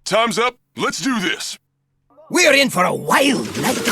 Time's up. Let's do this. We're in for a wild night.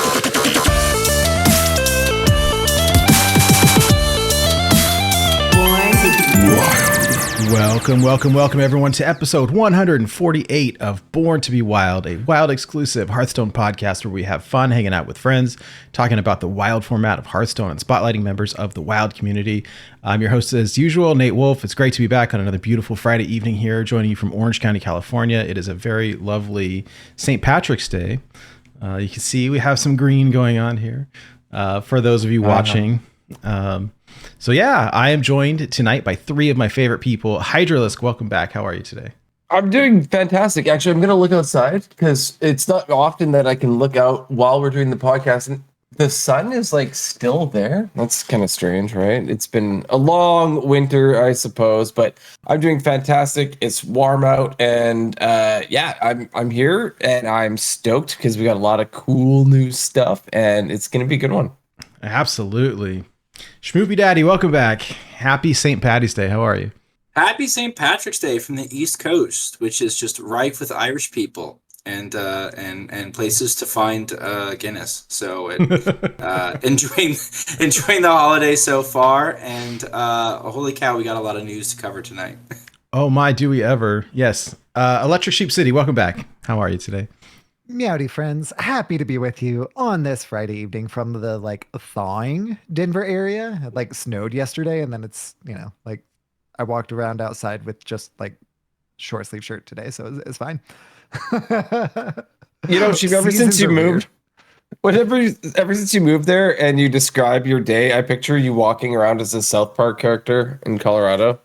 Welcome everyone to episode 148 of Born to be Wild, a Wild exclusive Hearthstone podcast where we have fun hanging out with friends, talking about the Wild format of Hearthstone and spotlighting members of the Wild community. I'm your host as usual, Nate Wolf. It's great to be back on another beautiful Friday evening here, joining you from Orange County, California. It is a very lovely St. Patrick's Day. You can see we have some green going on here for those of you watching. So yeah, I am joined tonight by three of my favorite people. Hydralisk, welcome back. How are you today? I'm doing fantastic. Actually, I'm going to look outside because it's not often that I can look out while we're doing the podcast. And the sun is like still there. That's kind of strange, right? It's been a long winter, I suppose, but I'm doing fantastic. It's warm out, and I'm here and I'm stoked because we got a lot of cool new stuff, and it's going to be a good one. Absolutely. SchmoopieDaddy, welcome back. Happy St. Paddy's Day. How are you? Happy St. Patrick's Day from the East Coast, which is just rife with Irish people and places to find Guinness. So enjoying the holiday so far, and holy cow, we got a lot of news to cover tonight. Oh my, do we ever? Yes. ElectricSheepCity, welcome back. How are you today? Meowdy friends, happy to be with you on this Friday evening from the thawing Denver area. It snowed yesterday, and then it's I walked around outside with just short sleeve shirt today, so it's fine. Chief, ever since you moved, ever since you moved there and you describe your day, I picture you walking around as a South Park character in Colorado.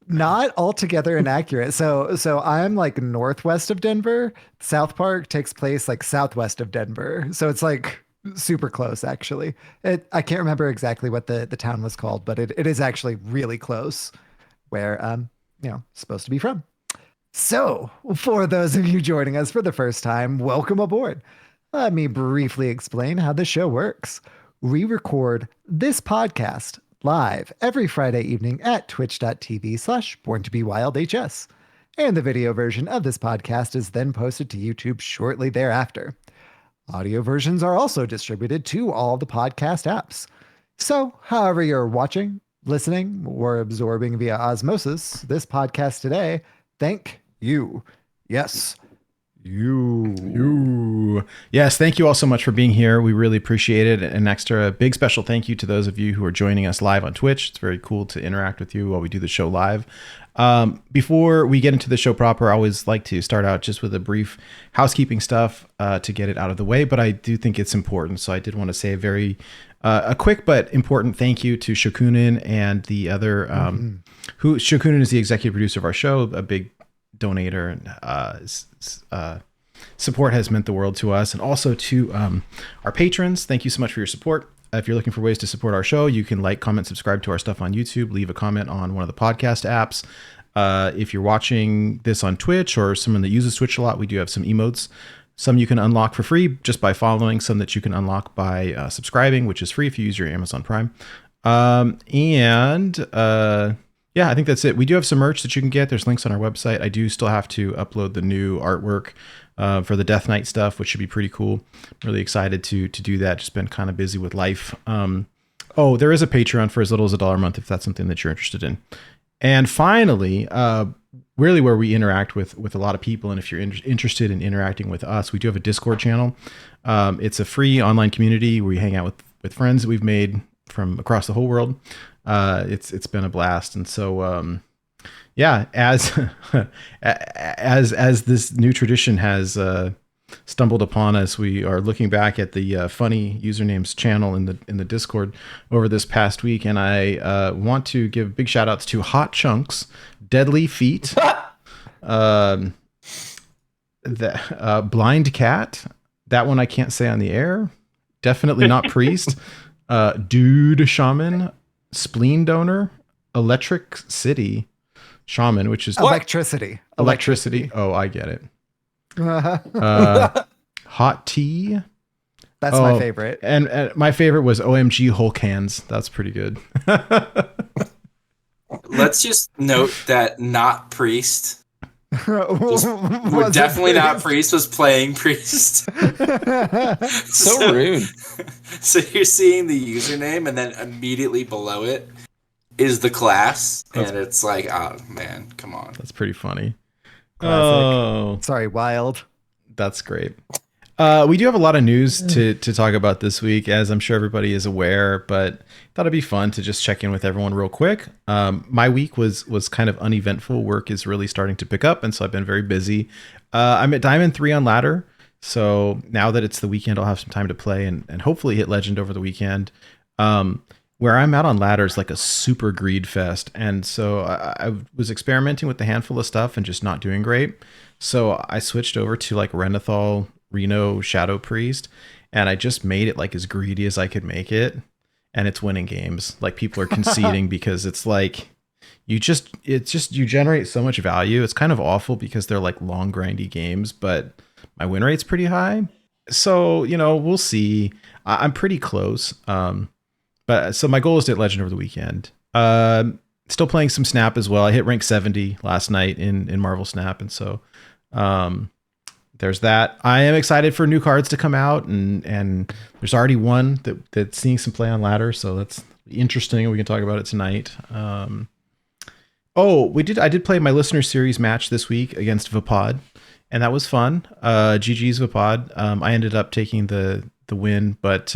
Not altogether inaccurate. So I'm northwest of Denver. South Park takes place southwest of Denver. So it's super close, actually. I can't remember exactly what the town was called, but it is actually really close where supposed to be from. So for those of you joining us for the first time, welcome aboard. Let me briefly explain how the show works. We record this podcast live every Friday evening at twitch.tv/borntobewildhs. And the video version of this podcast is then posted to YouTube shortly thereafter. Audio versions are also distributed to all the podcast apps. So, however you're watching, listening, or absorbing via osmosis this podcast today, thank you. Yes, you. Yes, thank you all so much for being here. We really appreciate it. An extra big special thank you to those of you who are joining us live on Twitch. It's very cool to interact with you while we do the show live. Before we get into the show proper, I always like to start out just with a brief housekeeping stuff to get it out of the way, but I do think it's important. So I did want to say a quick but important thank you to Shokunin and the other, Shokunin is the executive producer of our show, a big donator, and support has meant the world to us, and also to our patrons. Thank you so much for your support. If you're looking for ways to support our show, you can comment, subscribe to our stuff on YouTube, leave a comment on one of the podcast apps. If you're watching this on Twitch or someone that uses Twitch a lot, we do have some emotes. Some you can unlock for free just by following, some that you can unlock by subscribing, which is free if you use your Amazon Prime. Yeah, I think that's it. We do have some merch that you can get. There's links on our website. I do still have to upload the new artwork for the Death Knight stuff, which should be pretty cool. Really excited to do that. Just been kind of busy with life. There is a Patreon for as little as $1 a month if that's something that you're interested in. And finally, really where we interact with a lot of people, and if you're interested in interacting with us, we do have a Discord channel. It's a free online community where we hang out with friends that we've made from across the whole world. It's been a blast. And so, as this new tradition has, stumbled upon us, we are looking back at the, funny usernames channel in the Discord over this past week. And I, want to give big shout outs to Hot Chunks, Deadly Feet, the, Blind Cat. That one I can't say on the air. Definitely not Priest. Dude Shaman, Spleen Donor, ElectricSheepCity Shaman, which is Electricity. Oh, I get it. Hot Tea. That's my favorite. And my favorite was OMG Hulk Hands. That's pretty good. Let's just note that not Priest We're definitely not priest, was playing priest. So rude. So you're seeing the username, and then immediately below it is the class, and it's like, oh man, come on. That's pretty funny. Classic. Oh, Sorry, wild. that's great. We do have a lot of news to talk about this week, as I'm sure everybody is aware, but thought it'd be fun to just check in with everyone real quick. My week was kind of uneventful. Work is really starting to pick up, and so I've been very busy. I'm at Diamond 3 on ladder, so now that it's the weekend, I'll have some time to play and hopefully hit Legend over the weekend. Where I'm at on ladder is like a super greed fest, and so I was experimenting with a handful of stuff and just not doing great. So I switched over to like Renathal, Reno, Shadow Priest, and I just made it like as greedy as I could make it, and it's winning games. Like people are conceding because it's like you generate so much value. It's kind of awful because they're like long grindy games, but my win rate's pretty high. So, we'll see. I'm pretty close. But so my goal is to hit Legend over the weekend. Still playing some Snap as well. I hit rank 70 last night in Marvel Snap, and so there's that. I am excited for new cards to come out, and there's already one that's seeing some play on ladder, so that's interesting. We can talk about it tonight. I did play my listener series match this week against Vapod, and that was fun. GG's Vapod. I ended up taking the win, but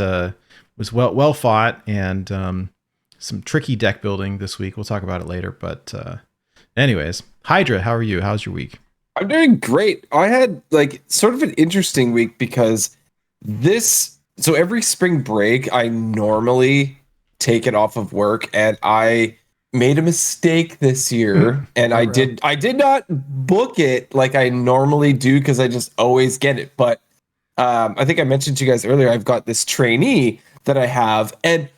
was well fought, and some tricky deck building this week. We'll talk about it later. But anyways, Hydra, how are you? How's your week? I'm doing great. I had like sort of an interesting week because so every spring break, I normally take it off of work, and I made a mistake this year, and I did not book it like I normally do because I just always get it. But I think I mentioned to you guys earlier, I've got this trainee that I have, and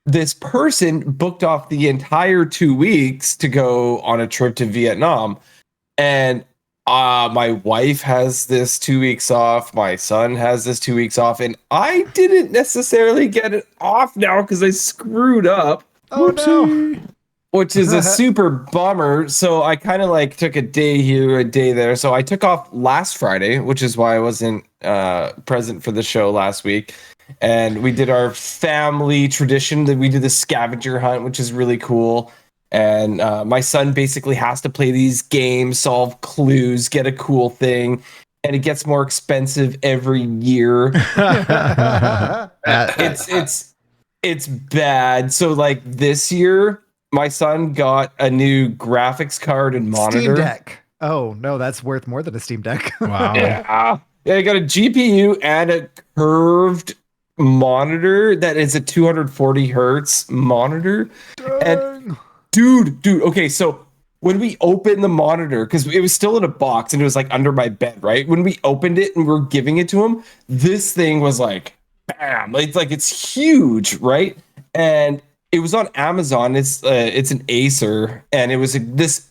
this person booked off the entire 2 weeks to go on a trip to Vietnam. And my wife has this 2 weeks off. My son has this 2 weeks off, and I didn't necessarily get it off now because I screwed up. Oh no. Which is a super bummer. So I kind of like took a day here, a day there. So I took off last Friday, which is why I wasn't present for the show last week. And we did our family tradition that we did the scavenger hunt, which is really cool. And my son basically has to play these games, solve clues, get a cool thing, and it gets more expensive every year. It's bad. So like this year, my son got a new graphics card and monitor. Steam Deck. Oh no, that's worth more than a Steam Deck. Wow. Yeah, I got a GPU and a curved monitor that is a 240 hertz monitor. Dang. And dude, okay, so when we opened the monitor, because it was still in a box and it was like under my bed, right? When we opened it and we were giving it to him, this thing was like, bam! It's huge, right? And it was on Amazon. It's an Acer, and it was this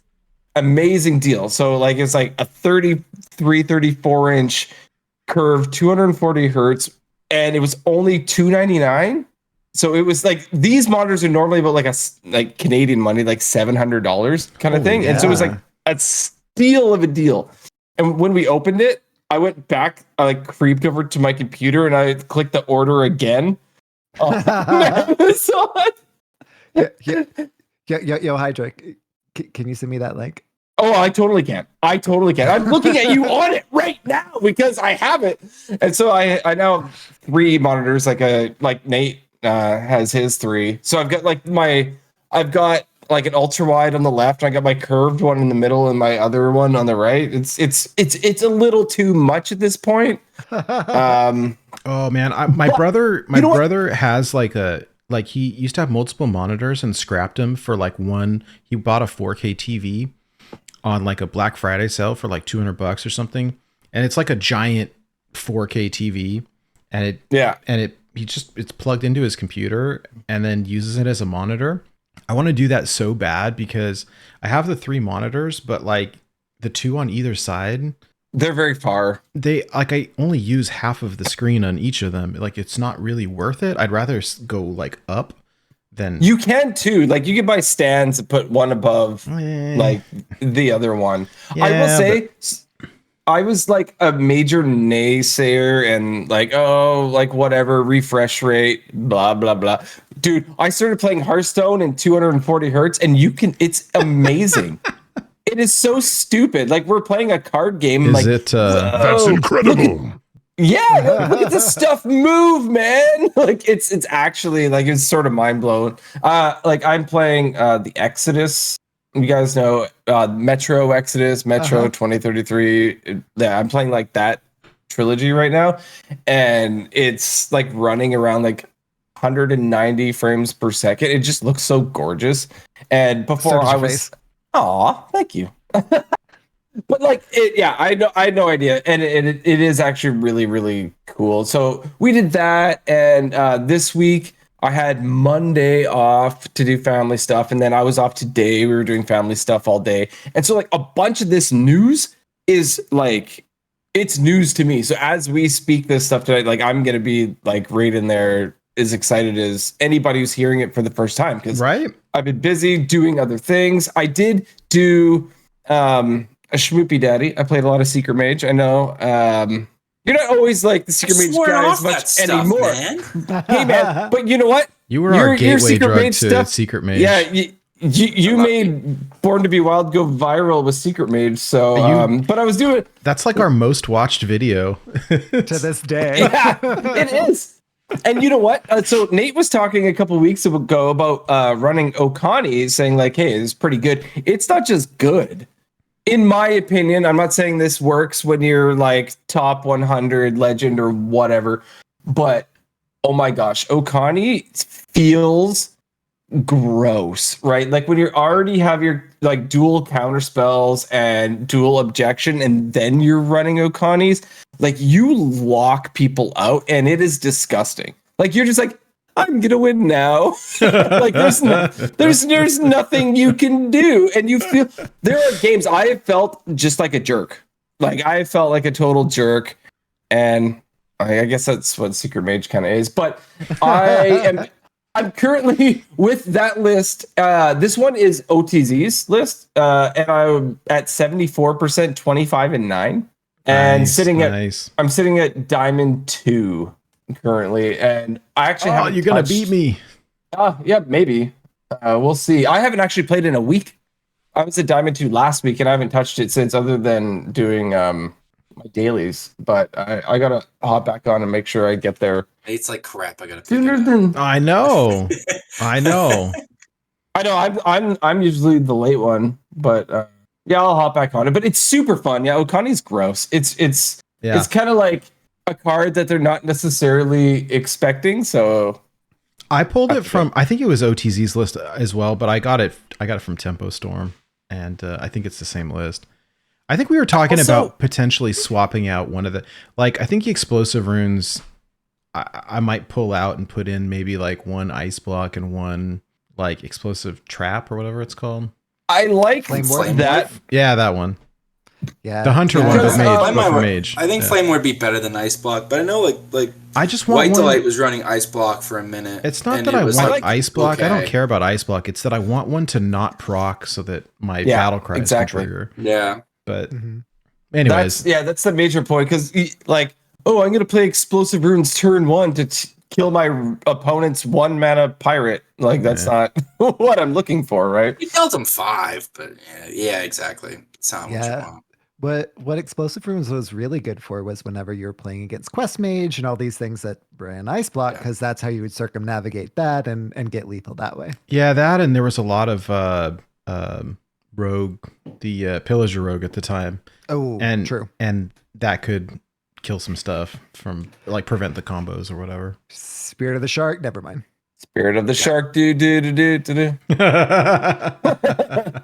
amazing deal. So like it's like a 34 inch curved 240 hertz, and it was only $299. So it was like these monitors are normally about like Canadian money, like $700 kind of thing. Yeah. And so it was like a steal of a deal. And when we opened it, I went back, I like creeped over to my computer and I clicked the order again. On Amazon. Yo, Hydra, can you send me that link? Oh, I totally can. I'm looking at you on it right now because I have it. And so I now have 3 monitors, like Nate has his 3. So I've got I've got like an ultra wide on the left, and I got my curved one in the middle and my other one on the right. It's a little too much at this point. Oh man, my brother has he used to have multiple monitors and scrapped them for like one. He bought a 4K TV on like a Black Friday sale for like $200 or something, and it's like a giant 4K TV, and it's plugged into his computer and then uses it as a monitor. I want to do that so bad because I have the 3 monitors, but like the 2 on either side, they're very far. I only use half of the screen on each of them. Like it's not really worth it. I'd rather go like up then You can too. Like you can buy stands and put one above Eh. like the other one. I will Yeah, say I was like a major naysayer and like, oh, like whatever, refresh rate, blah, blah, blah. Dude, I started playing Hearthstone in 240 hertz and it's amazing. It is so stupid. Like we're playing a card game. is like, it That's incredible. yeah, look at this stuff move, man. Like it's actually like it's sort of mind blowing. Like I'm playing the Exodus. You guys know Metro Exodus, Metro 2033. Yeah, I'm playing like that trilogy right now, and it's like running around like 190 frames per second. It just looks so gorgeous. And before I was, aw, thank you. But like it, yeah, I had no idea, and it is actually really really cool. So we did that, and this week I had Monday off to do family stuff, and then I was off today. We were doing family stuff all day, and so like a bunch of this news is like it's news to me. So as we speak this stuff tonight, like I'm gonna be like right in there, as excited as anybody who's hearing it for the first time because right? I've been busy doing other things. I did do a SchmoopieDaddy. I played a lot of Secret Mage. I know. You're not always like the Secret Mage guy as much anymore. Man. Hey man, but you know what? You were our gateway Secret drug Mage to stuff- Secret Mage. Yeah, you made Born to Be Wild go viral with Secret Mage. So, but I was doing. That's like our most watched video. To this day. Yeah, it is. And you know what? So Nate was talking a couple weeks ago about running Okani, saying like, "Hey, it's pretty good." It's not just good. In my opinion, I'm not saying this works when you're like top 100 legend or whatever, but oh my gosh, Okani feels gross, right? Like when you already have your like dual counter spells and dual objection, and then you're running Okanis, like you lock people out, and it is disgusting. Like you're just like, I'm gonna win now. Like there's nothing you can do, and you feel there are games I have felt just like a jerk. Like I felt like a total jerk, and I guess that's what Secret Mage kind of is. But I'm currently with that list. This one is OTZ's list, and I'm at 74%, 25 and 9, and I'm sitting at Diamond 2 currently, and I actually haven't. You're gonna beat me. Yeah, maybe. We'll see. I haven't actually played in a week. I was at Diamond 2 last week, and I haven't touched it since, other than doing my dailies. But I gotta hop back on and make sure I get there. It's like crap. I gotta. I know. I know. I know. I'm usually the late one, but yeah, I'll hop back on it. But it's super fun. Yeah, Okani's gross. It's kind of like a card that they're not necessarily expecting. So I pulled it from, I think it was OTZ's list as well, but I got it from Tempo Storm, and I think it's the same list. I think we were talking about potentially swapping out one of the, like, I think the explosive runes I might pull out and put in maybe like one ice block and one like explosive trap or whatever it's called. I like Flame that. Yeah, that one. Yeah, The hunter one, but mage. I think Flame would be better than Ice Block, but I know like I just want White one. Delight was running Ice Block for a minute. It's not and that it I was want like, ice block. I don't okay. care about ice block. It's that I want one to not proc so that my battle cries can trigger. Yeah. But anyways, that's the major point, because like, oh, I'm gonna play explosive runes turn 1 to kill my opponent's 1 mana pirate. Like that's not what I'm looking for, right? You dealt him 5, but yeah, exactly. It's not what you want. What Explosive Runes was really good for was whenever you were playing against Quest Mage and all these things that ran Ice Block, because that's how you would circumnavigate that and get lethal that way. Yeah, that, and there was a lot of rogue, the Pillager rogue at the time. Oh, and true. And that could kill some stuff from, like, prevent the combos or whatever. Spirit of the Shark, never mind. Spirit of the Shark, do.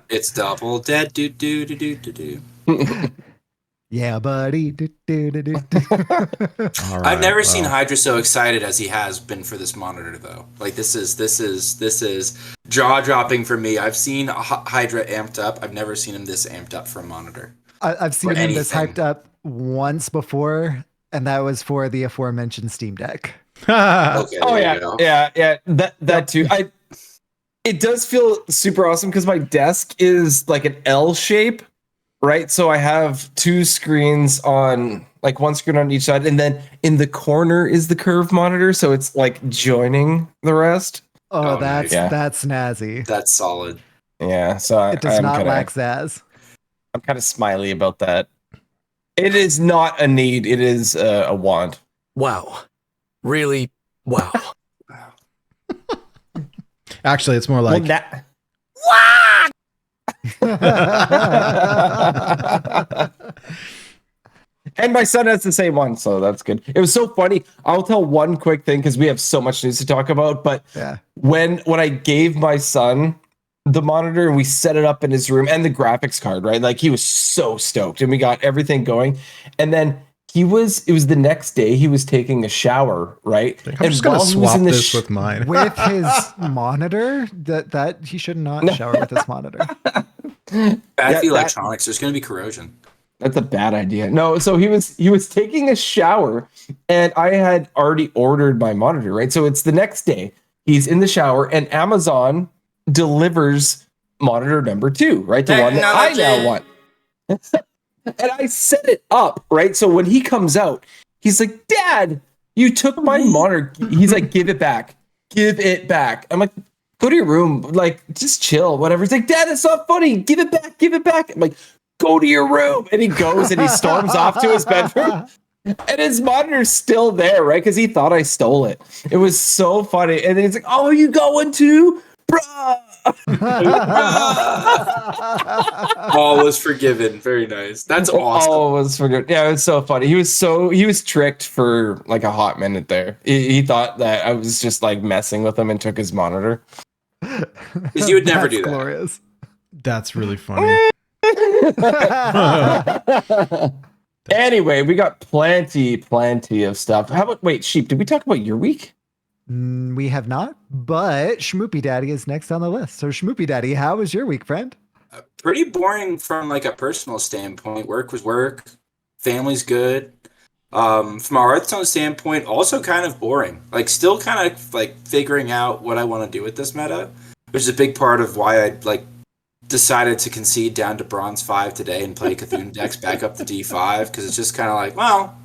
It's double dead, do. Yeah, buddy. I've never seen Hydra so excited as he has been for this monitor, though. Like this is jaw dropping for me. I've seen Hydra amped up. I've never seen him this amped up for a monitor. I've seen him this hyped up once before, and that was for the aforementioned Steam Deck. Okay, Oh yeah. That too. It does feel super awesome because my desk is like an L shape, right? So I have two screens on, like one screen on each side, and then in the corner is the curved monitor, so it's like joining the rest. Oh, Oh, nice. that's snazzy. That's solid. Yeah, so It does not lack zazz. I'm kind of smiley about that. It is not a need; it is a want. Wow. Really? Wow. Actually, it's more like And my son has the same one, so that's good. It was so funny. I'll tell one quick thing because we have so much news to talk about. But when I gave my son the monitor and we set it up in his room and the graphics card, right? Like he was so stoked and we got everything going. And then it was the next day he was taking a shower, right? I'm just gonna swap this with mine. With his monitor? That he should not shower with his monitor. Bad for the electronics. There's going to be corrosion. That's a bad idea. No, so he was taking a shower and I had already ordered my monitor, right? So it's the next day. He's in the shower and Amazon delivers monitor number 2, right? The one that I now want. And I set it up, right? So when he comes out, he's like, "Dad, you took my monitor." He's like, "Give it back. Give it back." I'm like, "Go to your room. Like, just chill, whatever." He's like, "Dad, it's not funny. Give it back. Give it back." I'm like, "Go to your room." And he goes and he storms off to his bedroom. And his monitor's still there, right? Because he thought I stole it. It was so funny. And then he's like, "Oh, you going to? Bruh." All was forgiven. Very nice. That's awesome. All was forgiven. Yeah, it was so funny. He was tricked for like a hot minute there. He thought that I was just like messing with him and took his monitor. Because you would never do that. Glorious. That's really funny. Anyway, we got plenty of stuff. How about, wait, Sheep, did we talk about your week? We have not, but SchmoopieDaddy is next on the list. So SchmoopieDaddy, how was your week, friend? Pretty boring from like a personal standpoint. Work was work. Family's good. From a Hearthstone standpoint, also kind of boring. Like still kind of like figuring out what I want to do with this meta, which is a big part of why I like decided to concede down to Bronze 5 today and play Cthulhu decks back up to D5 because it's just kind of like, well,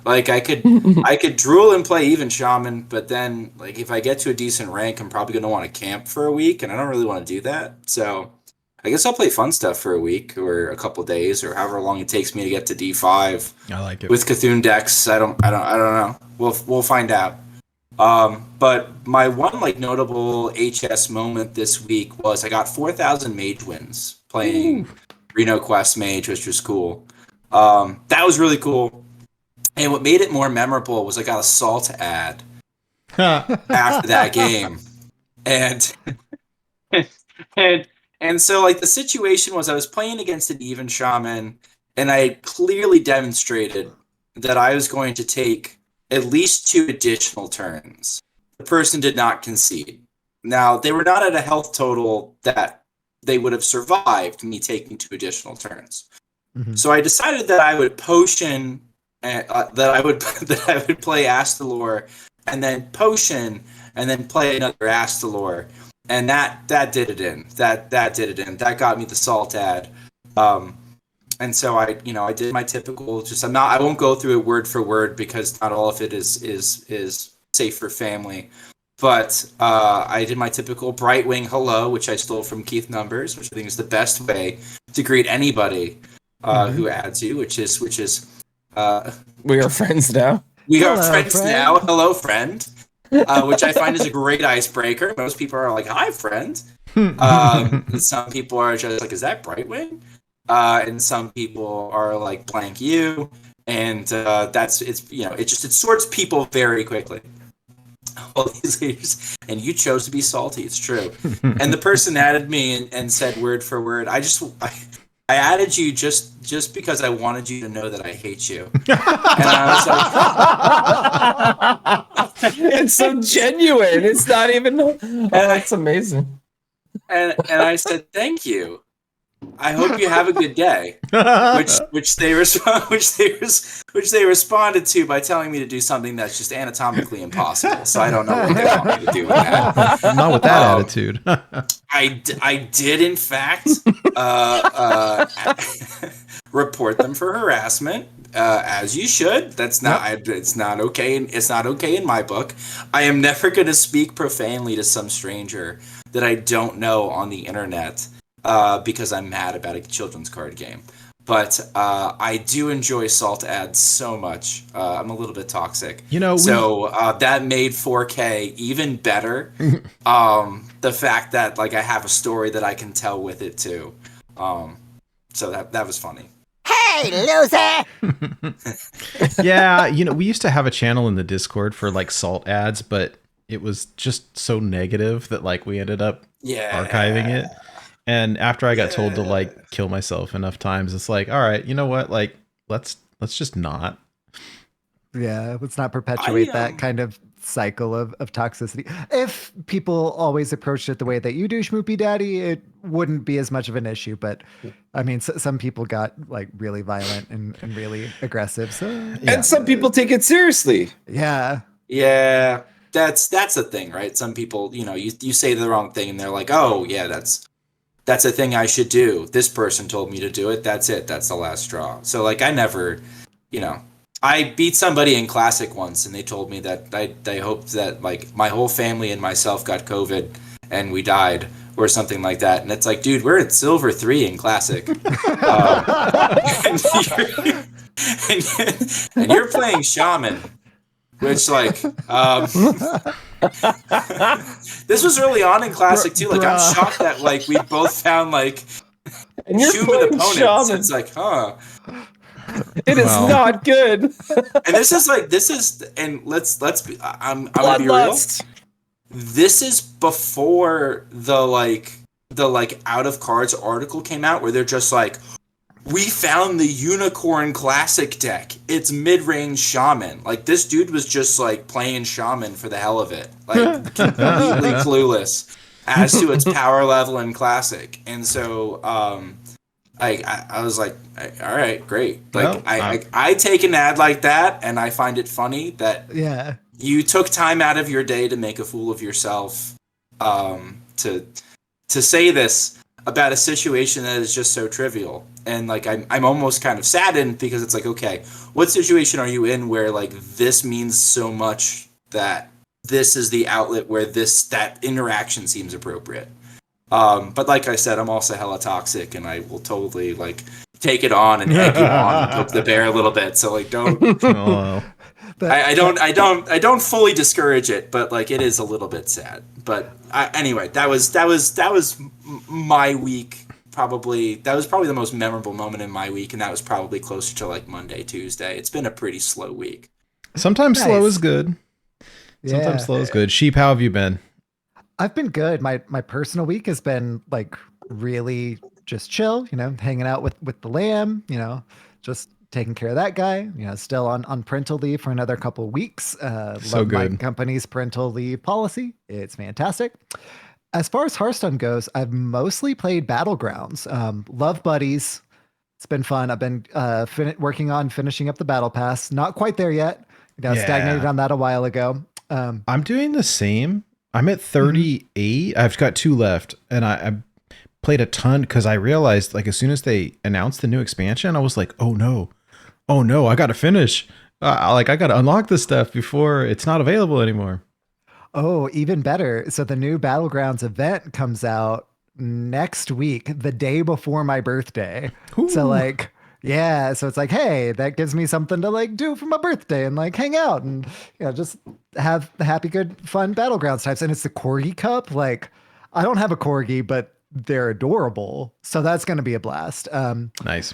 like I could drool and play even shaman, but then like if I get to a decent rank, I'm probably gonna want to camp for a week, and I don't really want to do that. So I guess I'll play fun stuff for a week or a couple days or however long it takes me to get to D5. I like it with Cthulhu decks. I don't know. We'll find out. But my one like notable HS moment this week was I got 4,000 mage wins playing Reno Quest Mage, which was cool. That was really cool. And what made it more memorable was I got a salt ad after that game. And so like the situation was I was playing against an even shaman and I clearly demonstrated that I was going to take at least 2 additional turns. The person did not concede. Now, they were not at a health total that they would have survived me taking 2 additional turns. Mm-hmm. So I decided that I would potion, that I would play Astalor, and then potion, and then play another Astalor, and that did it in. That did it in. That got me the salt ad. And so I did my typical. I won't go through it word for word because not all of it is safe for family. But I did my typical Brightwing hello, which I stole from Keith Numbers, which I think is the best way to greet anybody who adds you, which is we are friends now. We are friends now. Hello, friend. Which I find is a great icebreaker. Most people are like, "Hi, friend." Some people are just like, "Is that Brightwing?" And some people are like blank you, and it sorts people very quickly. All these leaders, and you chose to be salty. It's true. And the person added me and said word for word, I added you just because I wanted you to know that I hate you. And I was like, it's so genuine. It's not even. That's amazing. And I said thank you. I hope you have a good day. which they responded to by telling me to do something that's just anatomically impossible. So I don't know what they want me to do with that. Not with that attitude. I did in fact report them for harassment, as you should. That's not. It's not okay. It's not okay in my book. I am never going to speak profanely to some stranger that I don't know on the internet because I'm mad about a children's card game. But I do enjoy salt ads so much. I'm a little bit toxic. That made 4K even better. The fact that like I have a story that I can tell with it too. So that was funny. Hey, loser! Yeah, we used to have a channel in the Discord for like salt ads, but it was just so negative that like we ended up archiving it. And after I got told to like kill myself enough times, it's like, all right, you know what? Like, let's just not. Yeah, let's not perpetuate that kind of cycle of toxicity. If people always approached it the way that you do, SchmoopieDaddy, it wouldn't be as much of an issue. But I mean, some people got like really violent and really aggressive. So and some people take it seriously. Yeah. Yeah, that's the thing, right? Some people, you say the wrong thing and they're like, oh yeah, that's a thing I should do. This person told me to do it. That's it. That's the last straw. So like I never, I beat somebody in Classic once and they told me that they hoped that like my whole family and myself got COVID and we died or something like that. And it's like, dude, we're at Silver 3 in Classic. And you're playing Shaman. Which like this was early on in Classic too. Like I'm shocked that like we both found like human opponents. Shaman. It's like, huh. It is not good. And and let's be I'm gonna be real. This is before the Out of Cards article came out where they're just like, we found the Unicorn Classic deck. It's mid-range Shaman. Like, this dude was just, like, playing Shaman for the hell of it. Like, completely clueless as to its power level in Classic. And so, I was like, all right, great. Like, I take an ad like that, and I find it funny that you took time out of your day to make a fool of yourself to say this about a situation that is just so trivial. And like I'm almost kind of saddened because it's like, okay, what situation are you in where like this means so much that this is the outlet where that interaction seems appropriate. But like I said, I'm also hella toxic and I will totally like take it on and egg you on and poke the bear a little bit. So like don't I don't fully discourage it, but like it is a little bit sad. But anyway, that was my week. That was probably the most memorable moment in my week, and that was probably closer to like Monday, Tuesday. It's been a pretty slow week. Sometimes slow is good. Sometimes slow is good. Sheep, how have you been? I've been good. My personal week has been like really just chill, hanging out with the lamb, just taking care of that guy, still on parental leave for another couple of weeks. So good. My company's parental leave policy. It's fantastic. As far as Hearthstone goes, I've mostly played Battlegrounds. Love Buddies. It's been fun. I've been working on finishing up the Battle Pass. Not quite there yet. Stagnated on that a while ago. I'm doing the same. I'm at 38. I've got 2 left, and I played a ton because I realized like as soon as they announced the new expansion, I was like, oh no, I got to finish. I got to unlock this stuff before it's not available anymore. Oh, even better. So the new Battlegrounds event comes out next week, the day before my birthday. Ooh. So like, so it's like, hey, that gives me something to like do for my birthday and like hang out and just have happy, good, fun Battlegrounds types. And it's the Corgi Cup. Like, I don't have a Corgi, but they're adorable. So that's going to be a blast. Nice.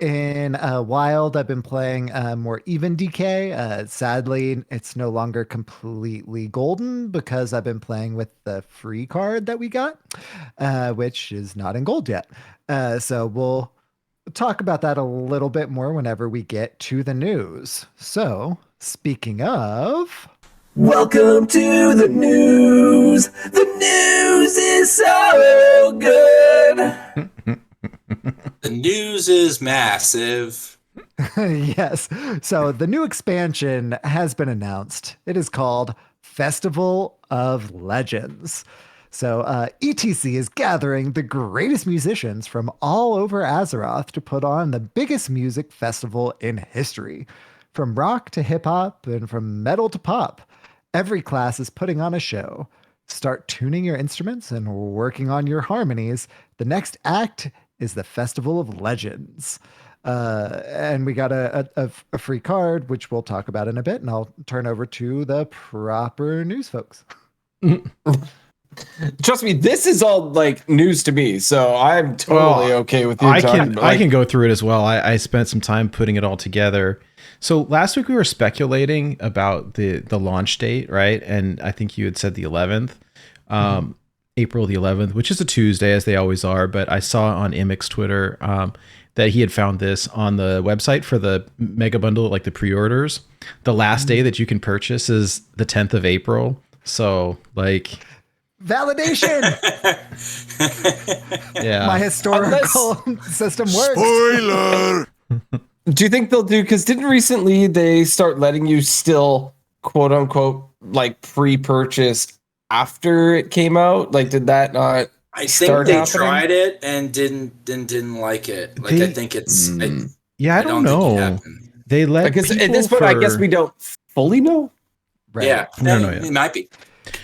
In Wild, I've been playing more even DK. Sadly, it's no longer completely golden because I've been playing with the free card that we got, which is not in gold yet. So we'll talk about that a little bit more whenever we get to the news. So, speaking of... Welcome to the news. The news is so good. The news is massive. Yes. So the new expansion has been announced. It is called Festival of Legends. So E.T.C is gathering the greatest musicians from all over Azeroth to put on the biggest music festival in history. From rock to hip hop and from metal to pop, every class is putting on a show. Start tuning your instruments and working on your harmonies. The next act is the Festival of Legends. And we got a free card, which we'll talk about in a bit, and I'll turn over to the proper news folks. Trust me, this is all like news to me, so I'm totally okay with you. I can go through it as well. I spent some time putting it all together. So last week we were speculating about the launch date, right? And I think you had said the 11th, April the 11th, which is a Tuesday, as they always are. But I saw on Imic's Twitter that he had found this on the website for the mega bundle, like the pre-orders. The last day that you can purchase is the 10th of April. So like validation. Yeah, My historical system works. Spoiler! Do you think they'll do, because didn't recently they start letting you still quote unquote like pre-purchase after it came out? Like, did that not I start think they happening? tried it and didn't like it. Like I think it's yeah. I don't think it know. happened. They let Because at people this point, I for- guess we don't fully know. Right. Yeah, I don't know yet. it might be.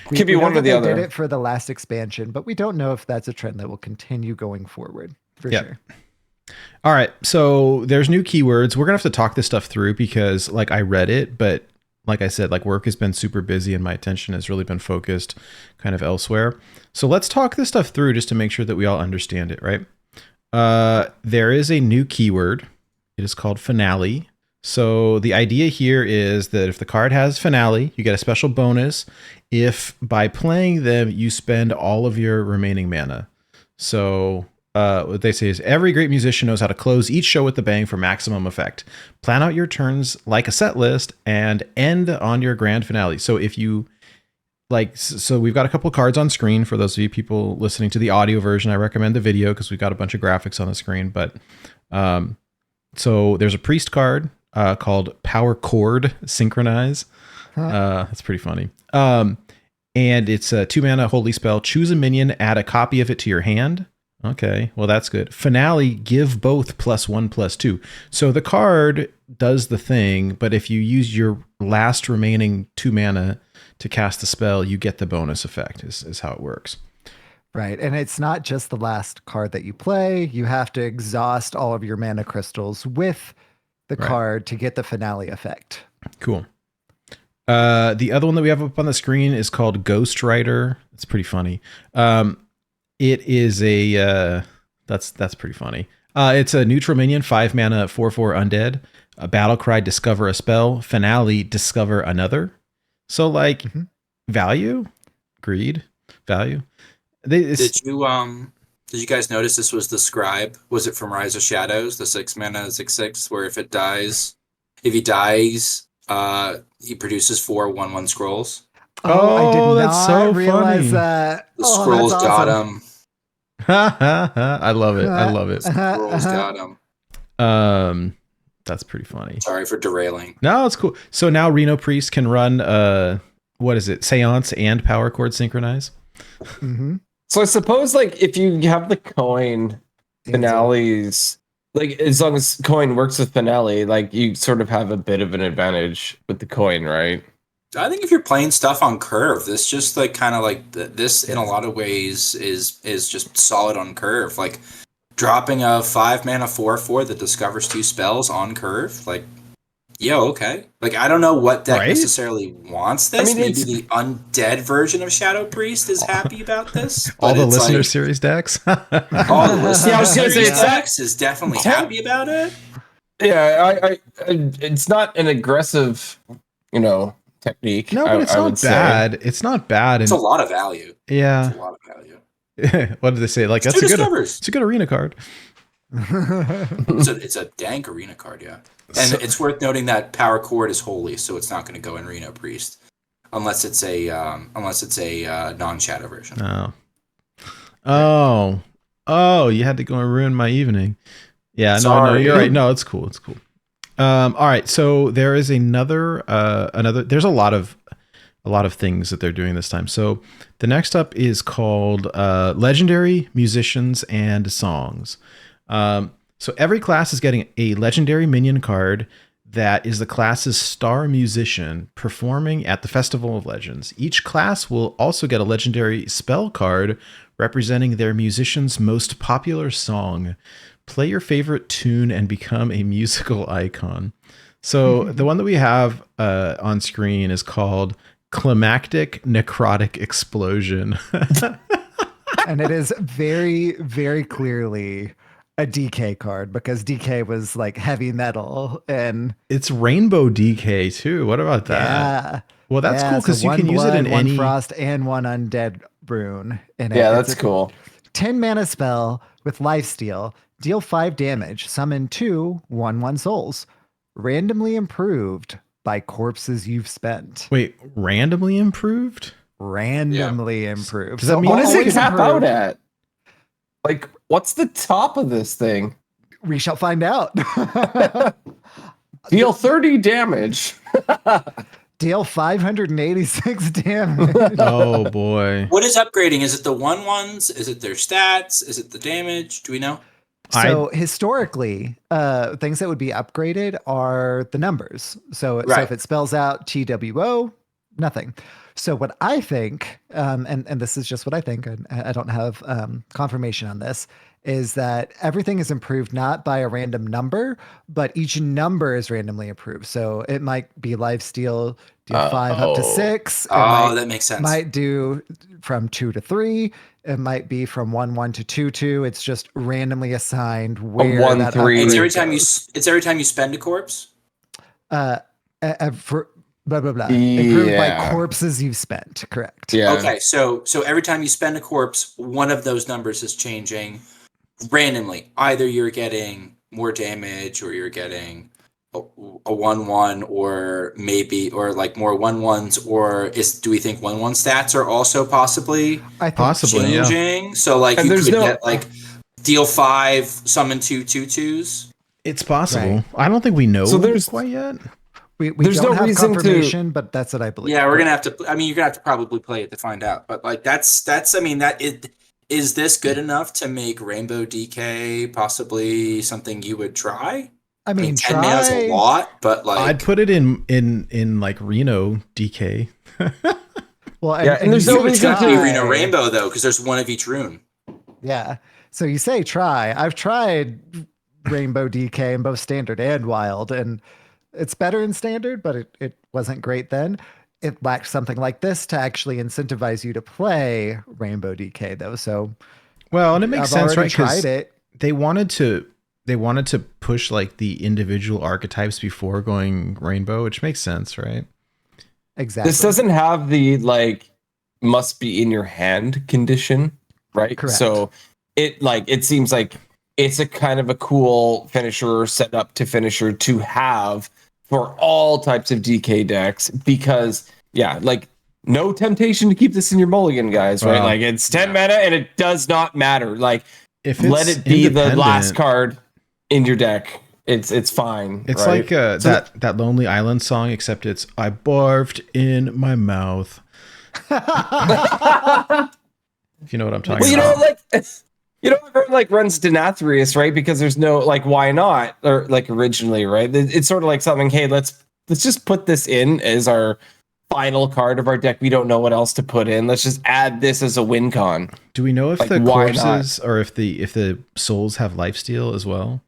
Could be We know one or that the they other. did it for the last expansion, but we don't know if that's a trend that will continue going forward for Yep. sure. All right, so there's new keywords. We're gonna have to talk this stuff through because, like, I read it, but like I said, like work has been super busy and my attention has really been focused kind of elsewhere. So let's talk this stuff through just to make sure that we all understand it, right? There is a new keyword. It is called finale. So the idea here is that if the card has finale, you get a special bonus if by playing them you spend all of your remaining mana. So what they say is every great musician knows how to close each show with the bang for maximum effect. Plan out your turns like a set list and end on your grand finale. So if you like, so we've got a couple of cards on screen for those of you people listening to the audio version. I recommend the video because we've got a bunch of graphics on the screen. But so there's a priest card called Power Chord Synchronize. That's pretty funny. And it's a 2 mana holy spell. Choose a minion, add a copy of it to your hand. Okay, well, that's good. Finale, give both +1/+2. So the card does the thing, but if you use your last remaining 2 mana to cast the spell, you get the bonus effect, is how it works. Right. And it's not just the last card that you play. You have to exhaust all of your mana crystals with the Right. card to get the finale effect. Cool. The other one that we have up on the screen is called Ghost Rider. It's pretty funny. It is a that's pretty funny. It's a neutral minion, 5 mana, 4/4 undead. A battle cry, discover a spell. Finale, discover another. So like value, greed, value. Did you guys notice this was the scribe? Was it from Rise of Shadows, the 6 mana 6/6, where if he dies, he produces 4 1/1 scrolls. I did Oh, not that's so realize funny. that. The Oh, scrolls that's got awesome. him. I love it. I love it. Scrolls got him. That's pretty funny. Sorry for derailing. No, it's cool. So now Reno Priest can run what is it? Seance and Power Chord Synchronize. hmm So I suppose like if you have the coin finales, like as long as coin works with finale, like you sort of have a bit of an advantage with the coin, right? I think if you're playing stuff on curve, this just like kind of like this in a lot of ways is just solid on curve. Like dropping a 5 mana 4/4 that discovers 2 spells on curve. Like, okay. Like I don't know what deck Right? necessarily wants this. I mean, Maybe it's- the undead version of Shadow Priest is happy about this. All but the it's listener like, series decks. all the listener Yeah, I was gonna say, series it's not- decks is definitely happy about it. Yeah, I it's not an aggressive, technique. No, but it's I not would say. bad. It's not bad. It's a lot of value. Yeah. It's a lot of value. What did they say? Like It's that's two a good. discovers. It's a good arena card. It's a dank arena card, yeah. And So- it's worth noting that Power Chord is holy, so it's not going to go in Reno Priest, unless it's a non-shadow version. Oh. You had to go and ruin my evening. Yeah, no, Sorry. you're right. No, it's cool. It's cool. All right, so there is another. There's a lot of things that they're doing this time. So the next up is called Legendary Musicians and Songs. So every class is getting a legendary minion card that is the class's star musician performing at the Festival of Legends. Each class will also get a legendary spell card representing their musician's most popular song. Play your favorite tune and become a musical icon. So the one that we have on screen is called Climactic Necrotic Explosion. And it is very, very clearly a DK card because DK was like heavy metal and It's rainbow DK too. What about that? yeah. Well, that's cool so because you one can use it in blood, one any. frost, and one undead rune. In it. Yeah, It's that's a cool. 10 mana spell with lifesteal. Deal 5 damage. Summon 2 1/1 souls. Randomly improved by corpses you've spent. Wait, randomly improved? Randomly improved. Does that mean What does it always cap out improved. at? Like, what's the top of this thing? We shall find out. Deal 30 damage. Deal 586 damage. Oh boy. What is upgrading? Is it the 1/1s? Is it their stats? Is it the damage? Do we know? So historically, things that would be upgraded are the numbers. So Right. if it spells out TWO, nothing. So what I think, and this is just what I think, and I don't have confirmation on this, is that everything is improved not by a random number, but each number is randomly improved. So it might be lifesteal, deal 5 up to 6. It That makes sense. might do from 2 to 3. It might be from 1/1 to 2/2. It's just randomly assigned where 1, that 3. It's upgrade every time goes. it's every time you spend a corpse. For blah blah blah. Improved by Yeah. corpses you've spent. Correct. Yeah. Okay, so every time you spend a corpse, one of those numbers is changing randomly. Either you're getting more damage, or you're getting a 1/1, or like more 1/1s, or do we think 1/1 stats are also possibly I think Possibly, yeah. changing? So like And you there's could no- get like deal 5, summon 2 2/2s. It's possible. Right. I don't think we know So there's- quite yet. we There's don't no have reason to- confirmation, but that's what I believe. Yeah, we're gonna have to. I mean, you're gonna have to probably play it to find out. But like, that's. I mean, is this good enough to make Rainbow DK possibly something you would try? I mean, 10 mana is a try. lot, but like, I'd put it in like Reno DK. Well, Yeah, and there's you no say reason to- be try. Reno Rainbow though, because there's one of each rune. Yeah. So you say try. I've tried Rainbow DK in both standard and wild, and it's better in standard, but it wasn't great then. It lacked something like this to actually incentivize you to play Rainbow DK though. So Well, and it makes I've sense, already right? 'Cause tried it. they wanted to push like the individual archetypes before going rainbow, which makes sense, right? Exactly. This doesn't have the like must be in your hand condition, right? Correct. So it seems like it's a kind of a cool finisher set up to finisher to have for all types of DK decks because like no temptation to keep this in your mulligan, guys, right? Well, Like it's 10 mana and it does not matter. Like If let it's it be the last independent, card in your deck. It's fine. It's right? like that Lonely Island song, except it's I barfed in my mouth. If you know what I'm talking Well, about. everyone like runs Denathrius, right? Because there's no like, why not? Or like originally, right? It's sort of like something. Hey, let's just put this in as our final card of our deck. We don't know what else to put in. Let's just add this as a win con. Do we know if Like, the why corpses or if the souls have lifesteal as well?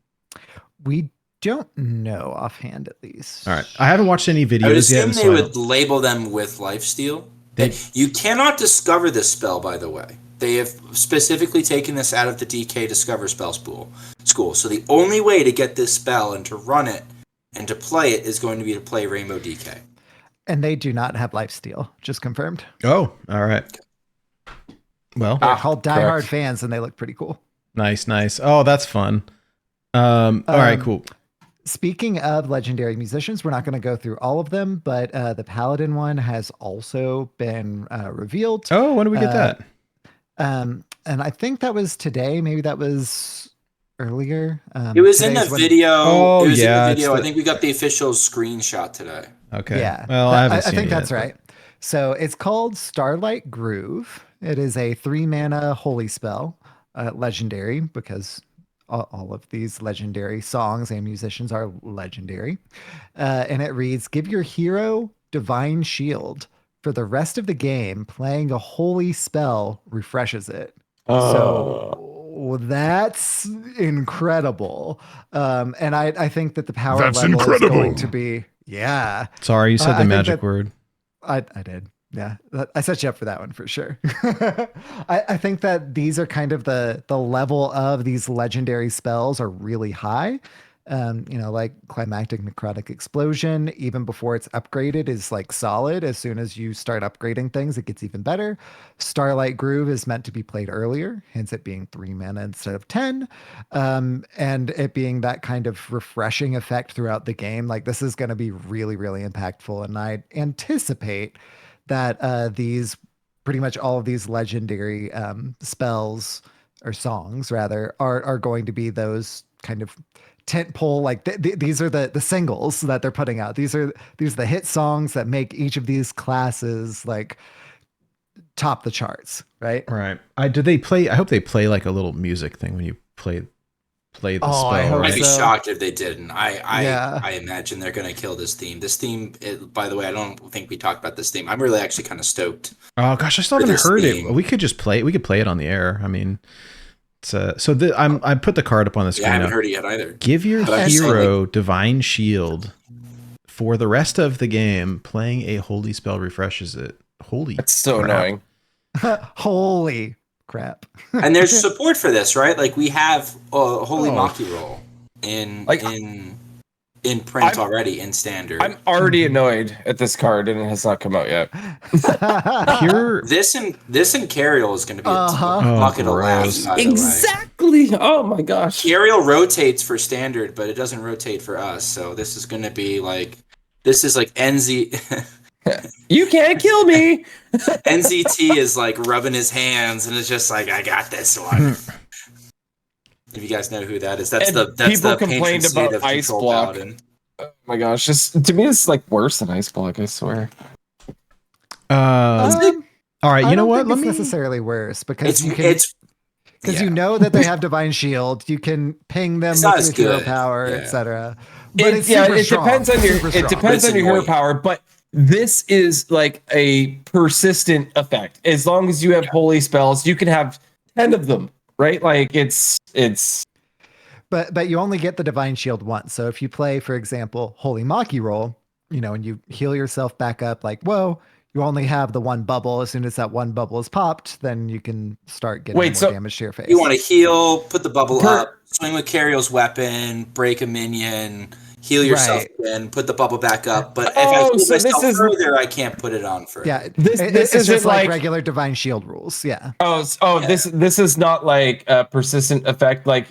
We don't know offhand, at least. All right, I haven't watched any I would videos assume yet. they So I would don't- label them with lifesteal. They- You cannot discover this spell, by the way. They have specifically taken this out of the DK Discover Spell school. So the only way to get this spell and to run it and to play it is going to be to play Rainbow DK. And they do not have lifesteal, just confirmed. Oh, all right. Well, They're called Die correct. Hard fans, and they look pretty cool. nice. Oh, that's fun. All right, cool. Speaking of legendary musicians, we're not going to go through all of them, but the Paladin one has also been revealed. Oh, when do we get that? And I think that was today. Maybe that was earlier. It was in the Today's when- video. Oh, it was yeah, in the it's video. the- I think we got the official screenshot today. Okay. Yeah. Well, I haven't seen think it that's yet, but- right. So it's called Starlight Groove. It is a 3-mana holy spell, legendary, because all of these legendary songs and musicians are legendary. And it reads, give your hero Divine Shield. For the rest of the game, playing a holy spell refreshes it. So that's incredible. And I think that the power That's level incredible. is going to be, yeah. Sorry, you said I the think magic that- word. I did. Yeah. I set you up for that one for sure. I think that these are kind of the level of these legendary spells are really high. Like Climactic Necrotic Explosion, even before it's upgraded, is like solid. As soon as you start upgrading things, it gets even better. Starlight Groove is meant to be played earlier, hence it being 3 mana instead of 10. And it being that kind of refreshing effect throughout the game. Like this is going to be really, really impactful. And I anticipate that these pretty much all of these legendary spells or songs rather are going to be those kind of tentpole, like these are the singles that they're putting out. These are the hit songs that make each of these classes like top the charts, right? Right. I hope they play like a little music thing when you play the spell. I hope right? I'd be so. shocked if they didn't. Yeah. I imagine they're going to kill this theme. This theme, by the way, I don't think we talked about this theme. I'm really actually kind of stoked. Oh gosh, I still For haven't this heard theme. it. We could just play it. We could play it on the air. I mean, it's I put the card up on the Yeah, screen. I haven't now. heard it yet either. Give your But I'm just saying, hero Divine Shield. For the rest of the game, playing a holy spell refreshes it. Holy, That's so crap. annoying. Holy crap. And there's support for this, right? Like we have Holy Oh. Maki Roll in Like, in print I'm- already in standard. I'm already annoyed at this card, and it has not come out yet. Pure. This and Cariel is going to be Uh-huh. a bucket of gross. laughs. By the way. Exactly. Oh my gosh. Cariel rotates for standard, but it doesn't rotate for us. So this is going to be like NZ. You can't kill me. NZT is like rubbing his hands, and it's just like, I got this one. If you guys know who that is, that's And the people patron complained saint about of Ice Control Block. Paladin. Oh my gosh. Just to me, it's like worse than Ice Block. I swear. All right, I you know don't what? think Let it's me. necessarily worse because It's you can yeah. you know that they have Divine Shield. You can ping them It's not with as your hero good. power, Yeah. etc. But it's yeah, super it strong. depends on your Super it strong. depends It's on your hero annoying. power, but this is like a persistent effect. As long as you have holy spells, you can have 10 of them, right? Like it's But you only get the Divine Shield once. So if you play, for example, Holy Maki Roll, and you heal yourself back up, like, whoa, you only have the one bubble. As soon as that one bubble is popped, then you can start getting more damage to your face. You want to heal, put the bubble up, swing with Cariel's weapon, break a minion, heal yourself Right. again, put the bubble back up. But if Oh, I heal so this myself is- further, I can't put it on further. Yeah, This it's isn't just like like- regular Divine Shield rules. Yeah. Yeah. this is not like a persistent effect like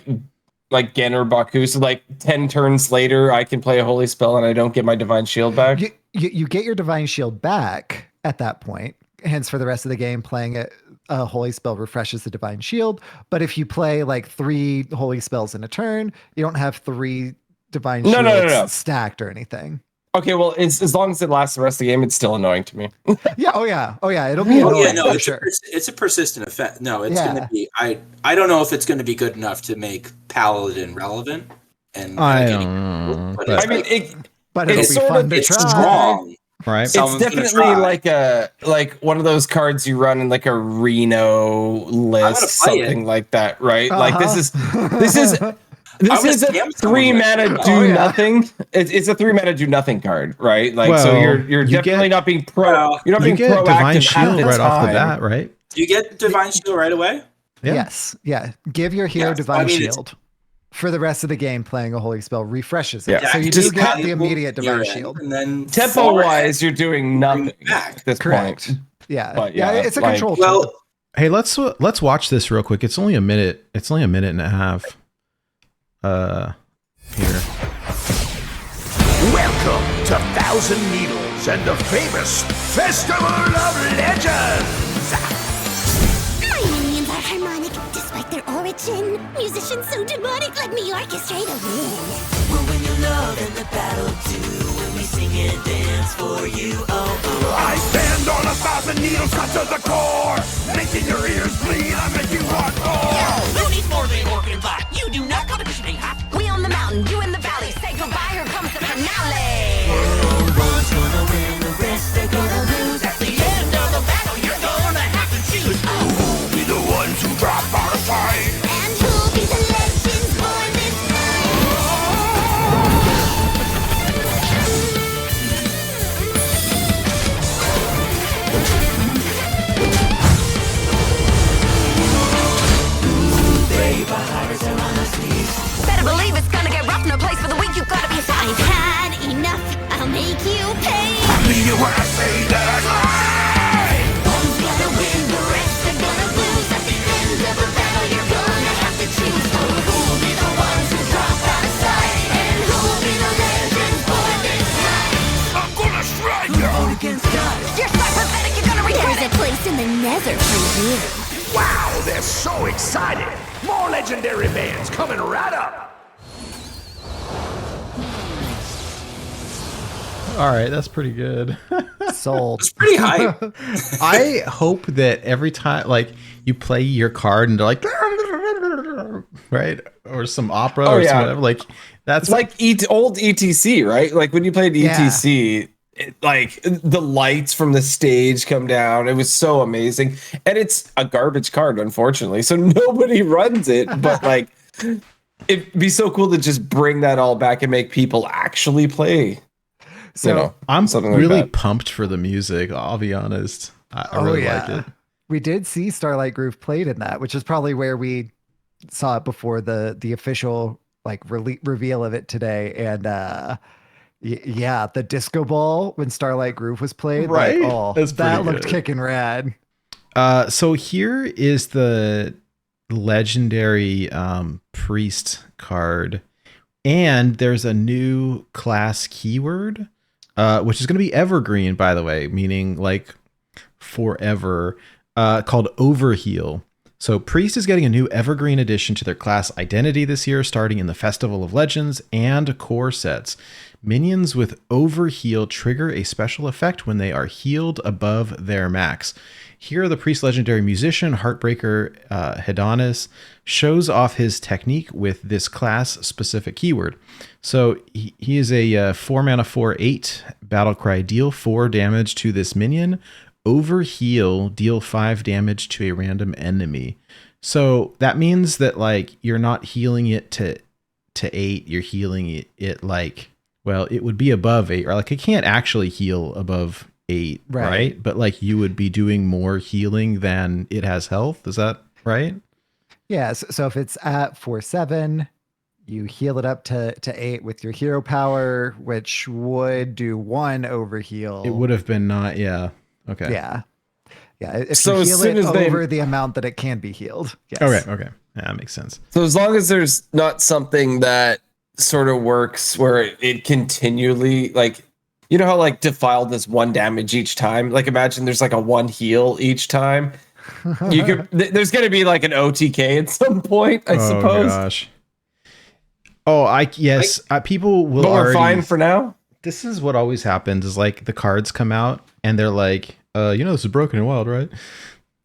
Gen or Baku. So like 10 turns later, I can play a holy spell and I don't get my divine shield back. You get your Divine Shield back at that point. Hence, for the rest of the game, playing a holy spell refreshes the Divine Shield. But if you play like 3 holy spells in a turn, you don't have 3 Divine No, Shields no. stacked or anything. Okay, well, as long as it lasts the rest of the game, it's still annoying to me. Yeah. Oh yeah. It'll be Oh annoying yeah, no, for it's sure. it's a persistent effect. No, it's Yeah. gonna be. I don't know if it's gonna be good enough to make Paladin relevant. And I getting- don't know. but but- it's I mean, like- But it'll it's be sort fun of- to it's try. strong. right. So- it's Someone's gonna definitely try. like one of those cards you run in like a Reno list, play something it. like that, right? Like this is Uh-huh. this gonna is a scam someone 3 with mana it. do Oh, yeah. nothing. It's a 3 mana do nothing card, right? Like so Well, you're you definitely get- not being Well, you're not You being get proactive Divine at Shield the right off the time. bat, right? Do you get Divine Shield right away? Yeah. Yes. Yeah. Give your hero Yes. Divine I mean, it's- Shield. For the rest of the game, playing a holy spell refreshes it. Yeah. So you Just do get the valuable immediate Divine year-end, Shield. and then Tempo far wise, you're doing nothing back. at this Correct. point. Yeah. But yeah. yeah, It's a like- control Well, tool. Hey, let's watch this real quick. It's only a minute. It's only a minute and a half. Here. Welcome to Thousand Needles and the famous Festival of Legends! My minions are harmonic despite their origin. Musicians so demonic, let me orchestrate a win. We'll win your love in the battle too. When we sing and dance for you. I stand on 1,000 needles cut to the core, making your ears bleed. I make you want more. Who needs more than organ bot? You do not go to mission hop. We on the mountain, you in the valley. Say goodbye, here comes the finale. One's gonna win, the rest are gonna lose. At the end of the battle, you're gonna have to choose. Who'll be the ones who drop out of sight? And who'll be the legends for this Better believe it's gonna get rough, no place for the weak, you gotta be fine. I've had enough, I'll make you pay. I mean it when I say that I lie. One's gonna win, the rest are gonna lose. At the end of the battle, you're gonna have to choose. Who'll be the ones who drop out of sight? And who'll be the legends for this night? I'm gonna strike you. Vote against us. You're so pathetic, you're gonna regret it. There's a place in the nether for you. Wow, they're so excited. More legendary bands coming right up. All right, that's pretty good. Sold. It's pretty high. I hope that every time, like, you play your card and they're like, right, or some opera or some whatever, like that's It's like old ETC, right? Like when you played Yeah. ETC, like the lights from the stage come down. It was so amazing, and it's a garbage card, unfortunately, so nobody runs it. But like, it'd be so cool to just bring that all back and make people actually play. So You know, I'm something like really that. pumped for the music. I'll be honest. I really like it. We did see Starlight Groove played in that, which is probably where we saw it before the official like reveal of it today. And yeah, the disco ball when Starlight Groove was played, Right? Like, oh, That's that pretty looked good. kicking rad. So here is the legendary priest card, and there's a new class keyword, which is going to be evergreen, by the way, meaning like forever, called Overheal. So Priest is getting a new evergreen addition to their class identity this year, starting in the Festival of Legends and core sets. Minions with Overheal trigger a special effect when they are healed above their max. Here, the Priest legendary musician, Heartbreaker Hedonis, shows off his technique with this class-specific keyword. So he is a 4-mana 4/8 battlecry. Deal 4 damage to this minion. Overheal, deal 5 damage to a random enemy. So that means that like you're not healing it to 8, you're healing it like, well, it would be above 8, or like it can't actually heal above 8, right? But like you would be doing more healing than it has health. Is that right? Yeah. So if it's at 4/7, you heal it up to 8 with your hero power, which would do 1 overheal. It would have been not, yeah. Okay. Yeah. Yeah. If So you as heal soon it as they- over the amount that it can be healed. Yes. Okay. Yeah, that makes sense. So as long as there's not something that sort of works where it continually, like, you know how like Defile does 1 damage each time? Like imagine there's like a 1 heal each time. You could there's gonna be like an OTK at some point, I suppose. Oh gosh. Oh, yes. People will But we're already, fine for now. This is what always happens is like the cards come out and they're like, this is Broken and Wild, right?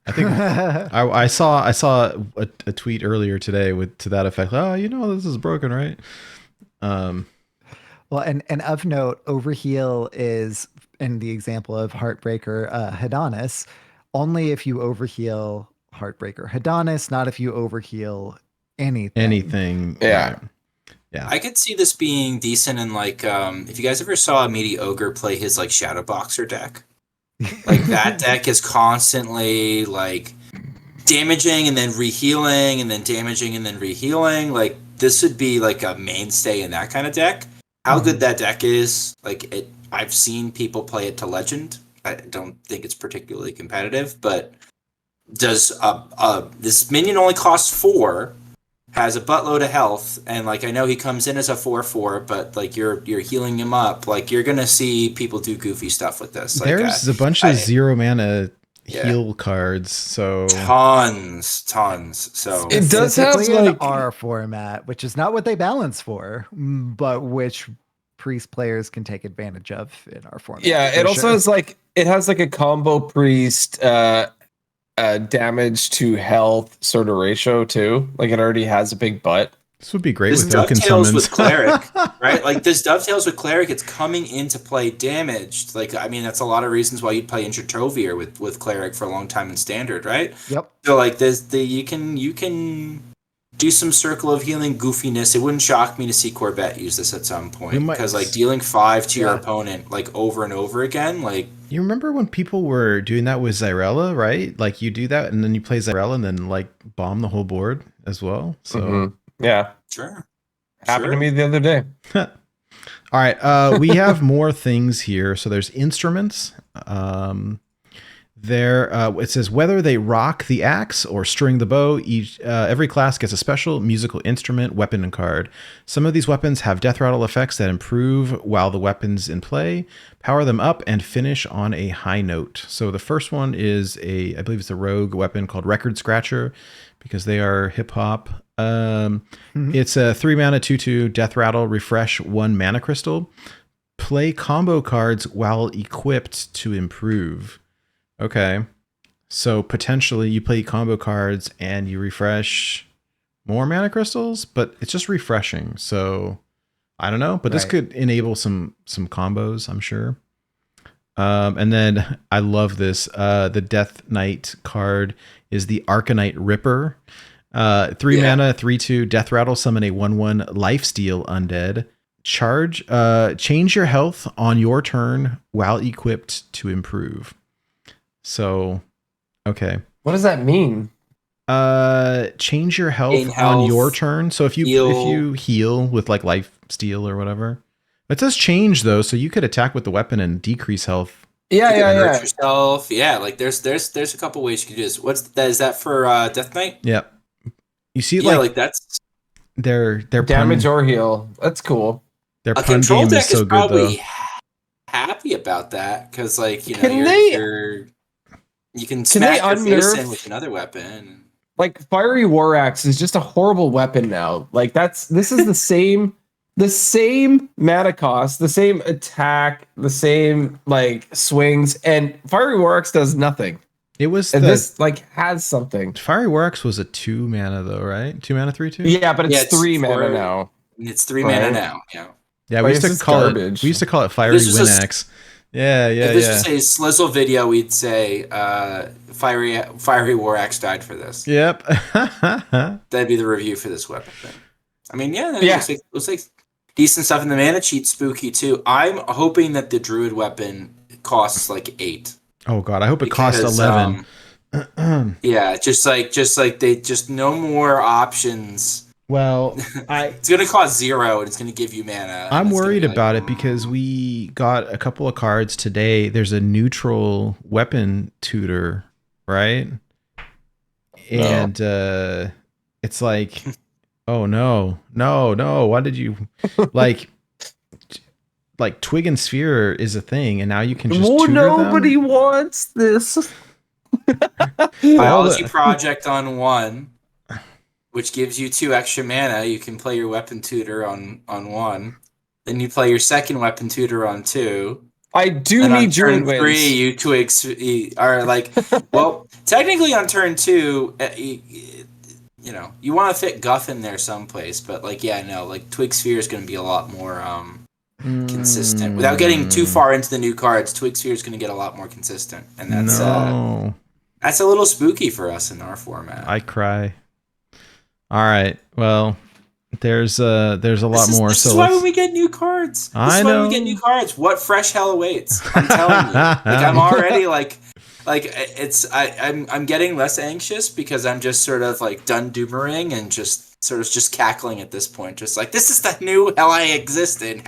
I think I saw a tweet earlier today to that effect. Oh, this is Broken, right? Well, and of note, Overheal is in the example of Heartbreaker Hedonis, only if you overheal Heartbreaker Hedonis, not if you overheal anything. Yeah. Right. Yeah. I could see this being decent in like if you guys ever saw a Meaty Ogre play his like Shadow Boxer deck. Like that deck is constantly like damaging and then rehealing and then damaging and then rehealing. Like this would be like a mainstay in that kind of deck. How good that deck is, like I've seen people play it to Legend. I don't think it's particularly competitive, but does this minion only costs 4, has a buttload of health, and like I know he comes in as a 4/4, but like you're healing him up. Like you're gonna see people do goofy stuff with this. Like, There's a bunch of 0 mana heal cards. So Tons. So It does have, Specifically like- an R format, which is not what they balance for, but which priest players can take advantage of in our format. Yeah, for it also sure. has like a combo priest damage to health sort of ratio too. Like it already has a big butt. this would be great this with token dovetails summons. with cleric, right? Like this dovetails with cleric. It's coming into play damaged. Like I mean, that's a lot of reasons why you'd play Introtovier with cleric for a long time in standard, right? Yep. So like you can do some circle of healing goofiness. It wouldn't shock me to see Corbett use this at some point We might- because like dealing 5 to your Yeah. opponent like over and over again, like You remember when people were doing that with Zyrella, right? Like you do that and then you play Zyrella and then like bomb the whole board as well. So Mhm. Yeah, sure. happened to me the other day. all right, we have more things here. So there's instruments. It says whether they rock the axe or string the bow, every class gets a special musical instrument, weapon, and card. Some of these weapons have death rattle effects that improve while the weapon's in play, power them up, and finish on a high note. So the first one is I believe it's a rogue weapon called Record Scratcher, because they are hip hop. It's a 3 mana 2/2 death rattle, refresh 1 mana crystal. Play combo cards while equipped to improve. Okay. So potentially you play combo cards and you refresh more mana crystals, but it's just refreshing. So I don't know, but this Right. could enable some combos, I'm sure. And then I love this. The Death Knight card is the Arcanite Ripper. 3 mana, 3/2 death rattle, summon a 1/1 lifesteal undead. Change your health on your turn while equipped to improve. So, okay. What does that mean? Change your health Gain on health, your turn. So if you heal with like life steal or whatever, it does change though. So you could attack with the weapon and decrease health. Yeah, You can hurt yeah. yourself. Yeah, like there's a couple ways you can do this. What's that? Is that for Death Knight? Yep. You see, Yeah, like like that's their Damage pun, or heal. That's cool. their a pun control game deck is so is good though. probably happy about that because like you know Can they- you can they smack your face unnerf- in with another weapon. Like Fiery War Axe is just a horrible weapon now. Like this is the same mana cost, the same attack, the same like swings, and Fiery War Axe does nothing. It was And the this like has something. Fiery Works was a 2 mana though, right? 2 mana, 3/2. Yeah, but it's Yeah, it's 3 mana for- now. It's 3 mana Right. now. Yeah. Yeah, Like, we used it's to just call garbage. it. We used to call it Fiery This is Win just- Axe. Yeah, If this yeah. was a Slizzle video, we'd say Fiery War Axe died for this. Yep. That'd be the review for this weapon thing. I mean, yeah, Yeah. it looks like decent stuff in the mana cheat. Spooky too. I'm hoping that the Druid weapon costs like 8. Oh god, I hope it costs Because, 11. Yeah, just like they just no more options. Well, It's gonna cost 0 and it's gonna give you mana. I'm It's gonna worried be like, about it because we got a couple of cards today. There's a neutral weapon tutor, right? And it's like, oh no. Why did you like Twig and Sphere is a thing, and now you can just tutor nobody them? wants this. Biology Project on 1, which gives you 2 extra mana. You can play your weapon tutor on 1. Then you play your second weapon tutor on 2. I do And on need turn Druid 3, wins. you twigs are like, well, technically on turn 2, you know, you want to fit Guff in there someplace, but like, yeah, no, like Twig Sphere is going to be a lot more consistent. Without getting too far into the new cards, Twig Sphere is going to get a lot more consistent, and that's No. that's a little spooky for us in our format. I cry. All right. Well, there's a lot more. This So is why let's- when we get new cards. This I is why know. we get new cards. What fresh hell awaits? I'm telling you. Like I'm already like I'm getting less anxious because I'm just sort of like done doomering and just sort of just cackling at this point. Just like this is the new hell I exist in.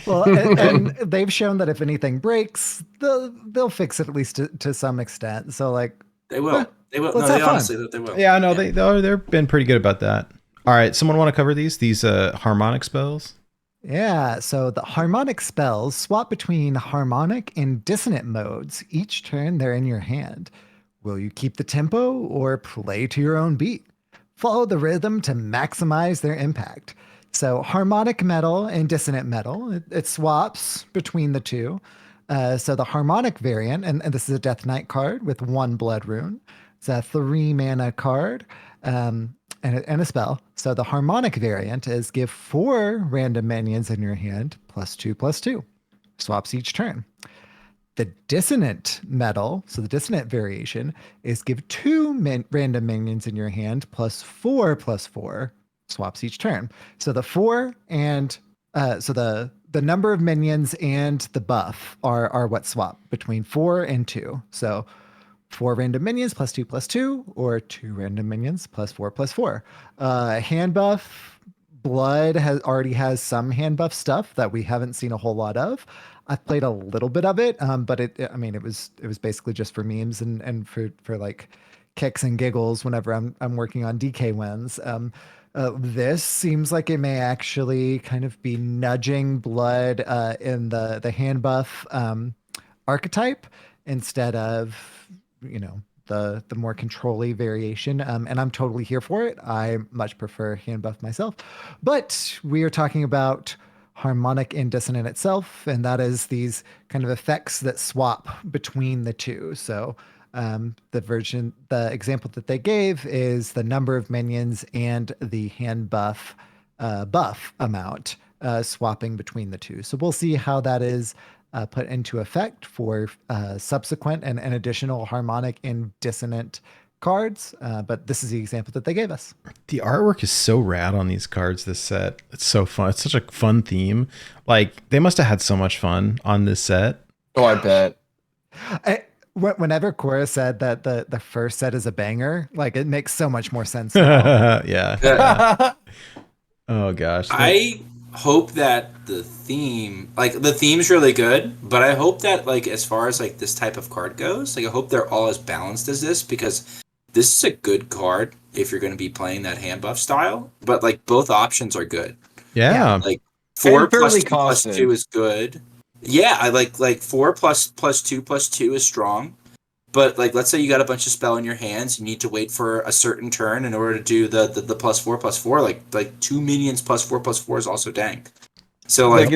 Well, and they've shown that if anything breaks, they'll fix it at least to some extent. So like, They will. They will. Let's No, have they fun. honestly they will. Yeah, no, they've been pretty good about that. All right, someone want to cover these harmonic spells? Yeah, so the harmonic spells swap between harmonic and dissonant modes each turn they're in your hand. Will you keep the tempo or play to your own beat? Follow the rhythm to maximize their impact. So, harmonic metal and dissonant metal, it swaps between the two. So, the harmonic variant, and this is a Death Knight card with 1 blood rune, it's a 3 mana card. And a spell. So the harmonic variant is give 4 random minions in your hand +2/+2. Swaps each turn. The dissonant metal, so the dissonant variation, is give 2 random minions in your hand +4/+4. Swaps each turn. So the 4 and so the number of minions and the buff are what swap between 4 and 2. So 4 random minions +2/+2, or 2 random minions +4/+4. Hand buff, blood already has some hand buff stuff that we haven't seen a whole lot of. I've played a little bit of it, but it was basically just for memes and for like kicks and giggles whenever I'm working on DK wins. This seems like it may actually kind of be nudging blood in the hand buff archetype instead of the more control-y variation, and I'm totally here for it. I much prefer hand buff myself, but we are talking about harmonic and dissonant itself, and that is these kind of effects that swap between the two. So the example that they gave is the number of minions and the hand buff amount swapping between the two. So we'll see how that is put into effect for subsequent and additional harmonic and dissonant cards. But this is the example that they gave us. The artwork is so rad on these cards, this set. It's so fun. It's such a fun theme. Like, they must have had so much fun on this set. Oh, I bet. Whenever Cora said that the first set is a banger, like, it makes so much more sense now. Yeah. Oh, gosh. I hope that the theme's really good, but I hope that, like, as far as like this type of card goes, like, I hope they're all as balanced as this, because this is a good card if you're going to be playing that hand buff style, but like both options are good. Yeah. Like 4 fairly plus 2 is good. Yeah, I like 4 plus 2/+2 is strong. But like, let's say you got a bunch of spell in your hands, you need to wait for a certain turn in order to do the +4/+4. Like 2 minions +4/+4 is also dank. So like,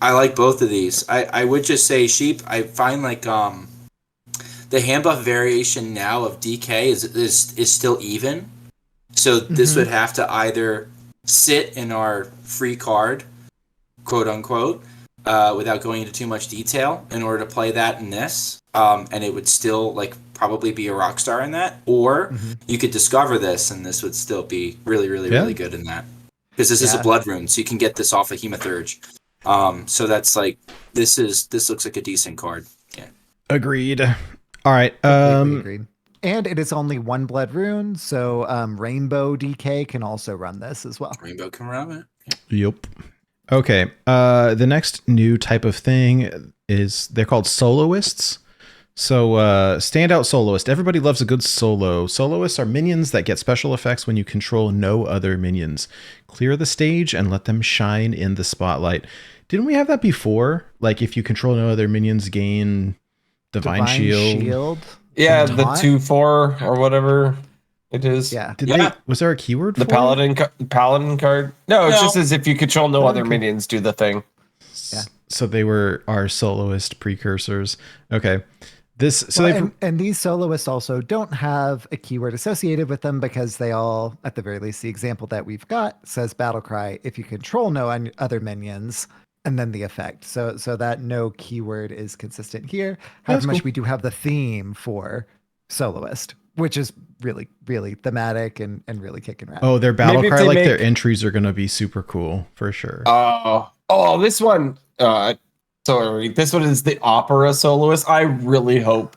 I like both of these. I would just say, Sheep, I find like the hand buff variation now of DK is still even. So this would have to either sit in our free card, quote unquote, without going into too much detail in order to play that in this. And it would still like probably be a rock star in that, or you could discover this and this would still be really, really, really good in that. Because this is a blood rune, so you can get this off of Hemathurge. So that's like, this looks like a decent card. Yeah. Agreed. All right. Agreed. And it is only 1 blood rune, so Rainbow DK can also run this as well. Rainbow can run it. Yep. Okay. The next new type of thing is, they're called soloists. So standout soloist. Everybody loves a good solo. Soloists are minions that get special effects when you control no other minions. Clear the stage and let them shine in the spotlight. Didn't we have that before? Like, if you control no other minions, gain Divine Shield. Yeah, Taunt? the 2/4 or whatever it is. Yeah. Was there a keyword The for paladin card. No, it's just as if you control no other minions, do the thing. Yeah. So they were our soloist precursors. Okay. And these soloists also don't have a keyword associated with them, because they all, at the very least, the example that we've got says battle cry if you control no other minions, and then the effect. So that no keyword is consistent here. However much we do have the theme for soloist, which is really, really thematic and really kicking around. Oh, their battle Maybe if cry, they like make- their entries are going to be super cool for sure. This one. Sorry, this one is the opera soloist. I really hope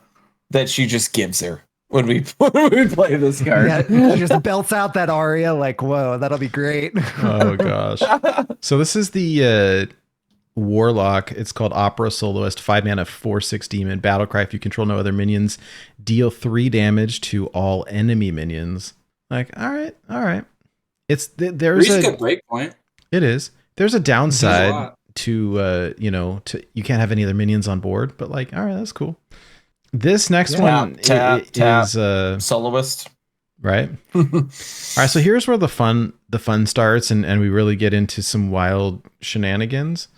that she just gives her when we play this card. Yeah, she just belts out that aria like, whoa, that'll be great. Oh gosh. So this is the Warlock. It's called Opera Soloist. 5 mana, 4/6 demon. Battlecry. If you control no other minions, deal 3 damage to all enemy minions. Like, all right. It's there's Three's a good break point. It is. There's a downside lot. to you can't have any other minions on board, but like, all right, that's cool. This next one Tap, is Soloist. right. All right, so here's where the fun starts, and we really get into some wild shenanigans.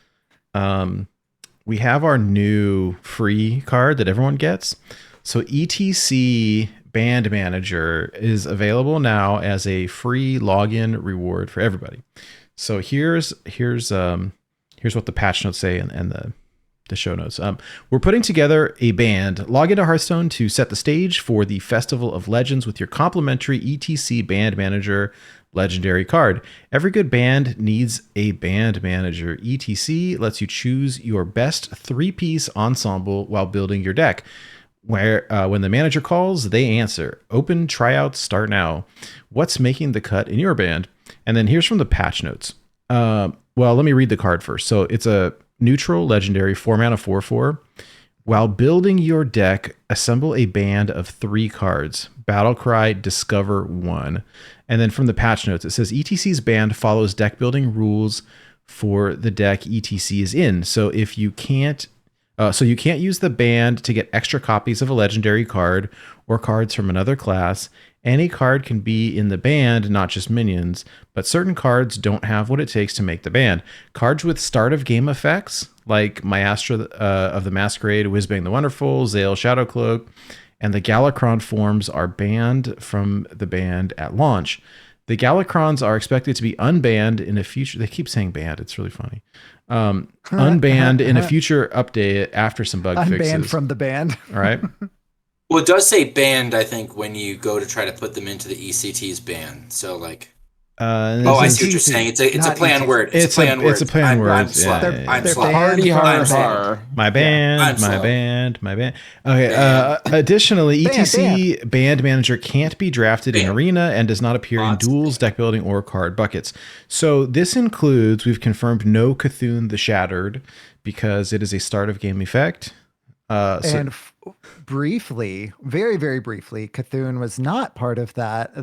We have our new free card that everyone gets. So E.T.C Band Manager is available now as a free login reward for everybody. So here's what the patch notes say and the show notes. We're putting together a band. Log into Hearthstone to set the stage for the Festival of Legends with your complimentary E.T.C Band Manager legendary card. Every good band needs a band manager. E.T.C lets you choose your best 3-piece ensemble while building your deck. Where when the manager calls, they answer. Open tryouts start now. What's making the cut in your band? And then here's from the patch notes. Well, let me read the card first. So it's a neutral legendary 4-mana 4/4. While building your deck, assemble a band of 3 cards. Battlecry, Discover 1. And then from the patch notes, it says ETC's band follows deck building rules for the deck ETC is in. So if you can't use the band to get extra copies of a legendary card or cards from another class. Any card can be in the band, not just minions, but certain cards don't have what it takes to make the band. Cards with start of game effects, like Maestra of the Masquerade, Whizbang the Wonderful, Zale Shadowcloak, and the Galakron forms are banned from the band at launch. The Galakrons are expected to be unbanned in a future. They keep saying banned. It's really funny. Unbanned in a future update after some bug fixes. Unbanned from the band. All right. Well, it does say banned, I think, when you go to try to put them into the ECT's ban. So, like, I see what you're saying. It's a play on word. It's a play on word. I'm slow. Yeah. I'm slow. Hardy I'm har. My band, I'm my slow. band, my band. Okay. Additionally, ETC band manager can't be drafted in arena and does not appear in duels, deck building, or card buckets. So this includes, we've confirmed no Cthulhu the Shattered because it is a start of game effect. Briefly, very, very briefly, Cthulhu was not part of that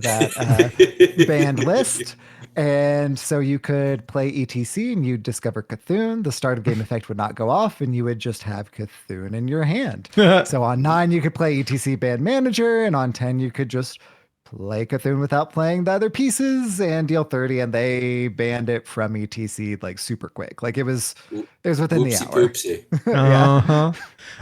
band list. And so you could play ETC and you'd discover Cthulhu. The start of game effect would not go off and you would just have Cthulhu in your hand. So on 9, you could play ETC band manager, and on 10, you could just play Cthulhu without playing the other pieces and deal 30, and they banned it from ETC like super quick. Like it was within the hour. Poopsie. Uh-huh.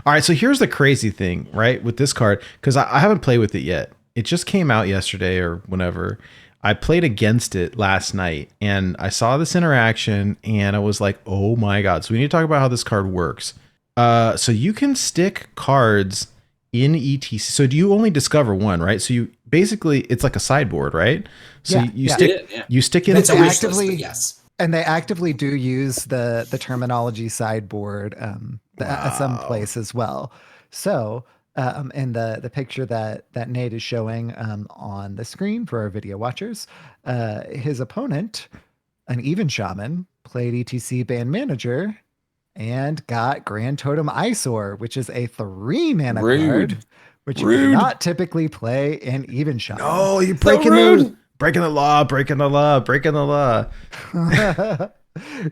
All right, so here's the crazy thing, right, with this card, because I haven't played with it yet. It just came out yesterday or whenever. I played against it last night, and I saw this interaction, and I was like, oh my god. So we need to talk about how this card works. So you can stick cards in ETC. So do you only discover one, right? So you basically, it's like a sideboard, right? So you stick in It's a wish list, actively, but yes. and they actively do use the terminology sideboard at some place as well. So in the picture that Nate is showing on the screen for our video watchers, his opponent, an even shaman, played ETC band manager and got Grand Totem Eyesore, which is a 3-mana card, which you do not typically play in even shaman. Oh, you're breaking the law.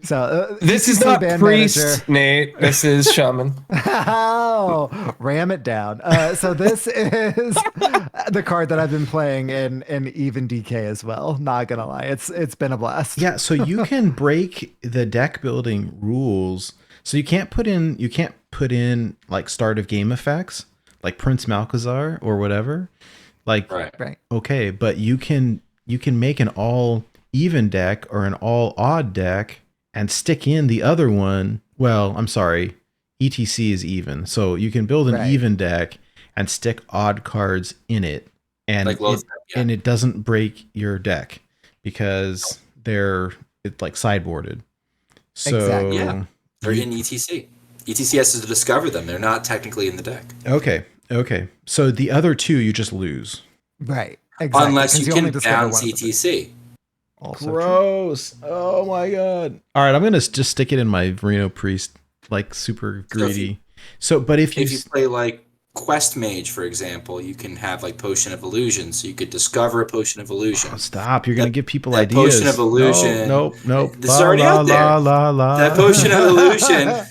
So This is ETC not band priest, manager. Nate. This is shaman. Oh, ram it down. So this is the card that I've been playing in even DK as well. Not gonna lie, it's been a blast. Yeah, so you can break the deck building rules. So you can't put in like start of game effects, like Prince Malchazar or whatever. Like, Right. okay, but you can make an all even deck or an all odd deck and stick in the other one. Well, I'm sorry, ETC is even, so you can build an even deck and stick odd cards in it, and Like and it doesn't break your deck because it's like sideboarded. So Exactly. Yeah. They're in ETC. ETC has to discover them. They're not technically in the deck. Okay. So the other two you just lose. Right. Exactly. Unless 'cause you only can discover bounce one of them. ETC. Also Gross. Oh my god. All right, I'm gonna just stick it in my Reno Priest, like super greedy. So, but if you If you play quest mage, for example, you can have like potion of illusion, so you could discover a potion of illusion. Oh, stop! You're gonna give people that ideas. potion of illusion. Nope. This is already la, out there. La, la. That potion of illusion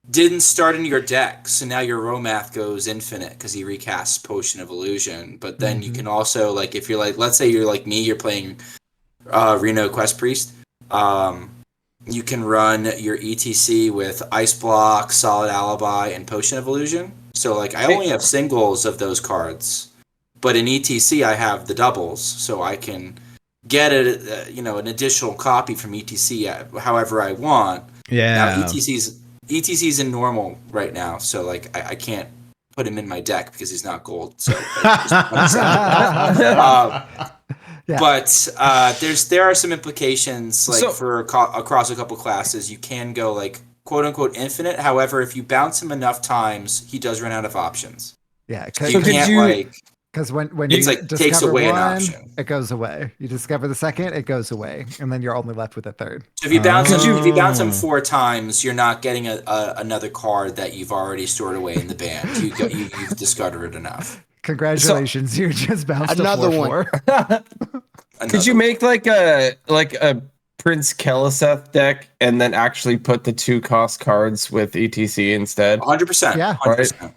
didn't start in your deck, so now your Romath goes infinite because he recasts Potion of Illusion. But then you can also, like, if you're like, let's say you're like me, you're playing Reno Quest Priest, you can run your E.T.C with Ice Block, Solid Alibi, and Potion of Illusion. So, like, I only have singles of those cards, but in E.T.C I have the doubles, so I can get an additional copy from E.T.C however I want. Yeah. Now ETC's in normal right now, so like I can't put him in my deck because he's not gold. So, but there are some implications like for across a couple classes. You can go like quote unquote infinite. However, if you bounce him enough times, he does run out of options. Yeah, because you can't because when it's you like discover takes away an one, option. it goes away. You discover the second, it goes away, and then you're only left with a third. So if you bounce him 4 times, you're not getting another card that you've already stored away in the band. You've discarded enough. Congratulations, you just bounced another a 4-4. Could you make like a Prince Keliseth deck and then actually put the 2 cost cards with ETC instead? 100%. Yeah. 100%. Right.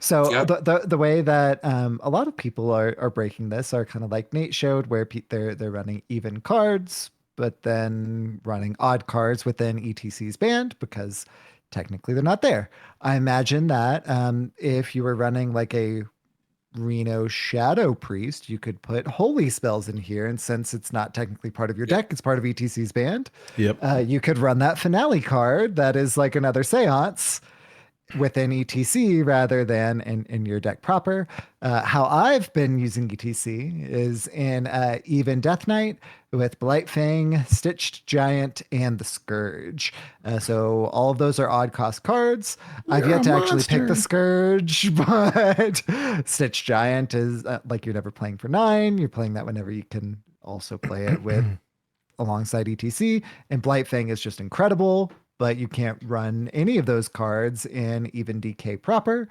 So the way that a lot of people are breaking this are kind of like Nate showed, where they're running even cards, but then running odd cards within ETC's band because technically they're not there. I imagine that if you were running like a Reno Shadow Priest, you could put holy spells in here, and since it's not technically part of your deck, it's part of ETC's band. Yep. You could run that finale card that is like another seance within ETC rather than in your deck proper. How I've been using ETC is in even Death Knight with Blightfang, Stitched Giant, and the Scourge. So all of those are odd cost cards. I've yet to actually pick the Scourge, but Stitched Giant is like you're never playing for 9. You're playing that whenever you can also play it with alongside ETC. And Blightfang is just incredible, but you can't run any of those cards in even DK proper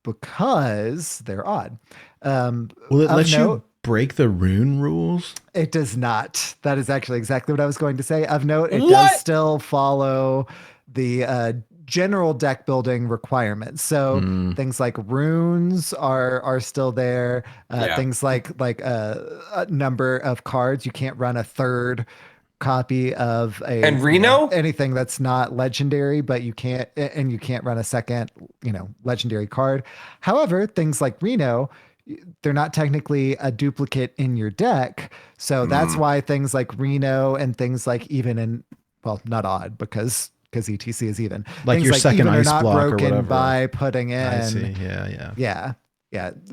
because they're odd. Will it let you break the rune rules? It does not. That is actually exactly what I was going to say. Of note, it does still follow the general deck building requirements. So things like runes are still there. Things like a number of cards. You can't run a third copy of and Reno anything that's not legendary, but you can't run a second legendary card. However, things like Reno, they're not technically a duplicate in your deck, so that's why things like Reno and things like even not odd because ETC is even like things your like second even ice are not block or broken whatever by putting in. I see. Yeah.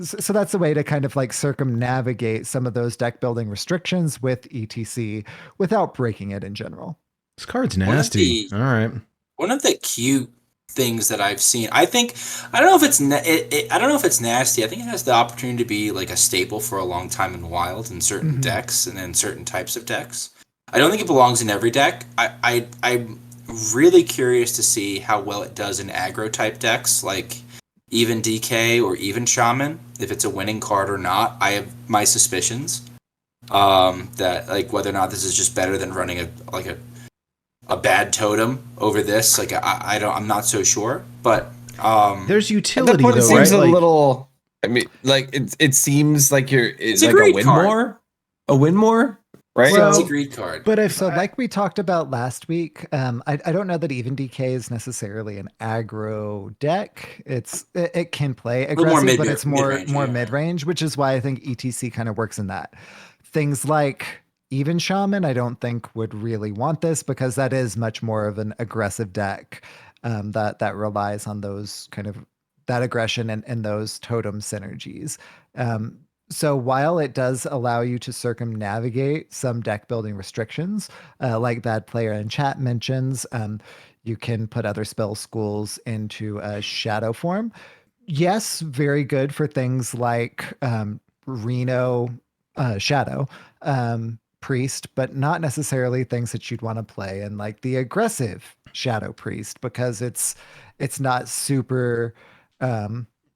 So that's the way to kind of like circumnavigate some of those deck building restrictions with ETC without breaking it in general. This card's nasty. All right. One of the cute things that I've seen, I don't know if it's I don't know if it's nasty. I think it has the opportunity to be like a staple for a long time in Wild in certain decks and then certain types of decks. I don't think it belongs in every deck. I'm really curious to see how well it does in aggro type decks like even DK or even Shaman, if it's a winning card or not. I have my suspicions that like whether or not this is just better than running a bad totem over this. Like I'm not so sure, but there's utility though, it seems right? a little. I mean, like it seems like it's like a a win card. more, right? So it's a greed card. But like we talked about last week, I don't know that even DK is necessarily an aggro deck. It can play aggressive, but it's more mid-range, which is why I think ETC kind of works in that. Things like even Shaman, I don't think would really want this because that is much more of an aggressive deck that relies on those kind of that aggression and those totem synergies. So while it does allow you to circumnavigate some deck building restrictions, like Bad Player in chat mentions, you can put other spell schools into a shadow form. Yes, very good for things like Reno Shadow Priest, but not necessarily things that you'd want to play in like the aggressive Shadow Priest because it's not super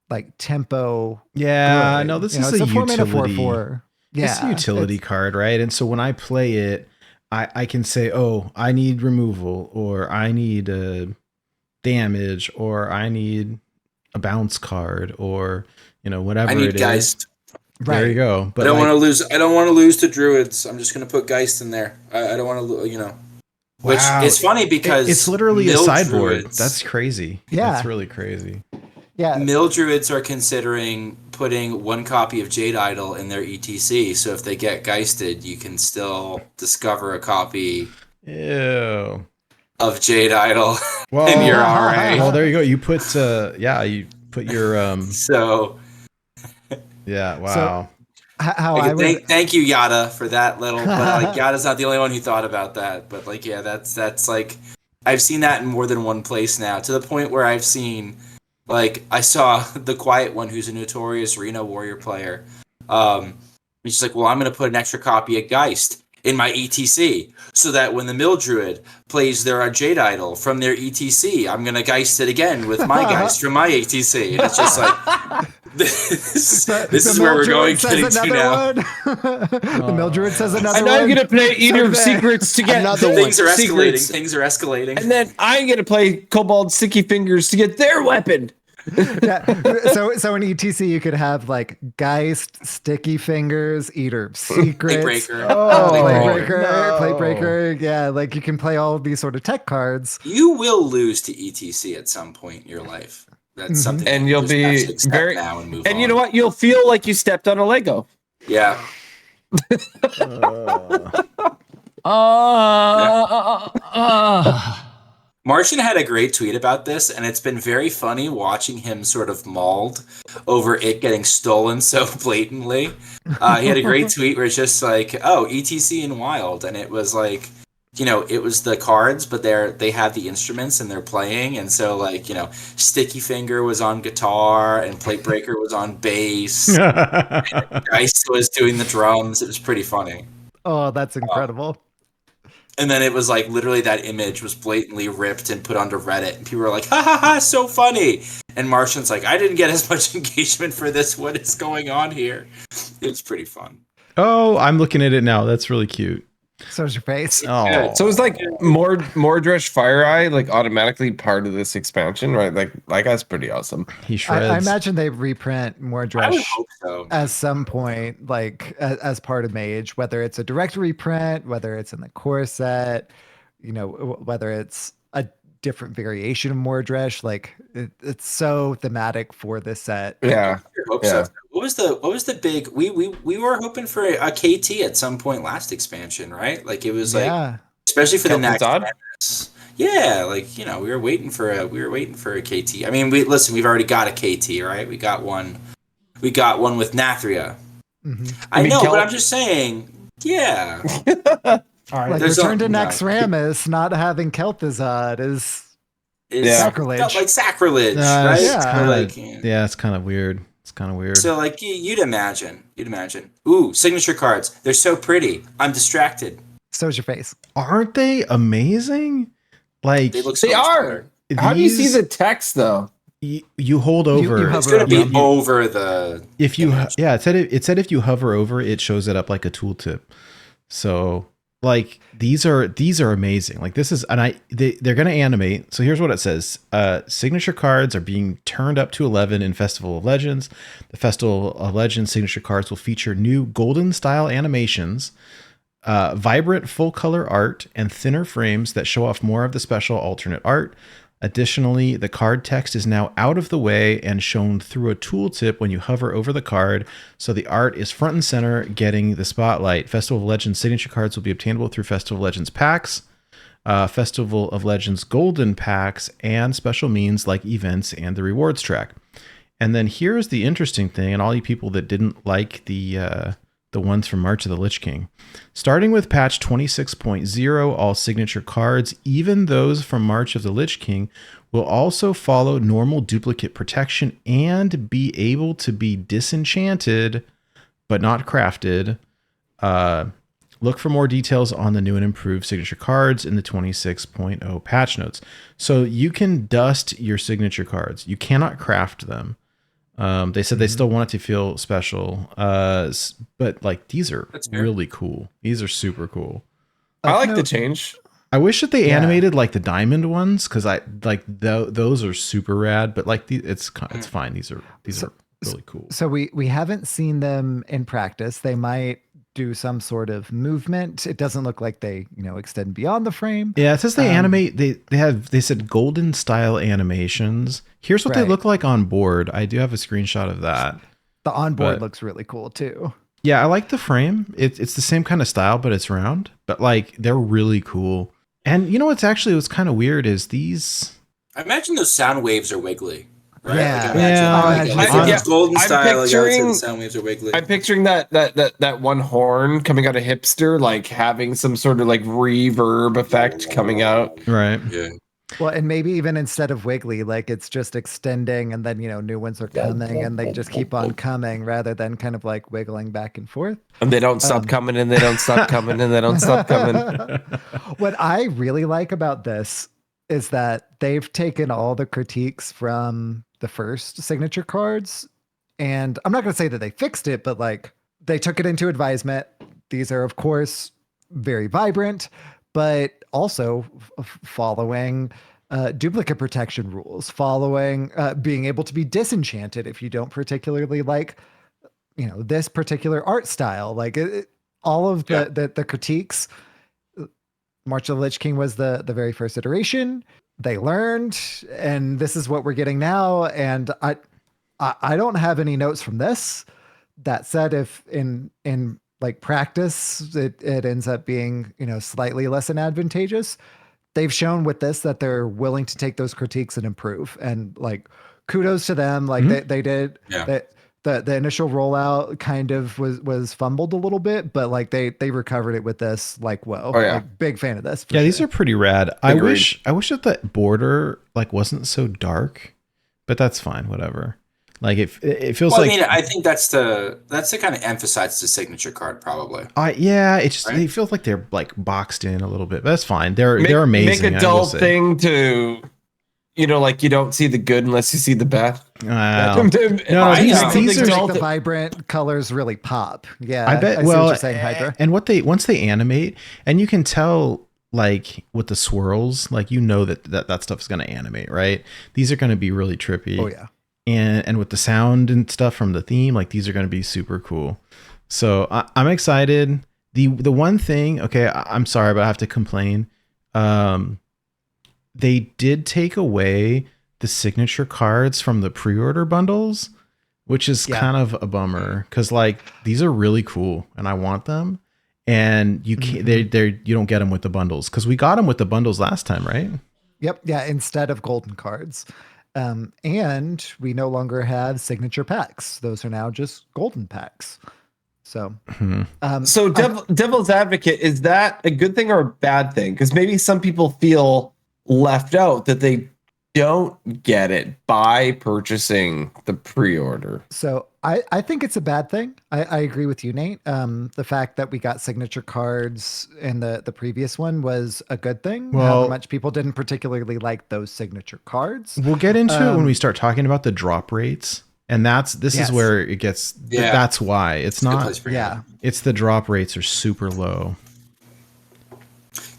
like tempo. Yeah, good. no, this You know, is it's a a 4-mana utility. 4/4. It's a utility card, right? And so when I play it, I can say, oh, I need removal, or I need damage, or I need a bounce card, or whatever I it need is. Geist. There you go. I But don't want to like, lose. I don't want to lose to druids. I'm just gonna put Geist in there. I don't want to, Which wow, it's funny because it's literally a mill sideboard. druids- That's crazy. Yeah. That's really crazy. Yeah. Mill druids are considering putting one copy of Jade Idol in their ETC. So if they get Geisted, you can still discover a copy Ew. of Jade Idol Well, in your RA. well, there you go. You put you put your So yeah. Wow. How I would thank you, Yada, for that little. But like, Yada's not the only one who thought about that. But like, yeah, that's like, I've seen that in more than one place now. To the point where I've seen, like, I saw the Quiet One, who's a notorious Reno Warrior player. He's like, well, I'm gonna put an extra copy of Geist in my ETC, so that when the Mill Druid plays their Jade Idol from their ETC, I'm gonna Geist it again with my Geist from my ETC. And it's just like, this is where we're going getting to now. The Mill Druid says another And one. I'm gonna play Eater of Secrets to get Another their Things are escalating. secrets. Things are escalating. And then I'm gonna play Cobalt Sticky Fingers to get their weapon. Yeah. So in ETC you could have like Geist, Sticky Fingers, Eater of Secrets, Breaker. Plate Breaker. Yeah, like you can play all of these sort of tech cards. You will lose to ETC at some point in your life. That's something. And that you'll just be have to accept very- now and move And on. you know what? You'll feel like you stepped on a Lego. Yeah. Martian had a great tweet about this, and it's been very funny watching him sort of mauled over it getting stolen so blatantly. He had a great tweet where it's just like, oh, ETC and Wild, and it was like, it was the cards, but they have the instruments and they're playing, and so like, Sticky Finger was on guitar and Plate Breaker was on bass. Ice was doing the drums. It was pretty funny. Oh, that's incredible. And then it was like literally that image was blatantly ripped and put onto Reddit, and people were like, "Ha ha ha, so funny!" And Martian's like, "I didn't get as much engagement for this. What is going on here?" It was pretty fun. Oh, I'm looking at it now. That's really cute. So's your face. Oh, Yeah, so it's like Mordresh Fire Eye, like automatically part of this expansion, right? Like that's pretty awesome. he shreds. I imagine they reprint more I would Dresh hope so. at some point, like as part of Mage, whether it's a direct reprint, whether it's in the core set, whether it's a different variation of Mordresh. Like it's so thematic for this set. Yeah. I hope Yeah. so. What was the big? We were hoping for a KT at some point last expansion, right? Like it was like, Yeah. especially for the Kelton's next. Odd? Yeah, like we were waiting for a KT. I mean, we've already got a KT, right? We got one with Nathria. Mhm. I mean, know, Kel- but I'm just saying, yeah. All right. Like There's Return to a- Naxxramas not having Kel'Thuzad is It's Yeah. sacrilege. felt like sacrilege, Nah, right? it's Yeah. kinda- Like, yeah, it's kind of weird. It's kind of weird. so like you'd imagine. Ooh, signature cards. They're so pretty. I'm distracted. So's your face. Aren't they amazing? Like They look so They much are. better. How do you see these- the text though? you hold over. hover It's gonna up be on- over the. If you image. yeah, it said if you hover over it shows it up like a tooltip. So like these are amazing. Like this is, and they're going to animate. So here's what it says. Signature cards are being turned up to 11 in Festival of Legends. The Festival of Legends signature cards will feature new golden style animations, vibrant full color art, and thinner frames that show off more of the special alternate art. Additionally, the card text is now out of the way and shown through a tooltip when you hover over the card, so the art is front and center, getting the spotlight. Festival of Legends signature cards will be obtainable through Festival of Legends packs, Festival of Legends golden packs, and special means like events and the rewards track. And then here's the interesting thing, and all you people that didn't like the ones from March of the Lich King. Starting with patch 26.0, all signature cards, even those from March of the Lich King, will also follow normal duplicate protection and be able to be disenchanted, but not crafted. Look for more details on the new and improved signature cards in the 26.0 patch notes. So you can dust your signature cards. You cannot craft them. They said they still want it to feel special, but like these are That's fair. really cool. These are super cool. I like no- the change. I wish that they Yeah. animated like the diamond ones because I like those are super rad. But like it's fine. These are really cool. So we haven't seen them in practice. They might do some sort of movement. It doesn't look like they, extend beyond the frame. Yeah, it says they animate. They said golden style animations. Here's what they Right. look like on board. I do have a screenshot of that. The onboard But- looks really cool too. Yeah, I like the frame. It's the same kind of style, but it's round. But like they're really cool. And you know what's kind of weird is these. I imagine those sound waves are wiggly. Right? Yeah. Like, I imagine, Yeah. like, I- if yeah, it's golden I'm style, like, I would say picturing- the sound waves are wiggly. I'm picturing that one horn coming out of Hipster, like having some sort of like reverb effect coming out. Right. Yeah. Well, and maybe even instead of wiggly, like it's just extending and then, new ones are coming and they just keep on coming rather than kind of like wiggling back and forth. And they don't stop coming, and they don't stop coming, and they don't stop coming. What I really like about this is that they've taken all the critiques from the first signature cards, and I'm not going to say that they fixed it, but like they took it into advisement. These are, of course, very vibrant, but also following duplicate protection rules, following being able to be disenchanted if you don't particularly like, this particular art style. Like all of the critiques. March of the Lich King was the very first iteration. They learned, and this is what we're getting now. And I don't have any notes from this. That said, if in like practice it ends up being slightly less than advantageous, they've shown with this that they're willing to take those critiques and improve. And like kudos to them. Like they did that. The initial rollout kind of was fumbled a little bit, but like they recovered it with this. Like, whoa, Oh, yeah. like, big fan of this. for Yeah, these sure. are pretty rad. Agreed. I wish that the border like wasn't so dark, but that's fine. Whatever. Like it feels Well, like I mean, I think that's to kind of emphasize the signature card, probably. it just Right? it feels like they're like boxed in a little bit. But that's fine. They're amazing. Make a I will dull say. thing to, like you don't see the good unless you see the bad. Wow. No, these are Make the vibrant colors really pop. Yeah, I bet. see what Well, you're saying, Hydra. and once they animate, and you can tell like with the swirls, like that stuff is going to animate, right? These are going to be really trippy. Oh yeah. And with the sound and stuff from the theme, like these are going to be super cool. So I'm excited. The one thing, okay, I'm sorry, but I have to complain. They did take away the signature cards from the pre-order bundles, which is kind of a bummer because like these are really cool and I want them, and you can't. You don't get them with the bundles because we got them with the bundles last time, right? Yep. Yeah. Instead of golden cards. And we no longer have signature packs. Those are now just golden packs. So, So, devil's advocate, is that a good thing or a bad thing? Because maybe some people feel left out that they don't get it by purchasing the pre-order. So I think it's a bad thing. I agree with you, Nate. The fact that we got signature cards in the previous one was a good thing. Well- However much people didn't particularly like those signature cards. We'll get into it when we start talking about the drop rates, and this Yes. is where it gets. Yeah. That's why it's Good not. place for Yeah. It's the drop rates are super low.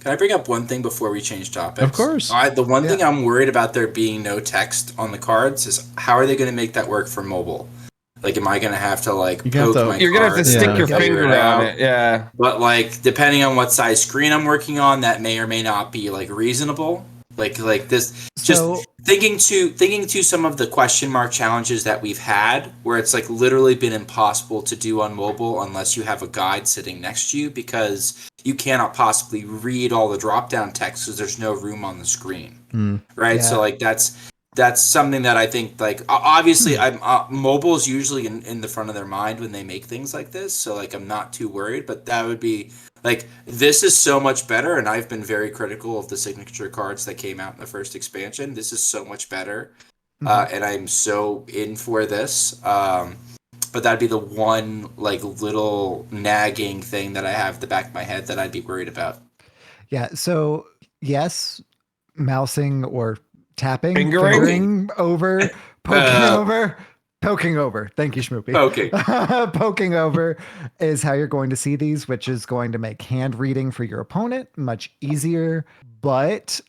Can I bring up one thing before we change topics? Of course. The one thing I'm worried about there being no text on the cards is how are they going to make that work for mobile? Like, am I going to have to like You got poke to- my You're gonna have to cards stick and your figure finger it on out? it. Yeah. But like, depending on what size screen I'm working on, that may or may not be like reasonable. Like this. Just So- thinking to some of the question mark challenges that we've had, where it's like literally been impossible to do on mobile unless you have a guide sitting next to you because you cannot possibly read all the drop down text because there's no room on the screen. Right. Yeah. So like that's something that I think like obviously I'm mobile is usually in the front of their mind when they make things like this. So like I'm not too worried, but that would be like this is so much better, and I've been very critical of the signature cards that came out in the first expansion. This is so much better, and I'm so in for this. But that'd be the one like little nagging thing that I have at the back of my head that I'd be worried about. Yeah. So yes, mousing or tapping, Fingering? fingering over, poking over. Poking over. Thank you, Schmoopie. Okay. Poking over is how you're going to see these, which is going to make hand reading for your opponent much easier. But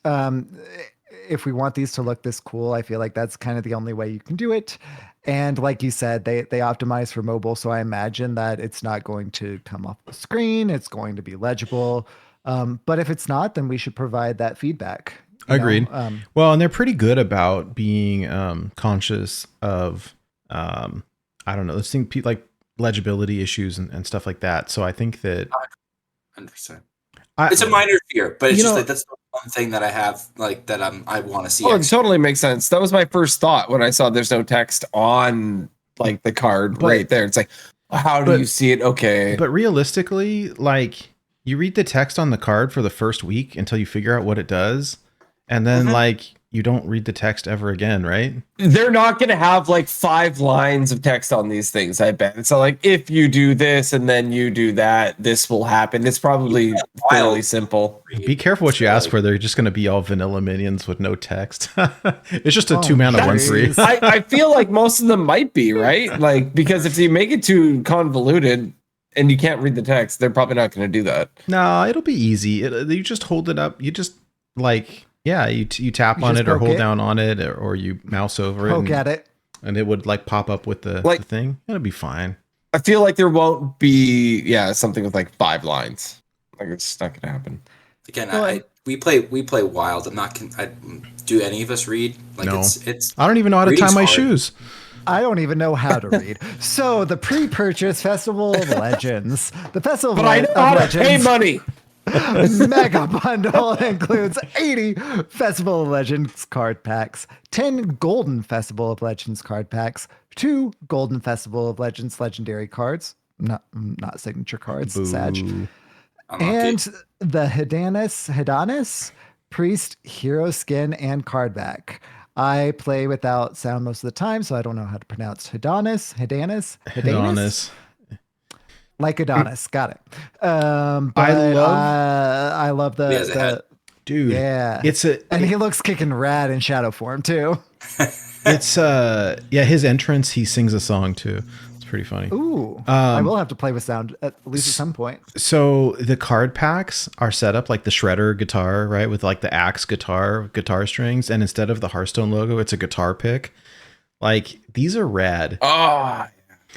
if we want these to look this cool, I feel like that's kind of the only way you can do it. And like you said, they optimize for mobile, so I imagine that it's not going to come off the screen. It's going to be legible. But if it's not, then we should provide that feedback. Agreed. Well, and they're pretty good about being conscious of, I don't know, let's think like legibility issues and stuff like that. So I think that 100%. It's a minor fear, but it's just like that's the one thing that I have, like that I want to see. Oh, it totally makes sense. That was my first thought when I saw there's no text on like the card right there. It's like, how do you see it? Okay. But realistically, like you read the text on the card for the first week until you figure out what it does. And then like you don't read the text ever again, right? They're not going to have like 5 lines of text on these things, I bet. It's not like if you do this and then you do that, this will happen. It's probably fairly simple. Be careful what you ask for. They're just going to be all vanilla minions with no text. It's just a 2-mana 1/3. I feel like most of them might be, right? Like, because if you make it too convoluted and you can't read the text, they're probably not going to do that. No, it'll be easy. You just hold it up. You just like... Yeah, you tap on it or hold down on it or you mouse over it. Poke at it. And it would like pop up with the thing. It'll be fine. I feel like there won't be, something with like 5 lines. Like it's not going to happen. Again, we play wild. I'm not. Do any of us read? Like no. It's. I don't even know how to tie my shoes. I don't even know how to read. So the pre-purchase Festival of Legends. The Festival but of I know how to Legends. pay money. Mega bundle includes 80 Festival of Legends card packs, 10 golden Festival of Legends card packs, 2 golden Festival of Legends legendary cards, not signature cards, Sag, and the Hydanis Priest Hero Skin and card back. I play without sound most of the time, so I don't know how to pronounce Hydanis. Like Adonis, got it. But I love the dude. Yeah, and he looks kicking rad in shadow form too. It's his entrance. He sings a song too. It's pretty funny. Ooh, I will have to play with sound at least at some point. So the card packs are set up like the shredder guitar, right, with like the axe guitar strings, and instead of the Hearthstone logo, it's a guitar pick. Like these are rad. Oh,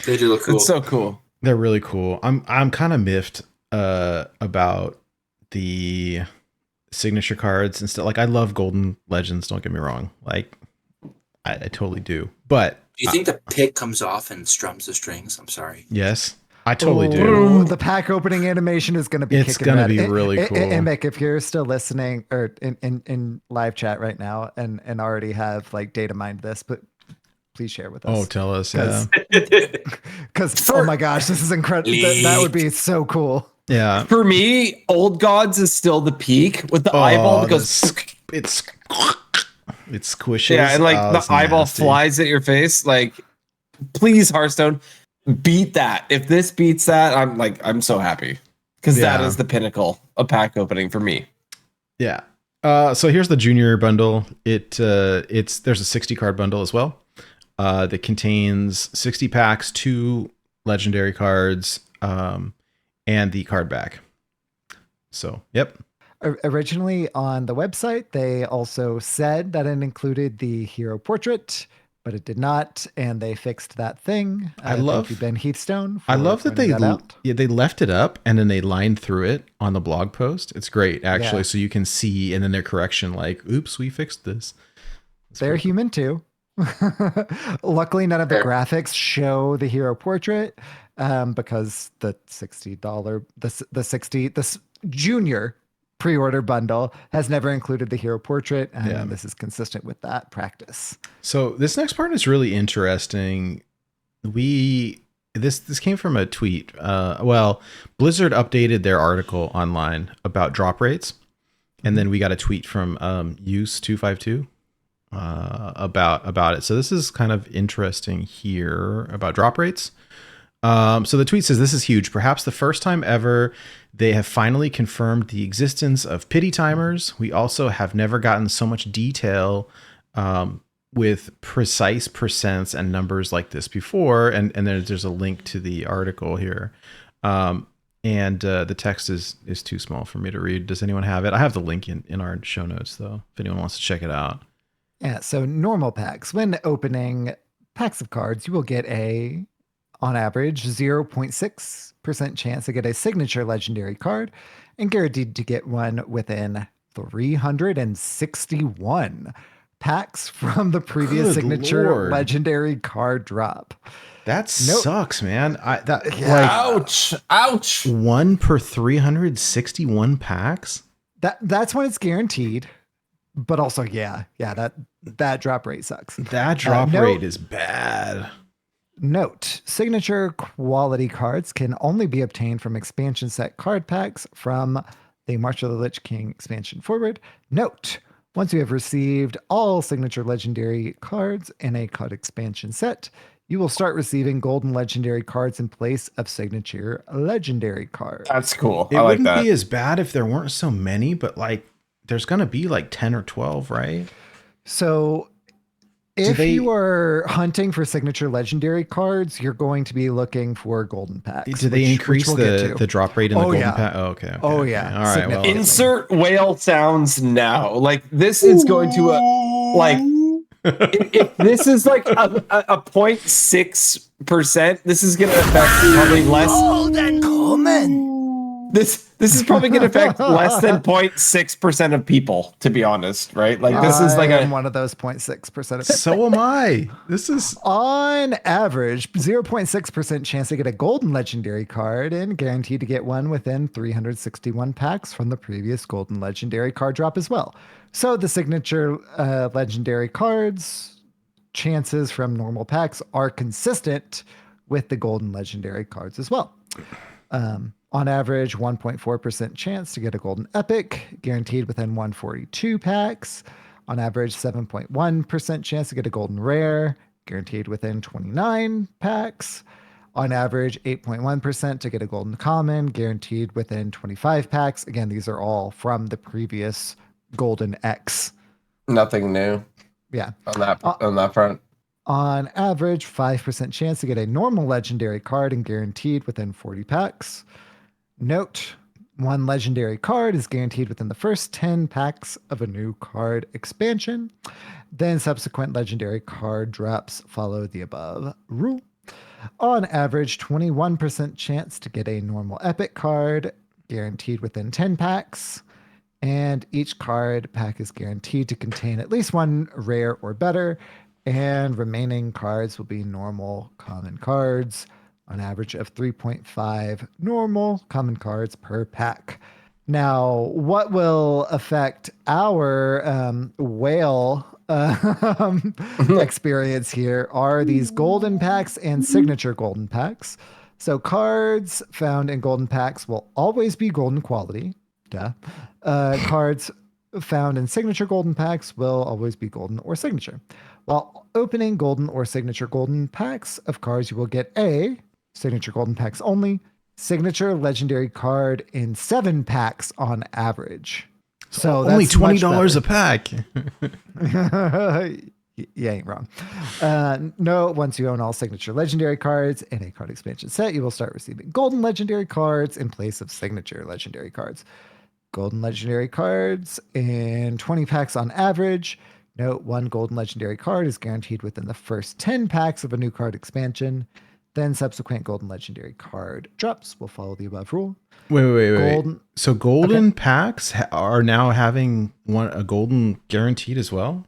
they do look cool. It's so cool. They're really cool. I'm kind of miffed about the signature cards and stuff. Like I love Golden Legends, don't get me wrong. Like I totally do. But do you think the pick comes off and strums the strings? I'm sorry. Yes. I totally do. The pack opening animation is going to be it's going to be really cool. And Mick, if you're still listening or in live chat right now and already have like data mined this, but please share with us. Oh, tell us. Yeah. Because, oh my gosh, this is incredible. That would be so cool. Yeah. For me, Old Gods is still the peak with the eyeball that goes. It's squishy. Yeah, and like the eyeball nasty. flies at your face. Like, please, Hearthstone, beat that. If this beats that, I'm so happy. Because that is the pinnacle of pack opening for me. Yeah. So here's the junior bundle. There's a 60 card bundle as well. That contains 60 packs, 2 legendary cards, and the card back. So, yep. Originally on the website, they also said that it included the hero portrait, but it did not, and they fixed that thing. Thank you, Ben Heathstone. I love that they left it up and then they lined through it on the blog post. It's great, actually, so you can see, and then their correction, like, oops, we fixed this. They're human too. Luckily, none of the graphics show the hero portrait because the $60 this junior pre-order bundle has never included the hero portrait, and this is consistent with that practice. So this next part is really interesting. This came from a tweet. Blizzard updated their article online about drop rates, and then we got a tweet from Use252 about it. So this is kind of interesting here about drop rates. So the tweet says, "This is huge. Perhaps the first time ever they have finally confirmed the existence of pity timers. We also have never gotten so much detail with precise percents and numbers like this before, and there's a link to the article here. And the text is too small for me to read. Does anyone have it? I have the link in our show notes, though, if anyone wants to check it out. Yeah, so normal packs. When opening packs of cards, you will get on average, 0.6% chance to get a signature legendary card, and guaranteed to get one within 361 packs from the previous Good signature Lord. legendary card drop. That sucks, man. Ouch. 1 per 361 packs. That's when it's guaranteed. But also, that drop rate sucks. That drop rate is bad. Note, signature quality cards can only be obtained from expansion set card packs from the March of the Lich King expansion forward. Note, once you have received all signature legendary cards in a card expansion set, you will start receiving golden legendary cards in place of signature legendary cards. That's cool. It I like wouldn't that. be as bad if there weren't so many, but like there's going to be like 10 or 12, right? So if you are hunting for signature legendary cards, you're going to be looking for golden packs. Do they increase we'll get to. the drop rate in the golden yeah. pack? Oh, okay. Oh, yeah. Okay. All right. Well, Significantly. Insert whale sounds now. Like this is going to if this is like a 0.6%, this is going to affect probably less. This is probably going to affect less than 0.6% of people, to be honest, right? Like this is like I'm one of those 0.6% of so am I. This is on average 0.6% chance to get a golden legendary card and guaranteed to get one within 361 packs from the previous golden legendary card drop as well. So the signature legendary cards chances from normal packs are consistent with the golden legendary cards as well. On average, 1.4% chance to get a golden epic, guaranteed within 142 packs. On average, 7.1% chance to get a golden rare, guaranteed within 29 packs. On average, 8.1% to get a golden common, guaranteed within 25 packs. Again, these are all from the previous Golden X. nothing new Yeah. on that front. On average, 5% chance to get a normal legendary card and guaranteed within 40 packs. Note, one legendary card is guaranteed within the first 10 packs of a new card expansion. Then subsequent legendary card drops follow the above rule. On average, 21% chance to get a normal epic card, guaranteed within 10 packs. And each card pack is guaranteed to contain at least one rare or better. And remaining cards will be normal common cards, on average of 3.5 normal common cards per pack. Now, what will affect our whale experience here are these golden packs and signature golden packs. So cards found in golden packs will always be golden quality. Duh. Cards found in signature golden packs will always be golden or signature. While opening golden or signature golden packs of cards, you will get a signature golden packs only, signature legendary card in 7 packs on average. So only that's much $20 better. a pack. You ain't wrong. No, once you own all signature legendary cards in a card expansion set, you will start receiving golden legendary cards in place of signature legendary cards. Golden legendary cards in 20 packs on average. Note, one golden legendary card is guaranteed within the first 10 packs of a new card expansion. Then subsequent golden legendary card drops will follow the above rule. Wait. So golden packs are now having a golden guaranteed as well?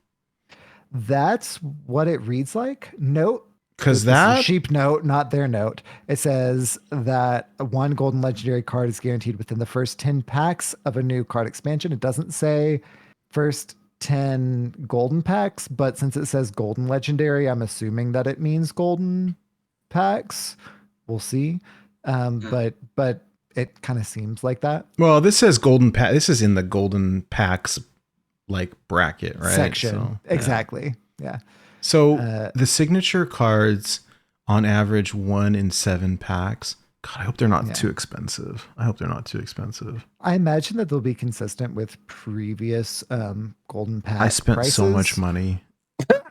That's what it reads like. Note, because this is that a sheep note, not their note. It says that one golden legendary card is guaranteed within the first 10 packs of a new card expansion. It doesn't say first 10 golden packs, but since it says golden legendary, I'm assuming that it means golden packs. We'll see. But it kind of seems like that. Well, this says golden pack. This is in the golden packs like bracket, right? Section. So, exactly. Yeah. So the signature cards on average 1 in 7 packs. God, I hope they're not too expensive. I imagine that they'll be consistent with previous golden pack I spent prices. so much money.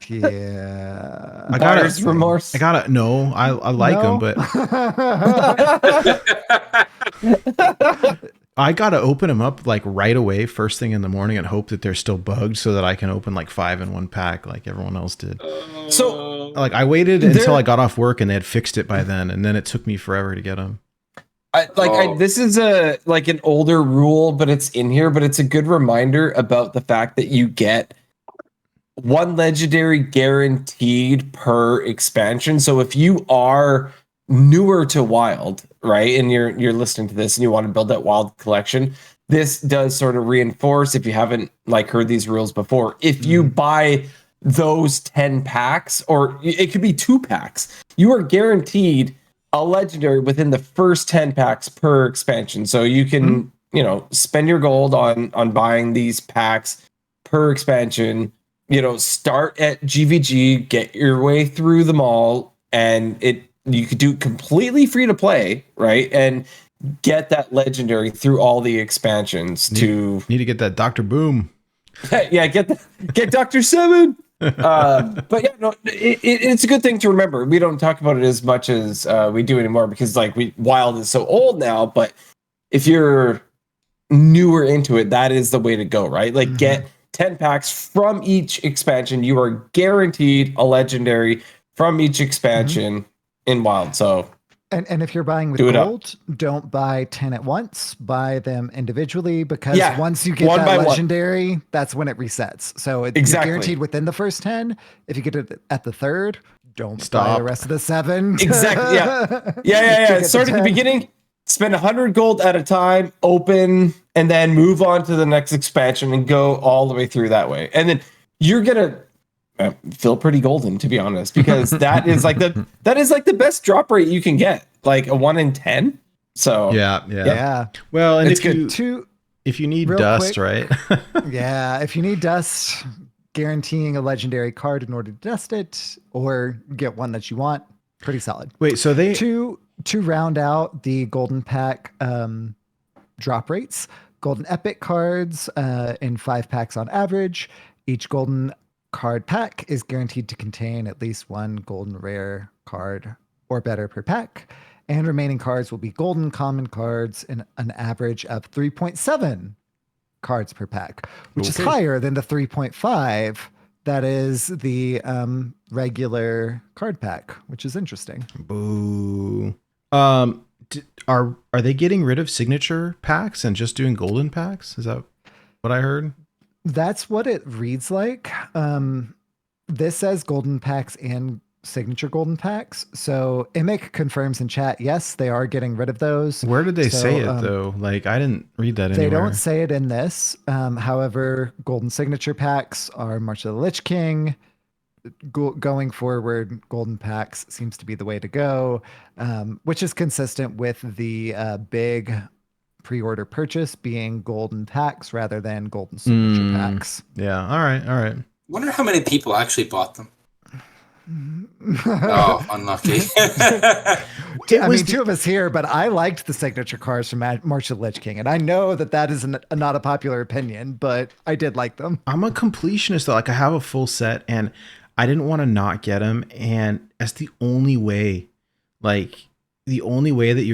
Yeah. I gotta- Buyer's remorse. I gotta no. I like them, but I gotta open them up like right away, first thing in the morning, and hope that they're still bugged so that I can open like 5 in one pack, like everyone else did. So Like I waited until I got off work and they had fixed it by then, and then it took me forever to get them. this is a like an older rule, but it's in here. But it's a good reminder about the fact that you get one legendary guaranteed per expansion. So if you are newer to Wild, right, and you're listening to this and you want to build that Wild collection, this does sort of reinforce, if you haven't like heard these rules before, if you buy those 10 packs, or it could be 2 packs, you are guaranteed a legendary within the first 10 packs per expansion. So you can, spend your gold on buying these packs per expansion, start at GVG, get your way through them all, and you could do it completely free to play, right? And get that legendary through all the expansions Need to get that Dr. Boom. yeah, get Dr. Seven. But yeah, no, it's a good thing to remember. We don't talk about it as much as we do anymore because like Wild is so old now, but if you're newer into it, that is the way to go, right? Like get 10 packs from each expansion. You are guaranteed a legendary from each expansion in Wild. So And if you're buying with Do it up. gold, don't buy 10 at once. Buy them individually because Yeah, once you get one by that one. legendary, that's when it resets. So it's Exactly. guaranteed within the first 10. If you get it at the third, don't buy Stop. the rest of the 7. Exactly. Yeah. Get Start at the 10. beginning, spend 100 gold at a time, open, and then move on to the next expansion and go all the way through that way. And then you're gonna feel pretty golden, to be honest, because that is like the best drop rate you can get, like a 1 in 10. So Yeah. Well, and It's if good. if you need Real dust, quick. right? Yeah. If you need dust, guaranteeing a legendary card in order to dust it or get one that you want, pretty solid. Wait, so they To round out the golden pack drop rates, golden epic cards in 5 packs on average. Each golden card pack is guaranteed to contain at least 1 golden rare card or better per pack. And remaining cards will be golden common cards in an average of 3.7 cards per pack, which is Okay. higher than the 3.5 that is the regular card pack, which is interesting. Boo. Are they getting rid of signature packs and just doing golden packs? Is that what I heard? That's what it reads like. This says golden packs and signature golden packs. So Imic confirms in chat, yes, they are getting rid of those. Where did they So, say it though? Like I didn't read that They anywhere. don't say it in this. However, golden signature packs are March of the Lich King. Going forward, golden packs seems to be the way to go, which is consistent with the big pre-order purchase being golden packs rather than golden signature packs. Yeah. All right. Wonder how many people actually bought them. Oh, unlucky. I mean, 2 of us here, but I liked the signature cards from March of the Lich King, and I know that is not a popular opinion, but I did like them. I'm a completionist though. Like I have a full set and I didn't want to not get them. And that's the only way, that you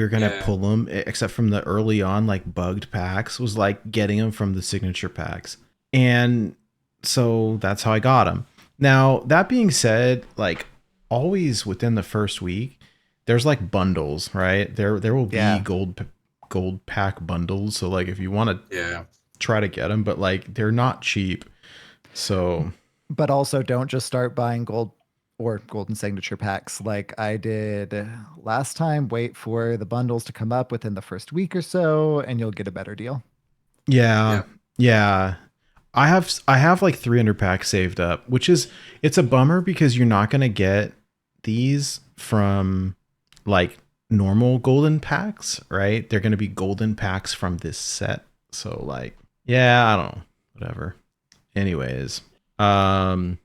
were going to pull them, except from the early on, like bugged packs, was like getting them from the signature packs. And so that's how I got them. Now, that being said, like always within the first week, there's like bundles, right? There will be gold pack bundles. So like if you want to try to get them, but like they're not cheap. So, but also don't just start buying gold or golden signature packs like I did last time. Wait for the bundles to come up within the first week or so, and you'll get a better deal. Yeah. I have like 300 packs saved up, it's a bummer because you're not going to get these from like normal golden packs, right? They're going to be golden packs from this set. So like, I don't know, whatever. Anyways, all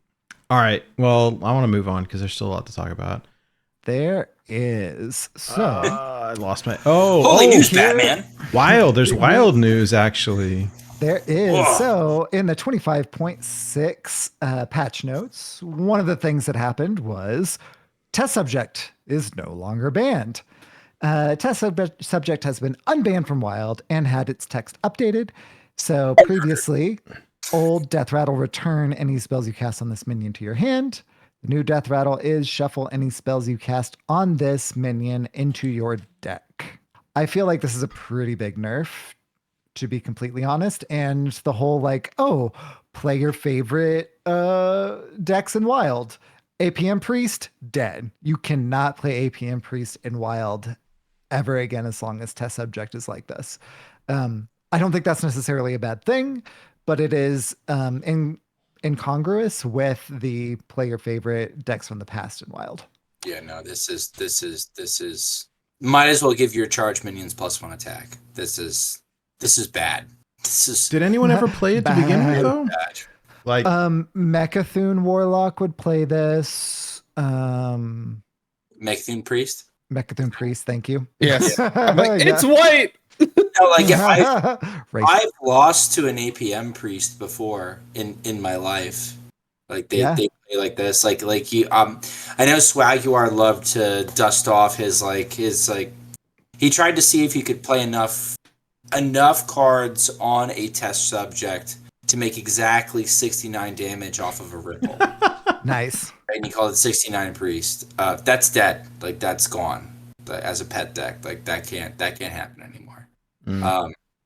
right. Well, I want to move on because there's still a lot to talk about. There is. So I lost my. Holy Holy news, here- Batman! Wild. There's wild news actually. There is. Whoa. So in the 25.6 patch notes, one of the things that happened was test subject is no longer banned. Test subject has been unbanned from Wild and had its text updated. So previously, old Death Rattle return any spells you cast on this minion to your hand. The new Death Rattle is shuffle any spells you cast on this minion into your deck. I feel like this is a pretty big nerf, to be completely honest. And the whole like, oh, play your favorite decks in Wild. APM Priest, dead. You cannot play APM Priest in Wild ever again as long as test subject is like this. I don't think that's necessarily a bad thing, but it is incongruous with the play your favorite decks from the past in Wild. Yeah, no, this is might as well give your charge minions +1 attack. This is bad. This is Did anyone ever play it to begin with Bad. though? bad. Like Mechathune Warlock would play this. Mechathune Priest? Mechathune Priest, thank you. Yes. I'm like, Yeah. it's white. No, like Racist. I've lost to an APM Priest before in my life. Like they play like this. Like you I know Swaguar loved to dust off his he tried to see if he could play enough cards on a test subject to make exactly 69 damage off of a ripple. Nice. And he called it 69 Priest. That's dead. Like that's gone. As a pet deck. Like that can't happen anymore.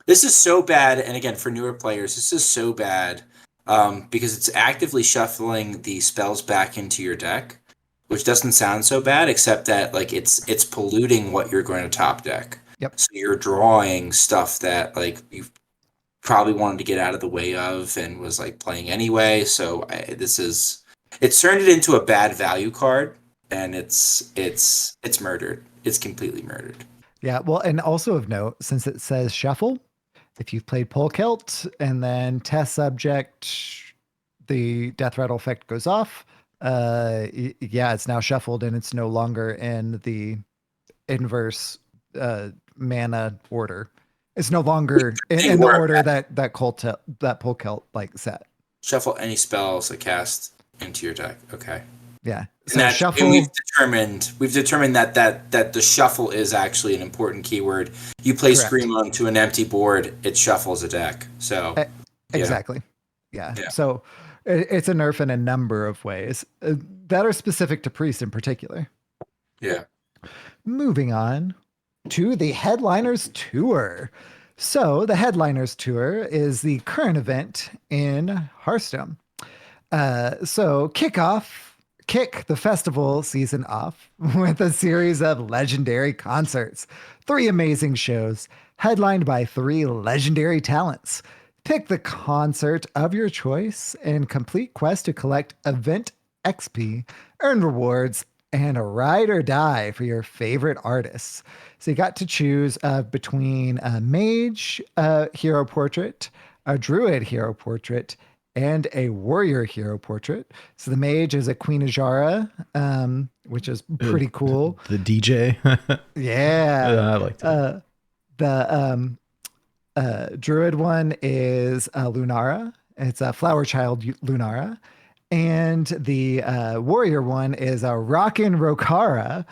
This is so bad, and again for newer players, this is so bad because it's actively shuffling the spells back into your deck, which doesn't sound so bad, except that like it's polluting what you're going to top deck. Yep. So you're drawing stuff that like you probably wanted to get out of the way of and was like playing anyway. So it's turned it into a bad value card, and it's murdered. It's completely murdered. Yeah, well, and also of note, since it says shuffle, if you've played Polkelt and then test subject, the death rattle effect goes off. Yeah, it's now shuffled and it's no longer in the inverse mana order. It's no longer in the order that Polkelt like set. Shuffle any spells that cast into your deck. Okay. Yeah. And So shuffle. and we've determined that the shuffle is actually an important keyword. You play Correct. Scream onto an empty board, it shuffles a deck. So Exactly. Yeah. Yeah. So it's a nerf in a number of ways that are specific to Priest in particular. yeah. Moving on to the Headliners Tour. So the Headliners Tour is the current event in Hearthstone. So kick the festival season off with a series of legendary concerts. 3 amazing shows headlined by 3 legendary talents. Pick the concert of your choice and complete quest to collect event XP, earn rewards, and a ride or die for your favorite artists. So you got to choose between a mage hero portrait, a druid hero portrait, and a warrior hero portrait. So the mage is a Queen Ajara, which is pretty cool. the DJ. Yeah. I like that. The druid one is Lunara. It's a flower child Lunara. And the warrior one is a Rockin' Rokara.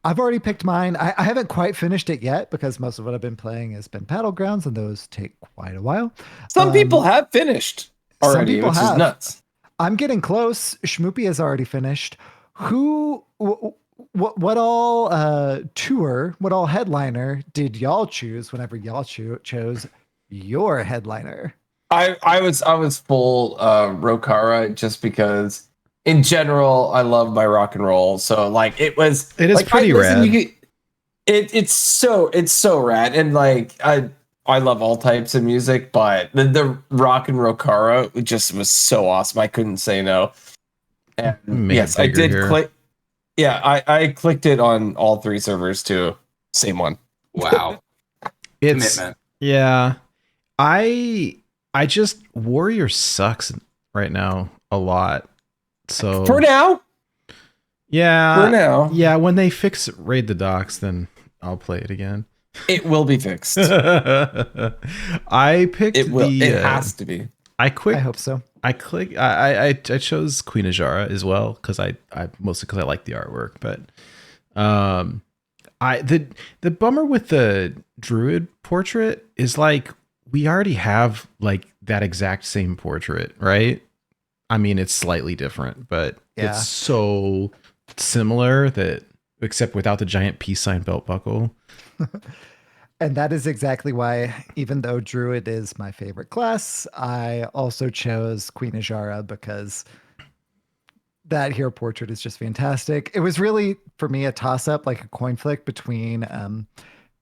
I've already picked mine. I haven't quite finished it yet because most of what I've been playing has been Battlegrounds, and those take quite a while. Some people have finished already, people which have. is nuts. I'm getting close. Schmoopie has already finished. What all headliner did y'all choose whenever y'all chose your headliner? I was full Rokara just because in general I love my rock and roll. So like it is like, pretty rad. It's so rad, and like I love all types of music, but the rock and Rokara just was so awesome. I couldn't say no. And yes, I did click. Yeah, I clicked it on all 3 servers too. Same one. Wow. It's Commitment. yeah. I just Warrior sucks right now a lot. So For now. yeah, For now. yeah. When they fix Raid the Docks, then I'll play it again. It will be fixed. I picked It will. the. It has to be. I hope so. I chose Queen Ajara as well because I mostly because I like the artwork, but the bummer with the druid portrait is like we already have like that exact same portrait, right? I mean, it's slightly different, but it's so similar that except without the giant peace sign belt buckle. And that is exactly why, even though Druid is my favorite class, I also chose Queen Ajara because that hero portrait is just fantastic. It was really, for me, a toss-up, like a coin flick between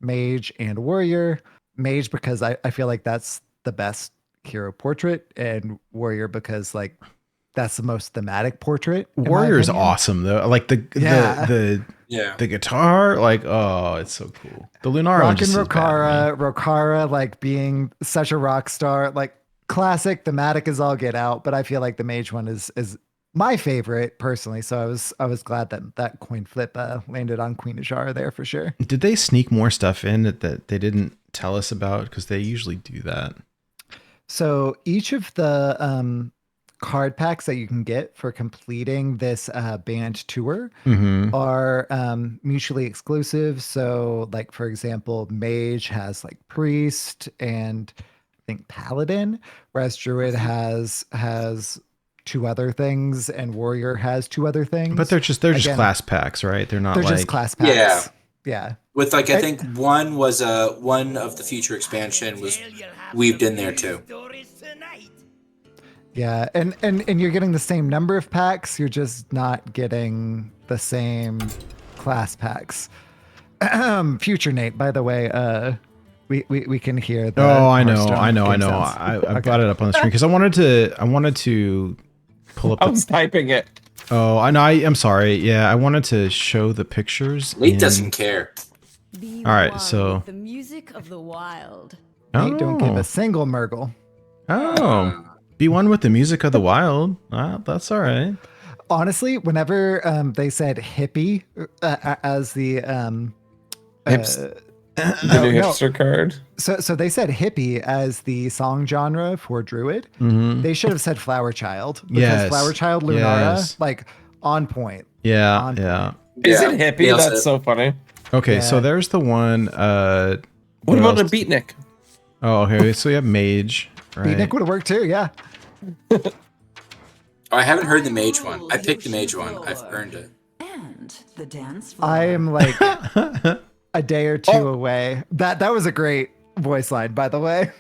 Mage and Warrior. Mage because I feel like that's the best hero portrait, and Warrior because like that's the most thematic portrait. Warrior is awesome though. Like the guitar, like it's so cool. The Lunara Rock just and is bad, Rokara, like being such a rock star, like classic thematic is all get out. But I feel like the Mage one is my favorite personally. So I was glad that coin flip landed on Queen Ajara there for sure. Did they sneak more stuff in that they didn't tell us about? Because they usually do that. So each of the card packs that you can get for completing this band tour are mutually exclusive. So like, for example, Mage has like Priest and I think Paladin, whereas Druid has two other things and Warrior has two other things. But they're just class packs, right? They're not just class packs. Yeah. With like, I think one was one of the future expansion was weaved in there too. Yeah, and you're getting the same number of packs, you're just not getting the same class packs. Future Nate, by the way, we can hear the I know. Hearthstone I game sounds. I brought it up on the screen because I wanted to pull up. I was typing it. Oh, I know. I'm sorry. Yeah, I wanted to show the pictures. Nate doesn't care. All right, so the music of the wild. Nate don't give a single Murgle. Oh. Be one with the music of the wild. That's all right. Honestly, whenever they said hippie as the The new hipster card. So they said hippie as the song genre for Druid. They should have said Flower Child because Yes. Flower Child Lunara, Yes. like on point. Yeah, yeah. Is it hippie? Yeah, That's so funny. Okay, so there's the one. What about a else? beatnik? Oh, okay. So we have Mage. Right. Beatnik would have worked too, yeah. Oh, I haven't heard the Mage one. I picked the Mage one. I've earned it. And the dance floor. I am like a day or two away. That was a great voice line, by the way.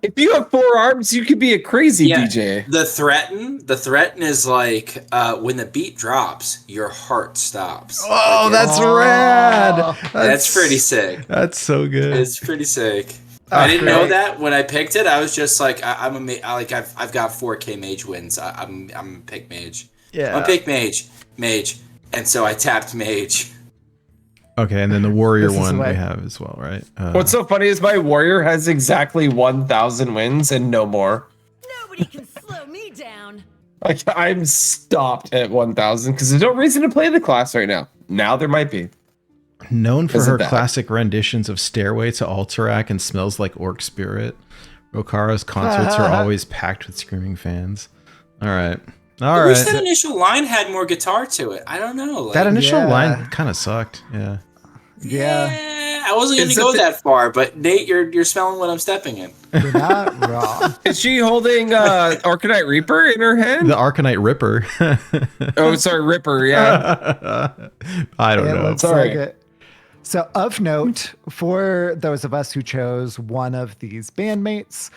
If you have 4 arms, you could be a crazy DJ. The threaten is like when the beat drops, your heart stops. Oh, that's rad. That's pretty sick. That's so good. It's pretty sick. I didn't know that when I picked it. I was just like, I've got 4K Mage wins. I'm gonna pick Mage. Yeah. I'm gonna pick Mage, and so I tapped Mage. Okay, and then the Warrior This is one the way. we have as well, right? What's so funny is my warrior has exactly 1,000 wins and no more. Nobody can slow me down. Like I'm stopped at 1,000 because there's no reason to play the class right now. Now there might be. Known for Isn't her that- classic renditions of Stairway to Alterac and Smells Like Orc Spirit, Rokara's concerts are always packed with screaming fans. All right. I wish that initial line had more guitar to it. I don't know. That initial Yeah. line kind of sucked. Yeah. Yeah. I wasn't going to go that far, but Nate, you're smelling what I'm stepping in. You're not wrong. Is she holding Arcanite Reaper in her hand? The Arcanite Ripper. Oh, sorry, Ripper. Yeah. I don't It know. looks Sorry. like it. So, of note, for those of us who chose one of these bandmates,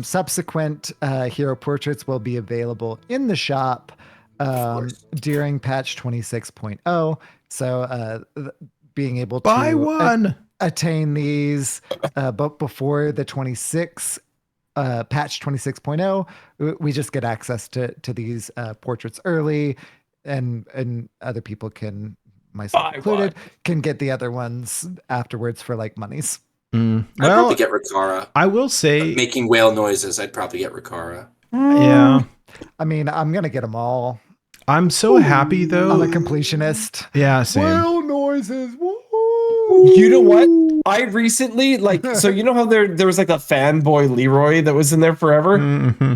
subsequent hero portraits will be available in the shop during patch 26.0. So, being able to Buy one. attain these but before the 26 patch 26.0, we just get access to these portraits early, and other people can, myself Buy included, can get the other ones afterwards for like monies. I'd Well, probably get Rikara. I will say, Making whale noises, I'd probably get Rikara. yeah. I mean, I'm gonna get them all. I'm so happy though. I'm a completionist. Yeah, same. noises. You know what? I recently so you know how there was like a fanboy Leroy that was in there forever.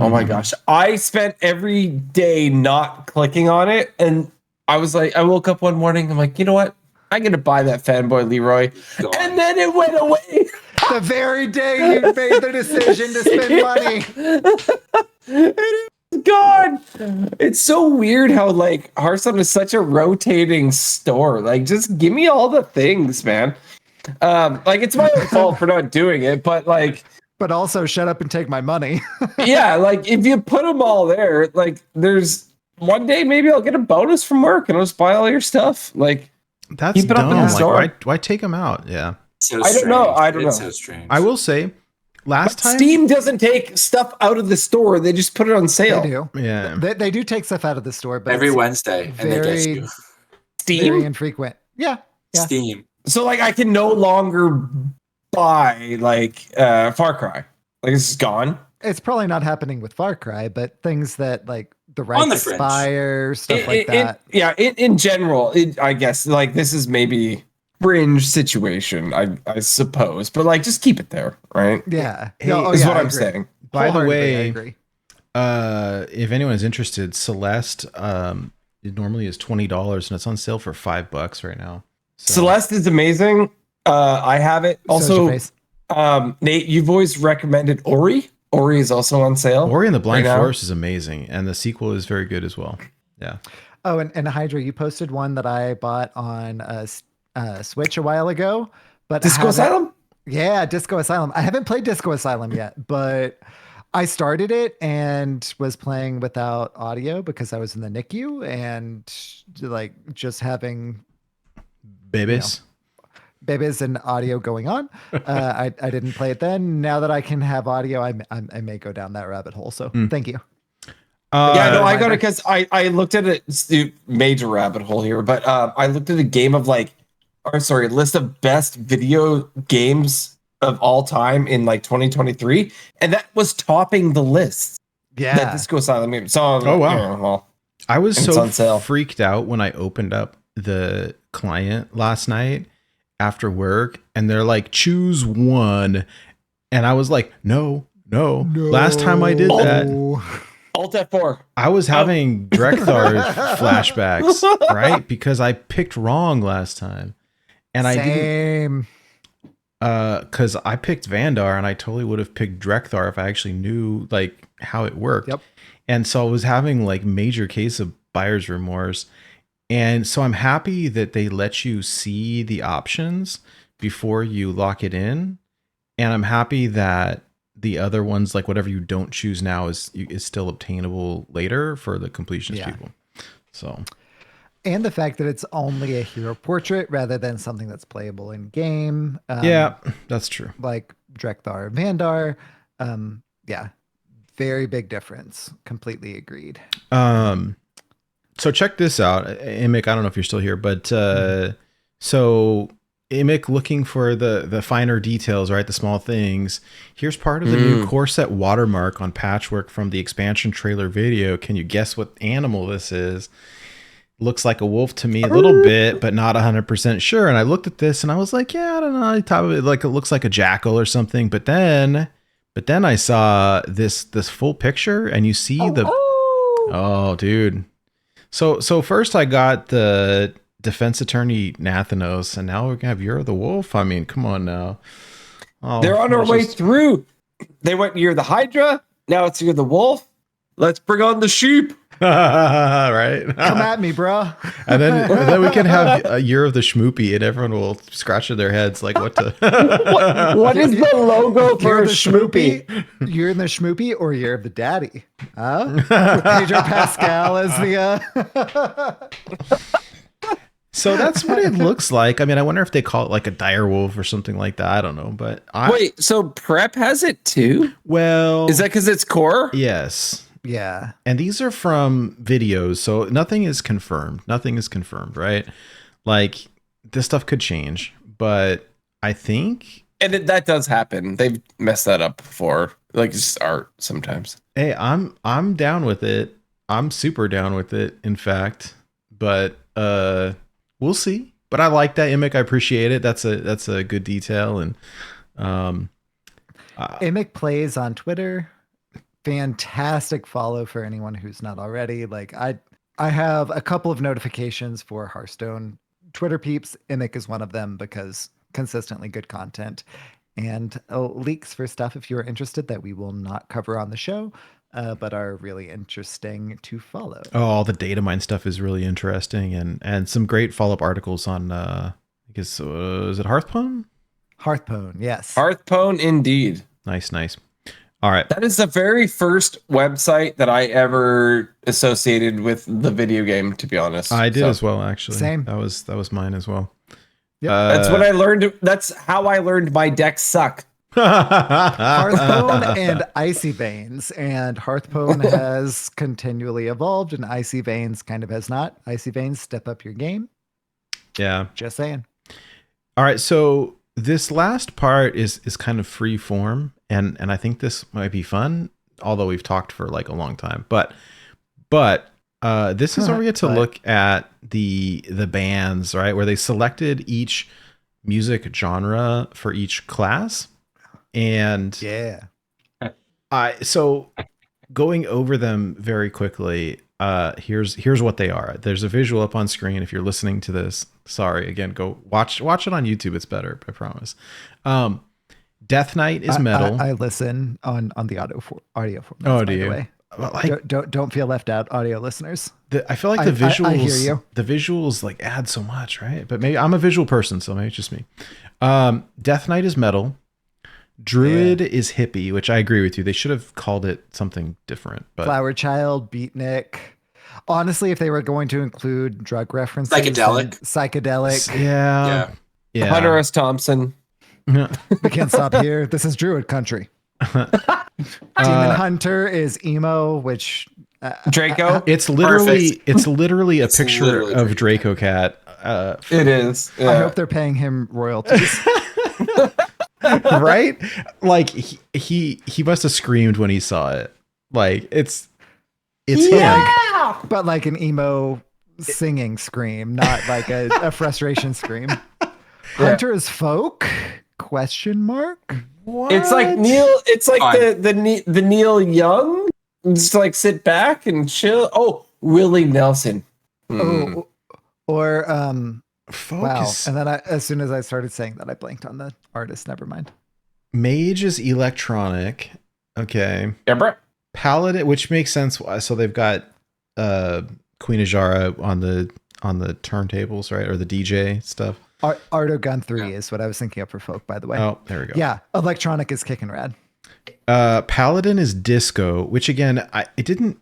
Oh my gosh, I spent every day not clicking on it, and I was like, I woke up one morning, I'm like, you know what? I'm gonna buy that fanboy Leroy, and then it went away. The very day you made the decision to spend money. God, it's so weird how like Hearthstone is such a rotating store. Like, just give me all the things, man. Like, it's my own fault for not doing it, but like, But also shut up and take my money. yeah, like if you put them all there, like there's one day maybe I'll get a bonus from work and I'll just buy all your stuff. Like, That's keep it up in dumb. the Like, store. why take them out? Yeah. So I don't know. strange. I don't It's know. so strange. I will say, last time. Steam doesn't take stuff out of the store; they just put it on sale. They do. Yeah. They do take stuff out of the store, but every it's Wednesday, and they get very- you very Steam. infrequent. Yeah. Yeah. Steam. So like, I can no longer buy like Far Cry. Like, this is gone. It's probably not happening with Far Cry, but things that like the rights the fringe. expire, stuff like that. In general, I guess like this is maybe fringe situation, I suppose, but like just keep it there, right? Yeah. Hey, No, is yeah, what I I'm agree. saying. By the Wholeheartedly, I way, agree. if anyone is interested, Celeste, it normally is $20 and it's on sale for $5 right now. So, Celeste is amazing. I have it. So's Also, your face. Nate, you've always recommended Ori. Ori is also on sale. Ori and the Blind right now. Forest is amazing, and the sequel is very good as well. Yeah. Oh, and Hydra, you posted one that I bought on Switch a while ago, but Disco haven't- Asylum? Yeah, Disco Asylum. I haven't played Disco Asylum yet, but I started it and was playing without audio because I was in the NICU and like just having Babies. babies and audio going on. I didn't play it then. Now that I can have audio, I may go down that rabbit hole. So thank you. Yeah, no, I got reminder. it because I looked at it. It's the major rabbit hole here, but I looked at a game of like, or sorry, list of best video games of all time in like 2023, and that was topping the list. Yeah. That Disco Asylum game. So, Oh, wow. yeah, well, I was And it's so on sale. freaked out when I opened up the client last night after work, and they're like, choose one. And I was like, no. Last time I did that, Alt F4. I was having Drekthar flashbacks, right? Because I picked wrong last time. And I didn't, Same. because I picked Vandar and I totally would have picked Drekthar if I actually knew like how it worked. Yep. And so I was having like major case of buyer's remorse. And so I'm happy that they let you see the options before you lock it in. And I'm happy that the other ones, like whatever you don't choose now, is still obtainable later for the completionist Yeah. people. So And the fact that it's only a hero portrait rather than something that's playable in game. yeah, that's true. Like Drekthar, Vandar. Yeah. Very big difference. Completely agreed. So check this out, Imic. I don't know if you're still here, but so Imic looking for the finer details, right? The small things. Here's part of the new core set watermark on Patchwork from the expansion trailer video. Can you guess what animal this is? Looks like a wolf to me a little bit, but not 100% sure. And I looked at this and I was like, yeah, I don't know. Top of it, like it looks like a jackal or something. But then I saw this full picture, and you see oh, dude. So first I got the defense attorney Nathanos, and now we're gonna have You're the Wolf. I mean, come on now. Oh, They're on our let's way just- through. They went, you're the Hydra. Now it's you're the wolf. Let's bring on the sheep. right? Come at me, bro. and then we can have a Year of the Schmoopie, and everyone will scratch their heads like, what to? What is the logo for You're a the Schmoopie? You're in the Schmoopie or you're of the daddy? Huh? With Pedro Pascal as the So that's what it looks like. I mean, I wonder if they call it like a dire wolf or something like that. I don't know, but Wait, so Prep has it too? well, Is that because it's core? yes? yeah. And these are from videos, so nothing is confirmed. Nothing is confirmed, right? Like this stuff could change, but I think, And that does happen. They've messed that up before. Like it's just art sometimes. hey, I'm down with it. I'm super down with it, in fact. But we'll see. but I like that Imic. I appreciate it. That's a good detail. And Imic plays on Twitter. Fantastic follow for anyone who's not already. Like I have a couple of notifications for Hearthstone Twitter peeps. Imic is one of them because consistently good content and leaks for stuff if you're interested that we will not cover on the show, but are really interesting to follow. Oh, all the data mine stuff is really interesting, and some great follow-up articles on I guess is it Hearthstone? Hearthstone, yes. Hearthstone, indeed. Nice. All right. That is the very first website that I ever associated with the video game, to be honest. I did as well, actually. Same. That was mine as well. Yep. That's what I learned. That's how I learned my decks suck. Hearthstone and Icy Veins, and Hearthstone has continually evolved, and Icy Veins kind of has not. Icy Veins, step up your game. Yeah. Just saying. All right. So this last part is kind of free form, and I think this might be fun, although we've talked for like a long time. But this is where we get to look at the bands, right? Where they selected each music genre for each class. And yeah, so going over them very quickly, here's what they are. There's a visual up on screen. If you're listening to this, sorry, again, go watch it on YouTube. It's better, I promise. Death Knight is metal. I listen on the audio format. Oh, do you? Way. Don't feel left out, audio listeners. I feel like the visuals, I hear you. The visuals like add so much, right? But maybe I'm a visual person, so maybe it's just me. Death Knight is metal. Druid is hippie, which I agree with you. They should have called it something different. But Flower Child, Beatnik. Honestly, if they were going to include drug references, psychedelic. Yeah. Hunter S. Thompson. We can't stop here. This is Druid country. Demon Hunter is emo, which Draco. It's literally a picture of Draco Cat. It is. I hope they're paying him royalties. Right? Like he must have screamed when he saw it. Like it's him. But like an emo singing scream, not like a frustration scream. Hunter is folk? Question mark? What? It's like Neil. It's like the Neil Young. Just like sit back and chill. Oh, Willie Nelson. Oh, or Focus. wow. And then as soon as I started saying that, I blanked on the artist. Never mind. Mage is electronic. Okay. Yeah, bro. Paladin, which makes sense. So they've got Queen Ajara on the turntables, right? Or the DJ stuff. Arto Gun 3 is what I was thinking of for folk, by the way. Oh, there we go. Yeah, electronic is kicking rad. Paladin is disco, which again, it didn't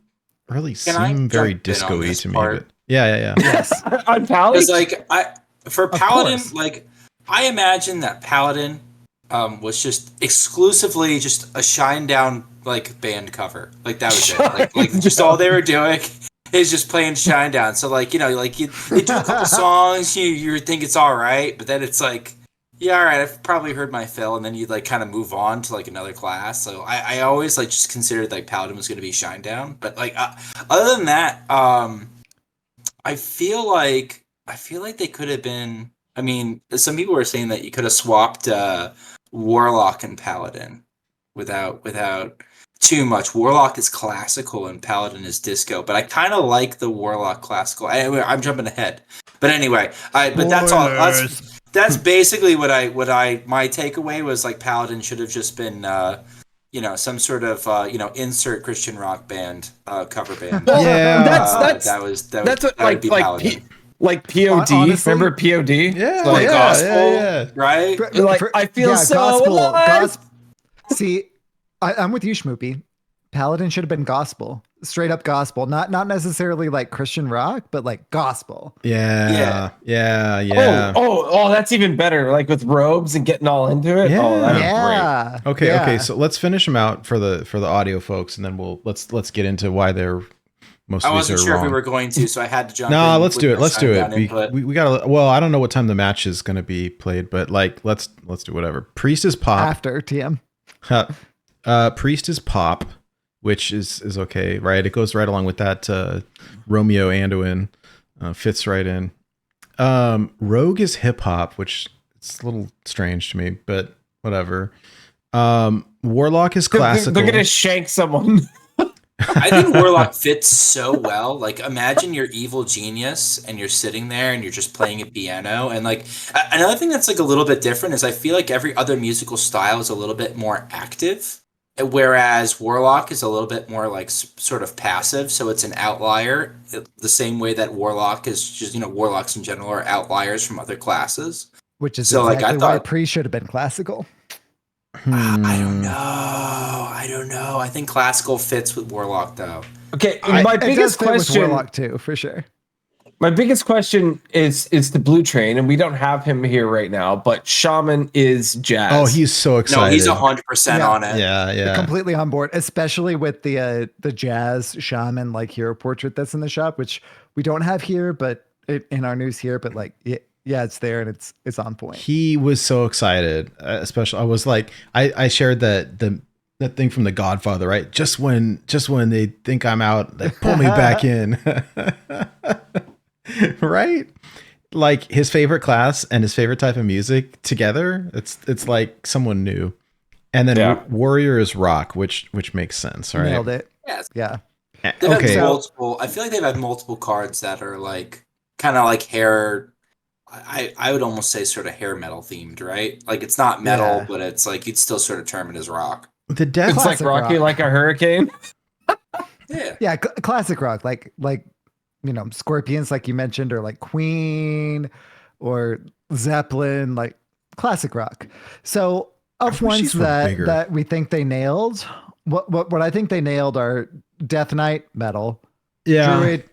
really seem very disco-y to me. But yeah. Yes. On Paladin? Because for Paladin, like I imagine that Paladin was just exclusively just a Shinedown like band cover. Like that was it. Like just all they were doing is just playing Shinedown. So like, you know, like you do a couple songs, you think it's all right, but then it's like, yeah, all right, I've probably heard my fill, and then you like kind of move on to like another class. So I always like just considered like Paladin was going to be Shinedown, but like other than that, I feel like they could have been. I mean, some people were saying that you could have swapped Warlock and Paladin without too much. Warlock is classical and Paladin is disco, but I kind of like the Warlock classical. I'm jumping ahead, but anyway, but that's all. That's basically what my takeaway was. Like Paladin should have just been, some sort of insert Christian rock band cover band. Yeah, that's what like Paladin. Like POD. Honestly, remember POD? Yeah, like gospel, right? Like I feel so alive. See, I'm with you, Schmoopie. Paladin should have been gospel, straight up gospel, not necessarily like Christian rock, but like gospel. Yeah. Oh, that's even better. Like with robes and getting all into it. Yeah. Oh, that's great. Okay. So let's finish them out for the audio folks, and then let's get into why they're most. I of these wasn't are sure wrong. if we were going to, so I had to jump. No, in let's do it. Let's do it. We gotta. Well, I don't know what time the match is going to be played, but like let's do whatever. Priest is pop. After TM. Priest is pop, which is okay, right? It goes right along with that Romeo Anduin, fits right in. Rogue is hip hop, which it's a little strange to me, but whatever. Warlock is classical. They're gonna shank someone. I think Warlock fits so well. Like, imagine you're evil genius and you're sitting there and you're just playing a piano. And like another thing that's like a little bit different is I feel like every other musical style is a little bit more active, whereas Warlock is a little bit more like sort of passive. So it's an outlier, the same way that Warlock is just, Warlocks in general are outliers from other classes. Which is So, like, I exactly why thought- Pre should have been classical. I don't know. I think classical fits with Warlock though. Okay, It my does biggest fit with question. Warlock too, for sure. My biggest question is the Blue Train, and we don't have him here right now. But Shaman is jazz. Oh, he's so excited. No, he's 100% Yeah. on it. Yeah. Completely on board, especially with the jazz shaman like hero portrait that's in the shop, which we don't have here, but in our news here. But like, yeah, it's there and it's on point. He was so excited. Especially, I was like, I shared that thing from The Godfather, right? Just when they think I'm out, they pull me back in. Right? Like his favorite class and his favorite type of music together. It's like someone new. And then Warrior is rock, which makes sense, right? Nailed it. Yes. Yeah. They've had Okay. multiple. I feel like they've had multiple cards that are like kind of like hair. I would almost say sort of hair metal themed, right? Like it's not metal, Yeah. but it's like you'd still sort of term it as rock. The death It's like Classic Rocky rock. like a hurricane. Yeah. Yeah, classic rock, like Scorpions, like you mentioned, or like Queen or Zeppelin, like classic rock. So I of wish ones these were bigger. that we think they nailed, what I think they nailed are Death Knight metal, Druid,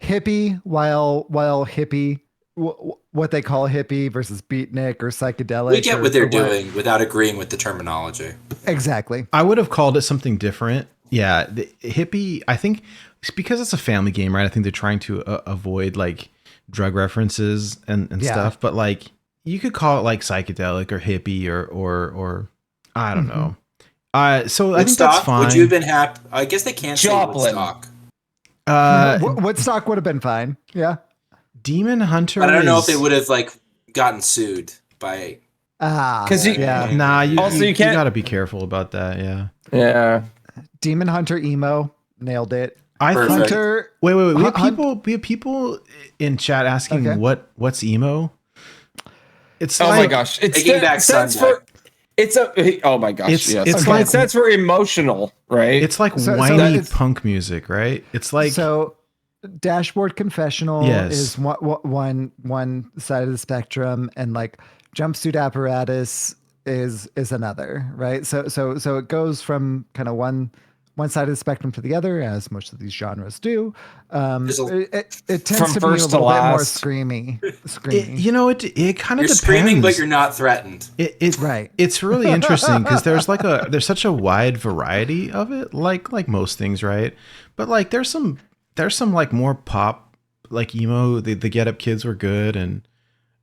hippie, while hippie, what they call hippie versus beatnik or psychedelic. We get or- what they're or doing without agreeing with the terminology. Exactly. I would have called it something different. Yeah, the hippie. I think it's because it's a family game, right? I think they're trying to avoid like drug references and Yeah. stuff. But like, you could call it like psychedelic or hippie or I don't know. So I think Woodstock, that's fine. would you have been happy? I guess they can't say Joplin. Woodstock. Woodstock would have been fine. Yeah. Demon Hunter. But I don't know if is- they would have like gotten sued by. Ah, 'Cause you- yeah. Nah, you you can't- got to be careful about that. Yeah. Yeah. Demon Hunter emo nailed it. I Perfect. think. Hunter. Wait. We have Hun- people in chat asking Okay. what's emo. It's Oh like, my gosh! It's Taking Back stands Sunday. for. It's a. Oh my gosh! It's- yes. it's Okay, like- it stands for emotional, right? It's like So whiny it's- punk music, right? It's like So Dashboard Confessional Yes. is one side of the spectrum, and like Jumpsuit Apparatus is another, right? So it goes from kind of one side of the spectrum to the other, as most of these genres do. There's a- It tends From to be a first to little bit more last. screamy. it kind of You're depends. screaming, but you're not threatened. Right. It's really interesting because there's such a wide variety of it, like most things, right? But like there's some like more pop, like emo. The Get Up Kids were good, and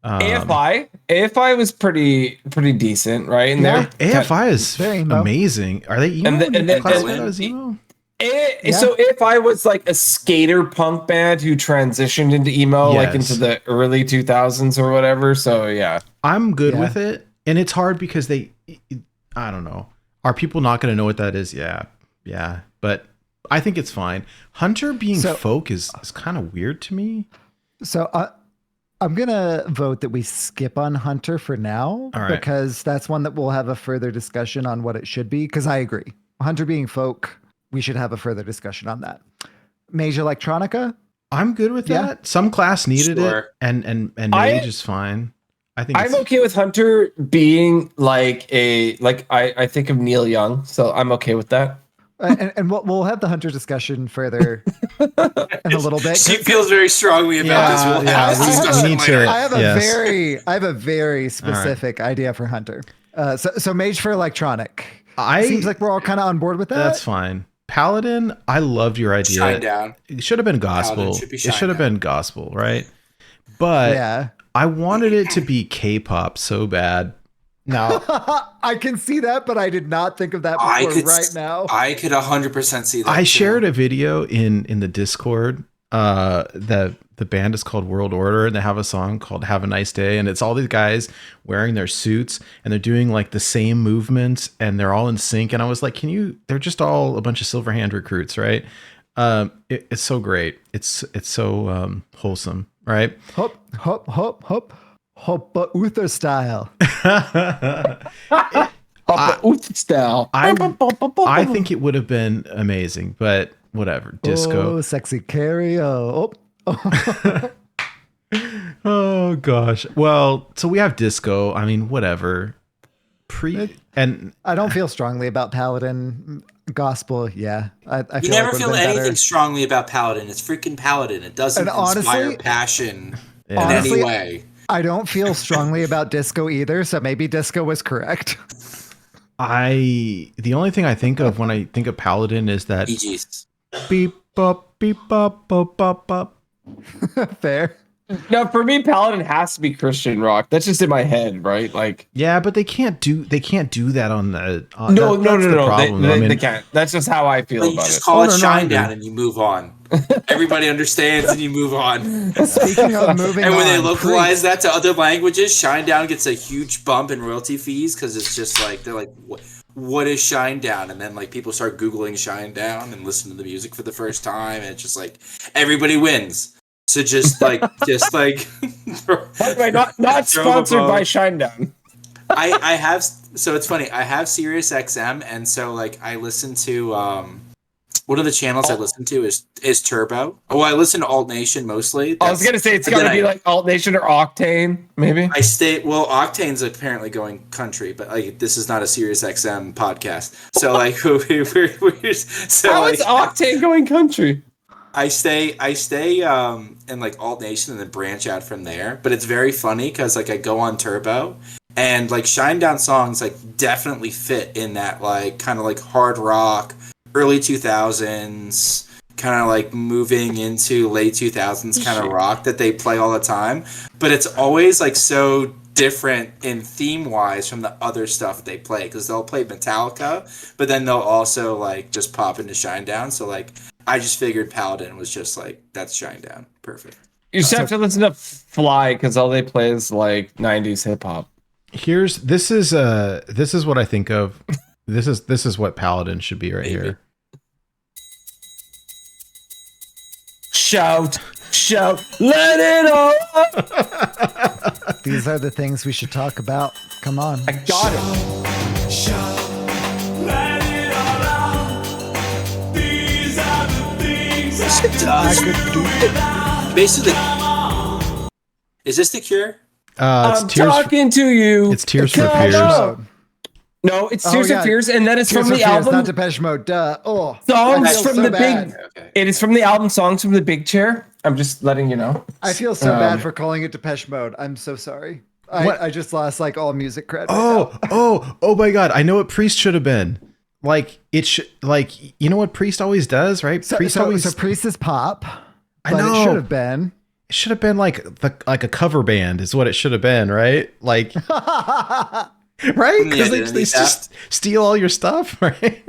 AFI was pretty decent, right? And Yeah. AFI is They're emo. amazing. Are they emo? And the- Would you and the- classify and- that as emo? So AFI was like a skater punk band who transitioned into emo, like Yes. into the early 2000s or whatever. So yeah, I'm good Yeah. with it, and it's hard because I don't know. Are people not going to know what that is? Yeah, but I think it's fine. Hunter being So- folk is kind of weird to me. So I'm gonna vote that we skip on Hunter for now, All right. because that's one that we'll have a further discussion on what it should be. Because I agree, Hunter being folk, we should have a further discussion on that. Mage Electronica, I'm good with Yeah. that. Some class needed Sure. it, and I- mage is fine. I think I'm it's, okay with Hunter being like I think of Neil Young, so I'm okay with that. and we'll have the Hunter discussion further in a little bit. She feels very strongly about this. We'll have this we discussion need later. to- I have a Yes. very specific idea for Hunter. So Mage for Electronic. Seems like we're all kind of on board with that. that's fine. Paladin, I loved your idea. Shine down. It should have been gospel. Paladin should be It should shine have down. been gospel, right? But Yeah. I wanted it to be K-pop so bad. Now, I can see that, but I did not think of that I before could right now. I could 100% see that. I too. shared a video in the Discord, the The band is called World Order, and they have a song called "Have a Nice Day," and it's all these guys wearing their suits, and they're doing like the same movements, and they're all in sync. And I was like, "Can you?" They're just all a bunch of Silverhand recruits, right? It's so great. It's so wholesome, right? Hop, hop, hop, hop, hop, Uther style. Style. I think it would have been amazing, but whatever. Disco. Oh, sexy carry. Oh. Oh gosh. Well, so we have disco. I mean, whatever. And I don't feel strongly about Paladin. Gospel, yeah. I You feel never like feel would've been anything better. strongly about Paladin. It's freaking Paladin. It doesn't And honestly- inspire passion in Honestly, any way. I don't feel strongly about disco either, so maybe disco was correct. the only thing I think of when I think of Paladin is that GG's. beep bop bop bop bop. Fair. No, for me, Paladin has to be Christian rock. That's just in my head, right? Like, Yeah, but they can't do that on the no. That's the problem. I mean, They can't. That's just how I feel You about just it. call it no, I Shinedown agree. and you move on. Everybody understands and you move on. Speaking of moving And when they on, localize that to other languages, Shinedown gets a huge bump in royalty fees because it's just like they're like, what is Shinedown? And then like people start googling Shinedown and listen to the music for the first time, and it's just like everybody wins. So just like By the way, not Throw sponsored the by ball. Shinedown. I have, so it's funny. I have Sirius XM, and so like I listen to one of the channels I listen to is Turbo. Oh, I listen to Alt Nation mostly. I was gonna say it's and then gotta be like Alt Nation or Octane, maybe. Octane's apparently going country, but like this is not a Sirius XM podcast. So like we're so How like, is Octane going country? I stay in like Alt Nation and then branch out from there. But it's very funny because like I go on Turbo and like Shinedown songs like definitely fit in that like kind of like hard rock, early 2000s, kind of like moving into late 2000s kind of rock that they play all the time. But it's always like so different in theme wise from the other stuff they play because they'll play Metallica, but then they'll also like just pop into Shinedown. So like I just figured Paladin was just like that's Shinedown. Perfect. You just have to listen to Fly because all they play is like 90s hip hop. this is what I think of. This is what Paladin should be right here. Shout, let it all out. these are the things we should talk about. Come on. I got it. Basically, is this The Cure? It's I'm Tears. talking to you. It's Tears for Come Fears. on. No, it's Tears yeah. for Fears, and that is Tears from for the Fears, album not Depeche Mode. Duh. Oh, Songs I feel from so the bad. Okay. It is from the album Songs from the Big Chair. I'm just letting you know. I feel so bad for calling it Depeche Mode. I'm so sorry. What? I just lost like all music credit. right now. Oh my God! I know what Priest should have been. Like it should. Like you know what Priest always does, right? Priest always. So Priest is pop. I But know. it should have been. It should have been like a cover band is what it should have been, right? Like, right? Because they identity just steal all your stuff, right?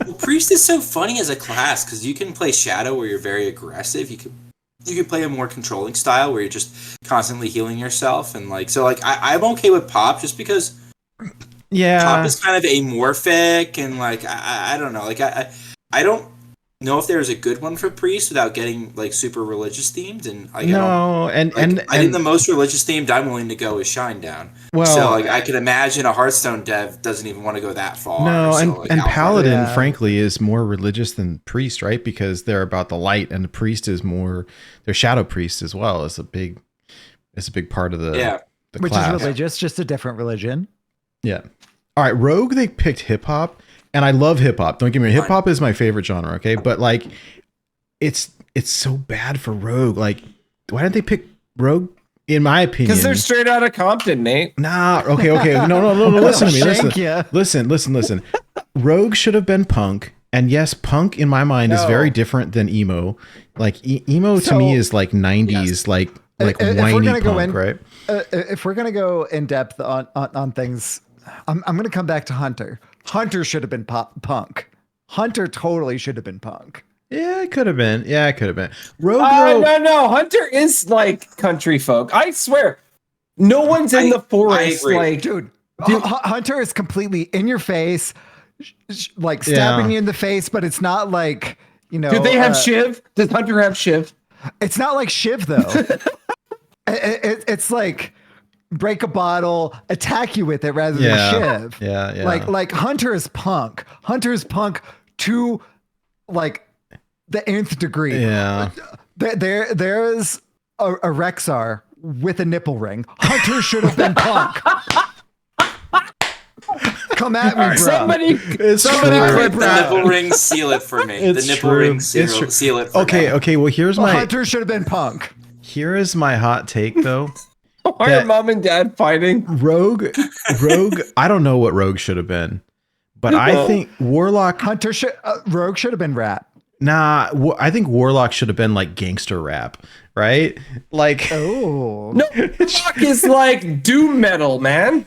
Well, Priest is so funny as a class because you can play Shadow where you're very aggressive. You can play a more controlling style where you're just constantly healing yourself and like so like I'm okay with pop just because Yeah. pop is kind of amorphic and like I don't know like I don't know if there's a good one for Priest without getting like super religious themed and like, No, I think the most religious themed I'm willing to go is Shinedown. Well, so like I could imagine a Hearthstone dev doesn't even want to go that far. no, so, and like, and Alpha- Paladin, Yeah. frankly, is more religious than Priest, right? Because they're about the light, and the Priest is more. They're Shadow Priest as well. It's a big part of the Yeah. the Which class. is religious, just a different religion. Yeah. All right, Rogue. They picked hip hop, and I love hip hop. Don't get me wrong. Hip hop is my favorite genre. Okay, but like, it's so bad for Rogue. Like, why didn't they pick Rogue? In my opinion, Because they're straight out of Compton, Nate. Nah, okay. No. Listen to me. Shank ya. Listen. Rogue should have been punk. And yes, punk in my mind is No. very different than emo. Like emo to So- me is like 90s, like If we're whiny gonna go punk, in- right? If we're gonna go in depth on things, I'm gonna come back to Hunter. Hunter should have been punk. Hunter totally should have been punk. Yeah, it could have been. Yeah, it could have been. Rogue, though, No. Hunter is like country folk. I swear. No one's in the forest. agree. Like, Dude, Hunter is completely in your face, like stabbing Yeah. you in the face, but it's not like, you know. do they have Shiv? Does Hunter have Shiv? It's not like Shiv, though. It's like break a bottle, attack you with it rather Yeah. than Shiv. Yeah. Like Hunter is punk. Hunter is punk to like the nth degree. Yeah. There's a Rexar with a nipple ring. Hunter should have been punk. Come at me, bro. Somebody It's Somebody true. clip The that. nipple ring, seal it for me. It's the nipple true. ring, It's true. seal it for Okay, me. okay. Well, here's my Hunter should have been punk. here is my hot take though. Why That- are mom and dad fighting? Rogue. I don't know what Rogue should have been, but I think Warlock. Rogue should have been rat. Nah, I think Warlock should have been like gangster rap, right? Like, Oh, No, Rock is like doom metal, man.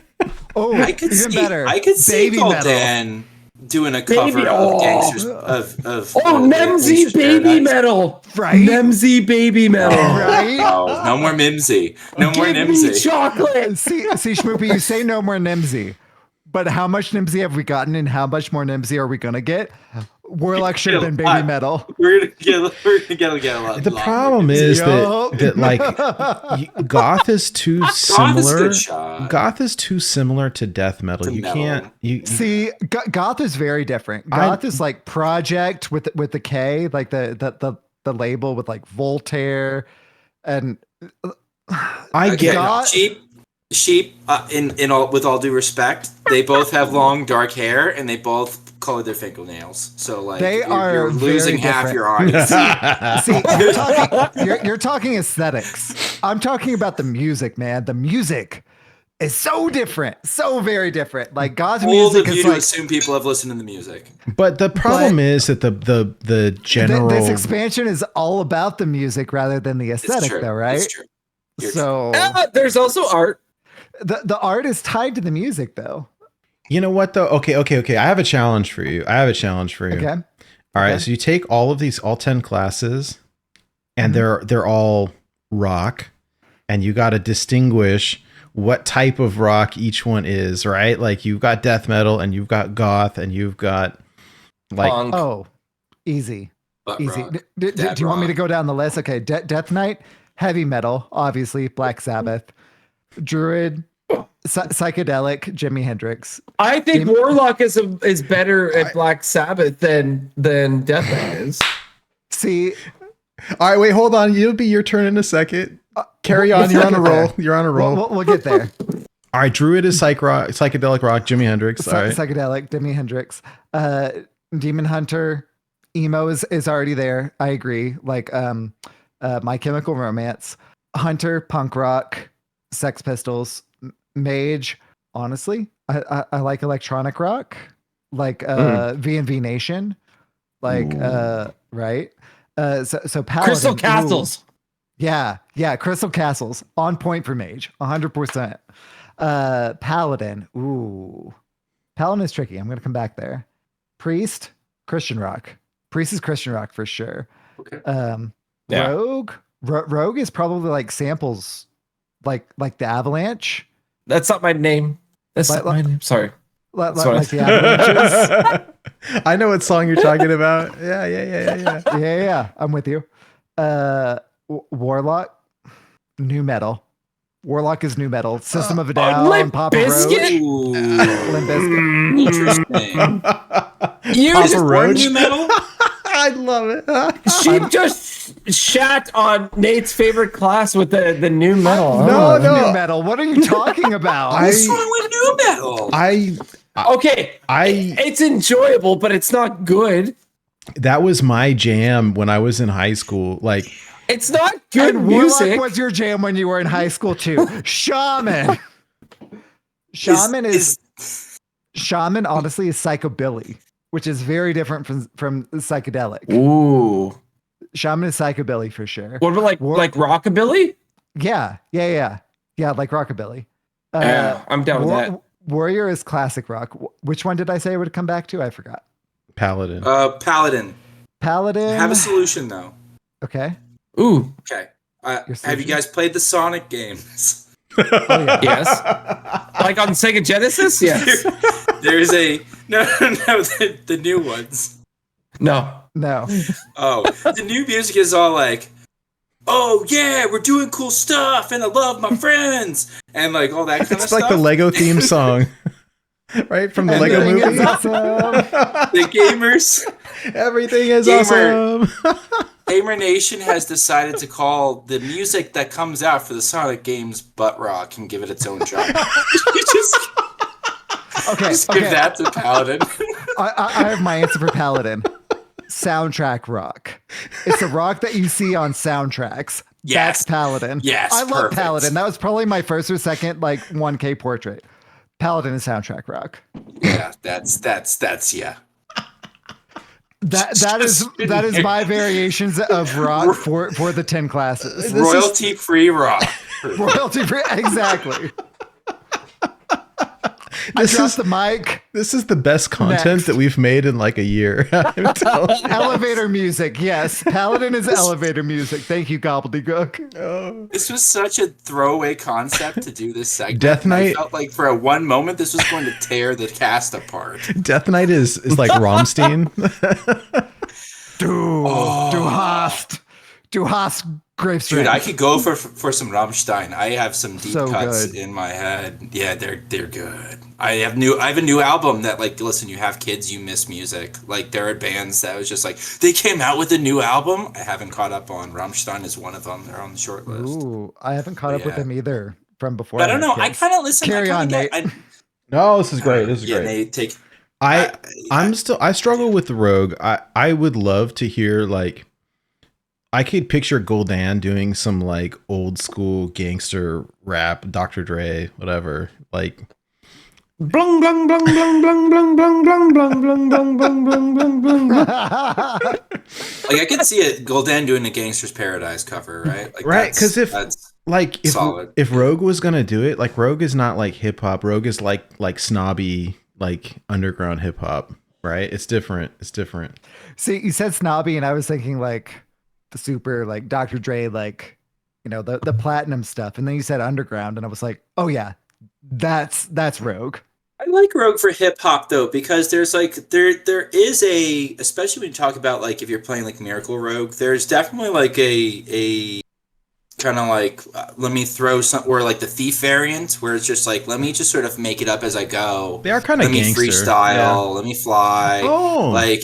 oh, I could even see. better. I could see Baby metal. Gul'dan doing a cover Baby- of oh. gangsters of. Oh, Nemsy Gangsta's baby Paradise. metal. Right? Nemsy baby metal. Right? Oh, no more Mimsy. No more Give me Nimsy. chocolate. See, Schmoopie, you say no more Nimsy, but how much Nimsy have we gotten, and how much more Nimsy are we gonna get? Warlock should have been baby metal. We're gonna get a lot. the lot problem more Nimsy. is Yup. that like Goth is too Goth is similar. good shot. Goth is too similar to death metal. To You metal. can't. You See, Goth is very different. Goth is like project with the K, like the label with like Voltaire, and I get. God- Sheep. In all, with all due respect, they both have long dark hair and they both color their fingernails. So like, They are you're losing very half different. your audience. See, you're talking aesthetics. I'm talking about the music, man. The music is so different, so very different. Like God's Bold music of you is to like assume people have listened to the music. But the problem is that the general. this expansion is all about the music rather than the It's aesthetic, true. though, right? It's true. You're So There's also art. the art is tied to the music, though. You know what though? Okay. I have a challenge for you. Okay. All right. Okay. So you take all 10 classes, and they're all rock, and you got to distinguish what type of rock each one is, right? Like you've got death metal, and you've got goth, and you've got like Punk. Oh, easy. butt Easy. rock. Do Dad you want me rock. to go down the list? Okay, Death Knight, heavy metal, obviously, Black Sabbath, Druid, psychedelic, Jimi Hendrix. I think Warlock is better at Black Sabbath than Death Knight is. See, all right, wait, hold on. It'll be your turn in a second. Carry on. You're on a roll. You're on a roll. we'll get there. All right, Druid is psychedelic rock, Jimi Hendrix. All right. Psychedelic, Jimi Hendrix, Demon Hunter, emo is already there. I agree. Like My Chemical Romance, Hunter, punk rock, Sex Pistols, Mage. Honestly, I like electronic rock, like V&V Nation, like right. So Paladin, Crystal ooh. Castles. Yeah, Crystal Castles on point for Mage, 100%. Paladin, ooh, Paladin is tricky. I'm gonna come back there. Priest, Christian rock. Priest is Christian rock for sure. Okay. Yeah. Rogue is probably like samples, like the Avalanche, That's not my name. That's Like- not my name. Sorry. like Sorry. the Avalanches. I know what song you're talking about. Yeah. yeah, I'm with you. Warlock, new metal. Warlock is new metal. System of a Down, Limp Papa Bizkit? Roach, Ooh, Limp Bizkit. interesting. You Papa just Roach. New metal? I love it. Sheep just shat on Nate's favorite class with the new metal. No, no. New metal. What are you talking about? What's wrong with new metal? Okay, it's enjoyable, but it's not good. That was my jam when I was in high school. Like, It's not good And music. Warlock was your jam when you were in high school too. Shaman. Shaman Shaman honestly is psychobilly, which is very different from psychedelic. Ooh. Shaman is psychobilly for sure. What about like rockabilly? Yeah, like rockabilly. Yeah, I'm down with that. Warrior is classic rock. Which one did I say I would come back to? I forgot. Paladin. Paladin. Paladin. I have a solution though. Okay. Ooh, Okay. Your Have you solution? guys played the Sonic games? Oh yeah. yes. Like on Sega Genesis? Yes. There's a no, the new ones. No. No. Oh, the new music is all like, oh yeah, we're doing cool stuff, and I love my friends, and like all that kind of It's stuff. like the Lego theme song, right? From the Lego Everything is movie. awesome. The gamers, Everything is Gamer. awesome. Gamer Nation has decided to call the music that comes out for the Sonic games butt rock and give it its own genre. You just Okay. give Okay. that to Paladin. I have my answer for Paladin. Soundtrack rock. It's a rock that you see on soundtracks. Yes. That's Paladin. Yes, I love perfect. Paladin. That was probably my first or second like 1K portrait. Paladin is soundtrack rock. Yeah, that's yeah. That is my variations of rock for the 10 classes. Royalty free rock. Royalty free. Exactly. I dropped the mic. This is the best content Next. that we've made in like a year. I'm telling you. Elevator music. Yes. Paladin is elevator music. Thank you, Gobbledygook. This was such a throwaway concept to do this segment. Death Knight- I felt like for a one moment this was going to tear the cast apart. Death Knight is like Rammstein. Du hast grave Dude, strength. I could go for some Rammstein. I have some deep So cuts good. in my head. Yeah, they're good. I have a new album that like listen, you have kids, you miss music. Like there are bands that was just like they came out with a new album. I haven't caught up on. Rammstein is one of them. They're on the short list. Ooh, I haven't caught up with Yeah. them either from before. But I don't know. had I kids. kind of listen. Carry I on, kinda Nate. get- No, this is great. This is yeah, great. Nate, take. I struggle with the Rogue. I would love to hear like I could picture Gul'dan doing some like old school gangster rap, Dr. Dre, whatever. Like Blung blung blung blung blung blung blung blung blung blung blung blung blung blung. Like I could see it. Gul'dan doing a Gangster's Paradise cover, right? Like Right, 'cause if- that's like solid. if Rogue was gonna do it, like Rogue is not like hip hop. Rogue is like snobby, like underground hip hop, right? It's different. It's different. See, you said snobby, and I was thinking like the super like Dr. Dre, like the platinum stuff, and then you said underground, and I was like, oh yeah, that's Rogue. I like Rogue for hip hop though, because there's like there is a, especially when you talk about like if you're playing like Miracle Rogue, there's definitely like a kind of like let me throw some, or like the Thief variant where it's just like let me just sort of make it up as I go. They are kind of Let me gangster. freestyle. Yeah. Let me fly. Oh, Like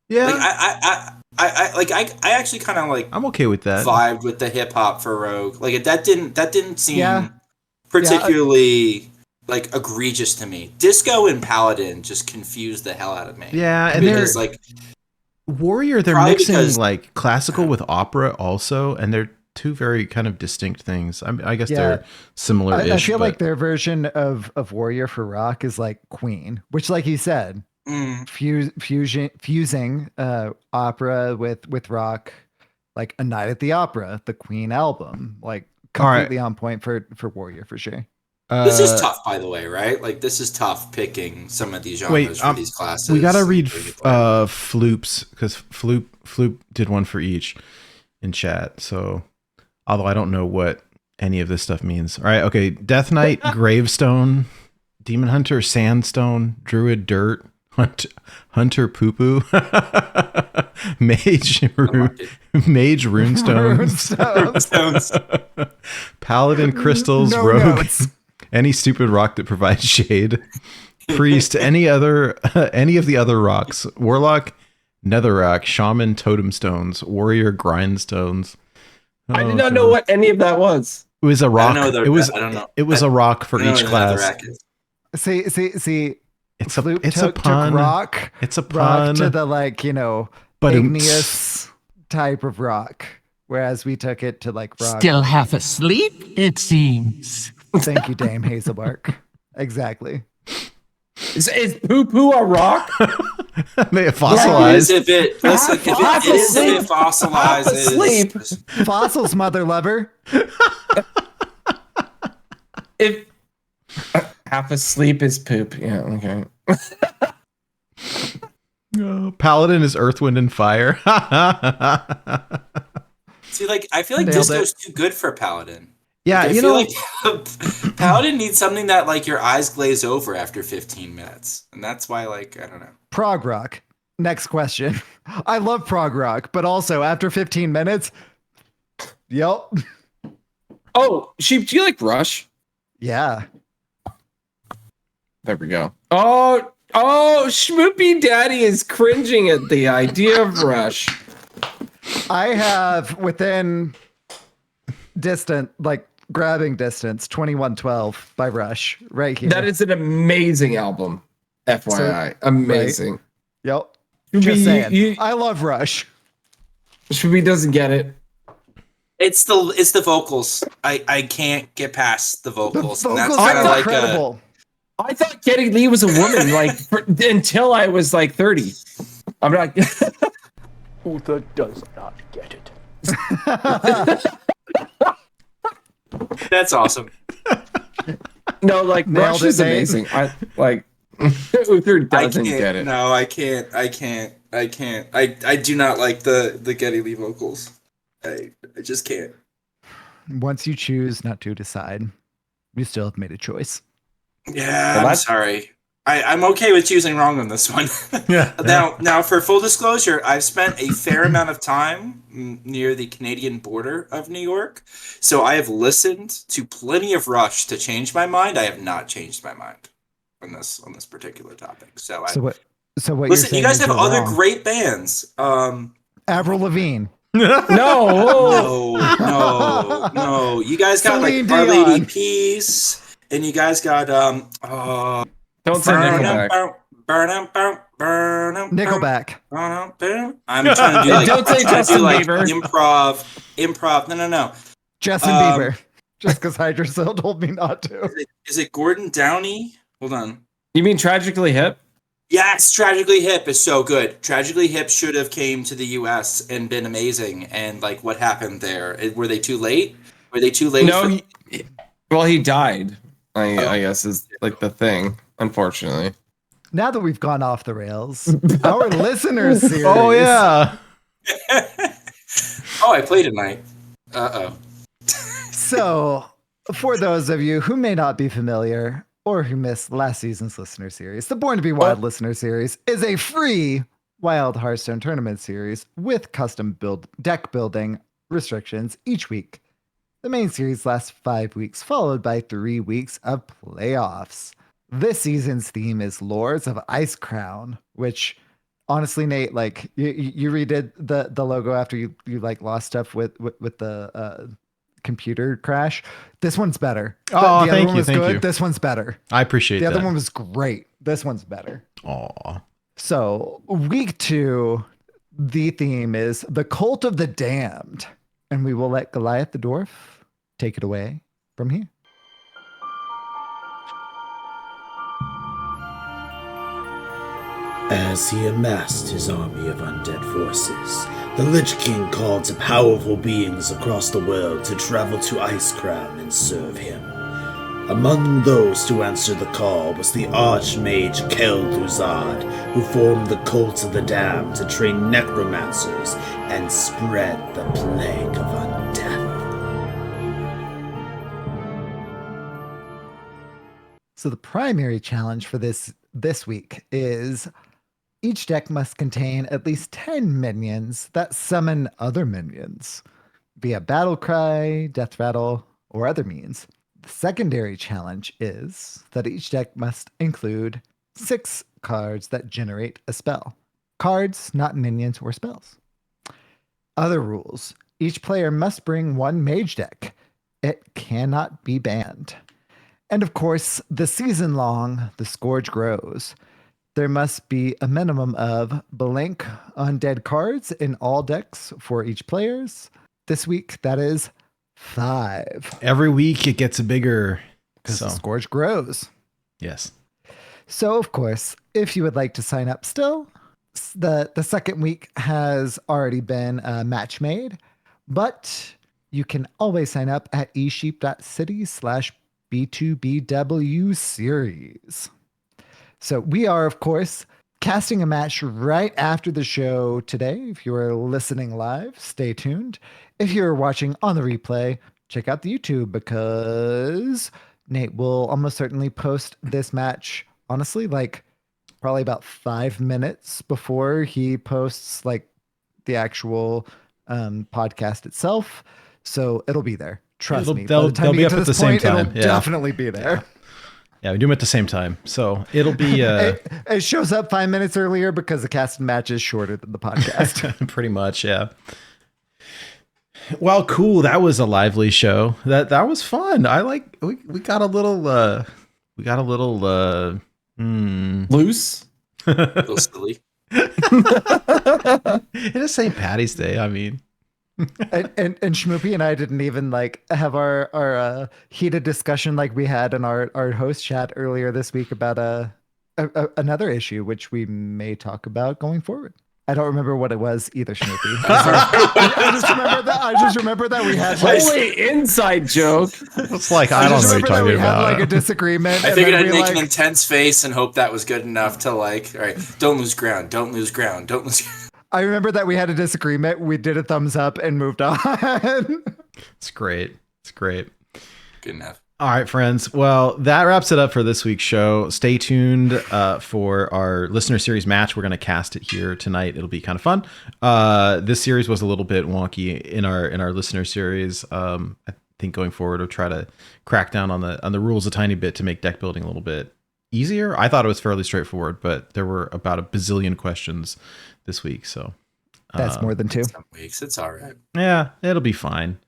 yeah. like I actually kind of like I'm okay with that. vibed with the hip hop for Rogue. Like that didn't seem Yeah. particularly like egregious to me. Disco and Paladin just confused the hell out of me. Yeah, and they're because like Warrior. They're Probably mixing because- like classical with opera also, and they're two very kind of distinct things. I guess Yeah. they're similar. I feel like their version of Warrior for rock is like Queen, which, like you said, fusing opera with rock, like A Night at the Opera, the Queen album, like All right. completely on point for Warrior for sure. this is tough, by the way, right? Like this is tough picking some of these genres for these classes. We gotta read Floop's because Floop did one for each in chat. So, although I don't know what any of this stuff means. All right, okay. Death Knight, Gravestone, Demon Hunter, Sandstone, Druid, Dirt, Hunter, Poo Poo, Mage, Mage, Runestones, Stones. Paladin, Crystals, No Rogue. notes. Any stupid rock that provides shade. Priest, any of the other rocks. Warlock, Netherrack, Shaman, Totem Stones, Warrior, Grindstones. I did Oh, not know God. what any of that was. It was a rock. I don't know. I don't know. It was a rock for I don't know each what another class. rack is. See, It's a Floop it's a took pun. rock, It's a rock pun. to the But igneous type of rock, whereas we took it to like rock. Still half asleep, it seems. Thank you, Dame Hazelbark. Exactly. Is poo poo a rock? May it As fossilize. if it listen, if it is if it fossilizes. Asleep. Fossils, mother lover. If half asleep is poop. Yeah, okay. Paladin is Earth, Wind, and Fire. See, like I feel like Nailed Disco's it. too good for Paladin. Yeah, Like, I you feel know, like Paladin needs something that like your eyes glaze over after 15 minutes, and that's why like I don't know. Prog rock. Next question. I love prog rock, but also after 15 minutes, yep. Oh, Sheep, do you like Rush? Yeah. There we go. Oh, SchmoopieDaddy is cringing at the idea of Rush. I have within grabbing distance, 2112 by Rush right here. That is an amazing album. FYI. Amazing. Yep. Shmoopie, Just saying. you- I love Rush. Shmoopie doesn't get it. It's the vocals. I can't get past the The vocals. vocals And that's are kind of like incredible. I thought Geddy Lee was a woman until I was like 30. I'm not. Uther does not get it. that's awesome. No, like Nailed Rush it, is Nate. amazing. I like Uther I doesn't can't get it. No, I can't. I do not like the Geddy Lee vocals. I just can't. Once you choose not to decide, you still have made a choice. Yeah, Well, I'm that's- sorry. I'm okay with choosing wrong on this one. Yeah. Now, for full disclosure, I've spent a fair amount of time near the Canadian border of New York, so I have listened to plenty of Rush to change my mind. I have not changed my mind on this particular topic. So, So what you're listen, saying you guys is have you're other wrong. great bands. Avril Lavigne. No. No. You guys got Celine like Our Lady Dion. Peace, and you guys got Don't say Nickelback. Nickelback. I'm trying to do like, Don't say I'm trying to Justin do like Bieber. improv. No. Justin Bieber. Just because Hydralisk told me not to. Is it Gordon Downey? Hold on. You mean Tragically Hip? Yes, Tragically Hip is so good. Tragically Hip should have came to the U.S. and been amazing. And like, what happened there? Were they too late? Were they too late? No. Well, he died. I guess is like the thing. Unfortunately. Now that we've gone off the rails, our listeners series. Oh yeah. Oh, I played tonight. Uh-oh. So, for those of you who may not be familiar or who missed last season's listener series, the Born to Be Wild listener series is a free Wild Hearthstone tournament series with custom deck building restrictions each week. The main series lasts 5 weeks, followed by 3 weeks of playoffs. This season's theme is Lords of Icecrown, which honestly, Nate, like you redid the logo after you like lost stuff with the computer crash. This one's better. Oh, the thank other one you, was thank good. you. This one's better. I appreciate The that. other one was great. This one's better. Aw. So week 2, the theme is the Cult of the Damned, and we will let Goliath the Dwarf take it away from here. As he amassed his army of undead forces, the Lich King called to powerful beings across the world to travel to Icecrown and serve him. Among those to answer the call was the Archmage Kel'Thuzad, who formed the Cult of the Damned to train necromancers and spread the plague of undeath. So the primary challenge for this week is each deck must contain at least 10 minions that summon other minions via battle cry, death rattle, or other means. The secondary challenge is that each deck must include 6 cards that generate a spell. Cards, not minions or spells. Other rules. Each player must bring 1 mage deck. It cannot be banned. And of course, the season long, the scourge grows. There must be a minimum of blank undead cards in all decks for each players. This week, that is 5. Every week it gets bigger. Because the So, scourge grows. yes. So, of course, if you would like to sign up still, the second week has already been match made, but you can always sign up at esheep.city/B2BW series. So we are, of course, casting a match right after the show today. If you are listening live, stay tuned. If you're watching on the replay, check out the YouTube because Nate will almost certainly post this match, honestly, like probably about 5 minutes before he posts like the actual podcast itself. So it'll be there. Trust me. By the time They'll you be get up to at this the same point, time. it'll Yeah. definitely be there. Yeah, we do them at the same time. So it'll be It shows up 5 minutes earlier because the cast match is shorter than the podcast. pretty much, yeah. Well, cool. That was a lively show. That was fun. I like we got a little Loose. A little silly. It is St. Patty's Day. I mean, and Schmoopie and I didn't even like have our heated discussion like we had in our host chat earlier this week about another issue which we may talk about going forward. I don't remember what it was either, Schmoopie. I just remember that we had like, Holy inside joke. it's like I don't know what you're talking we had about. like a disagreement. I and figured then I'd we, make an like, intense face and hope that was good enough to like, all right, don't lose ground, don't lose ground, don't lose. I remember that we had a disagreement. We did a thumbs up and moved on. It's great. It's great. Good enough. All right, friends. Well, that wraps it up for this week's show. Stay tuned for our listener series match. We're going to cast it here tonight. It'll be kind of fun. This series was a little bit wonky in our listener series. I think going forward, we'll try to crack down on the rules a tiny bit to make deck building a little bit easier. I thought it was fairly straightforward, but there were about a bazillion questions this week. So That's more than two. Some weeks, it's all right. yeah, it'll be fine.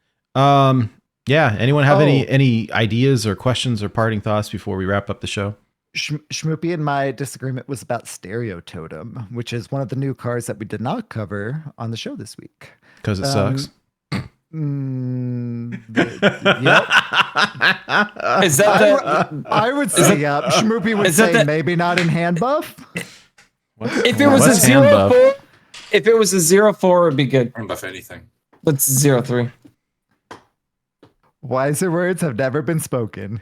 Yeah. Anyone have any ideas or questions or parting thoughts before we wrap up the show? Schmoopie and my disagreement was about Stereo Totem, which is one of the new cards that we did not cover on the show this week. Because it sucks. Yep. Is that I would say yep. Schmoopie would is that say the- maybe not in hand buff. if it was a What's hand 0-4? buff? If it was a 0-4, it'd be good. Don't buff anything. Let's 0-3. Wiser words have never been spoken.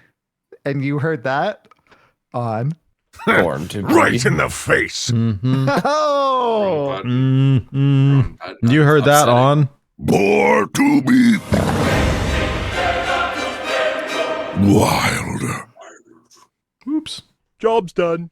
And you heard that on Born to be. Right in the face. Mm-hmm. Oh, Mm-hmm. You heard that on Born to be wild. Oops. Job's done.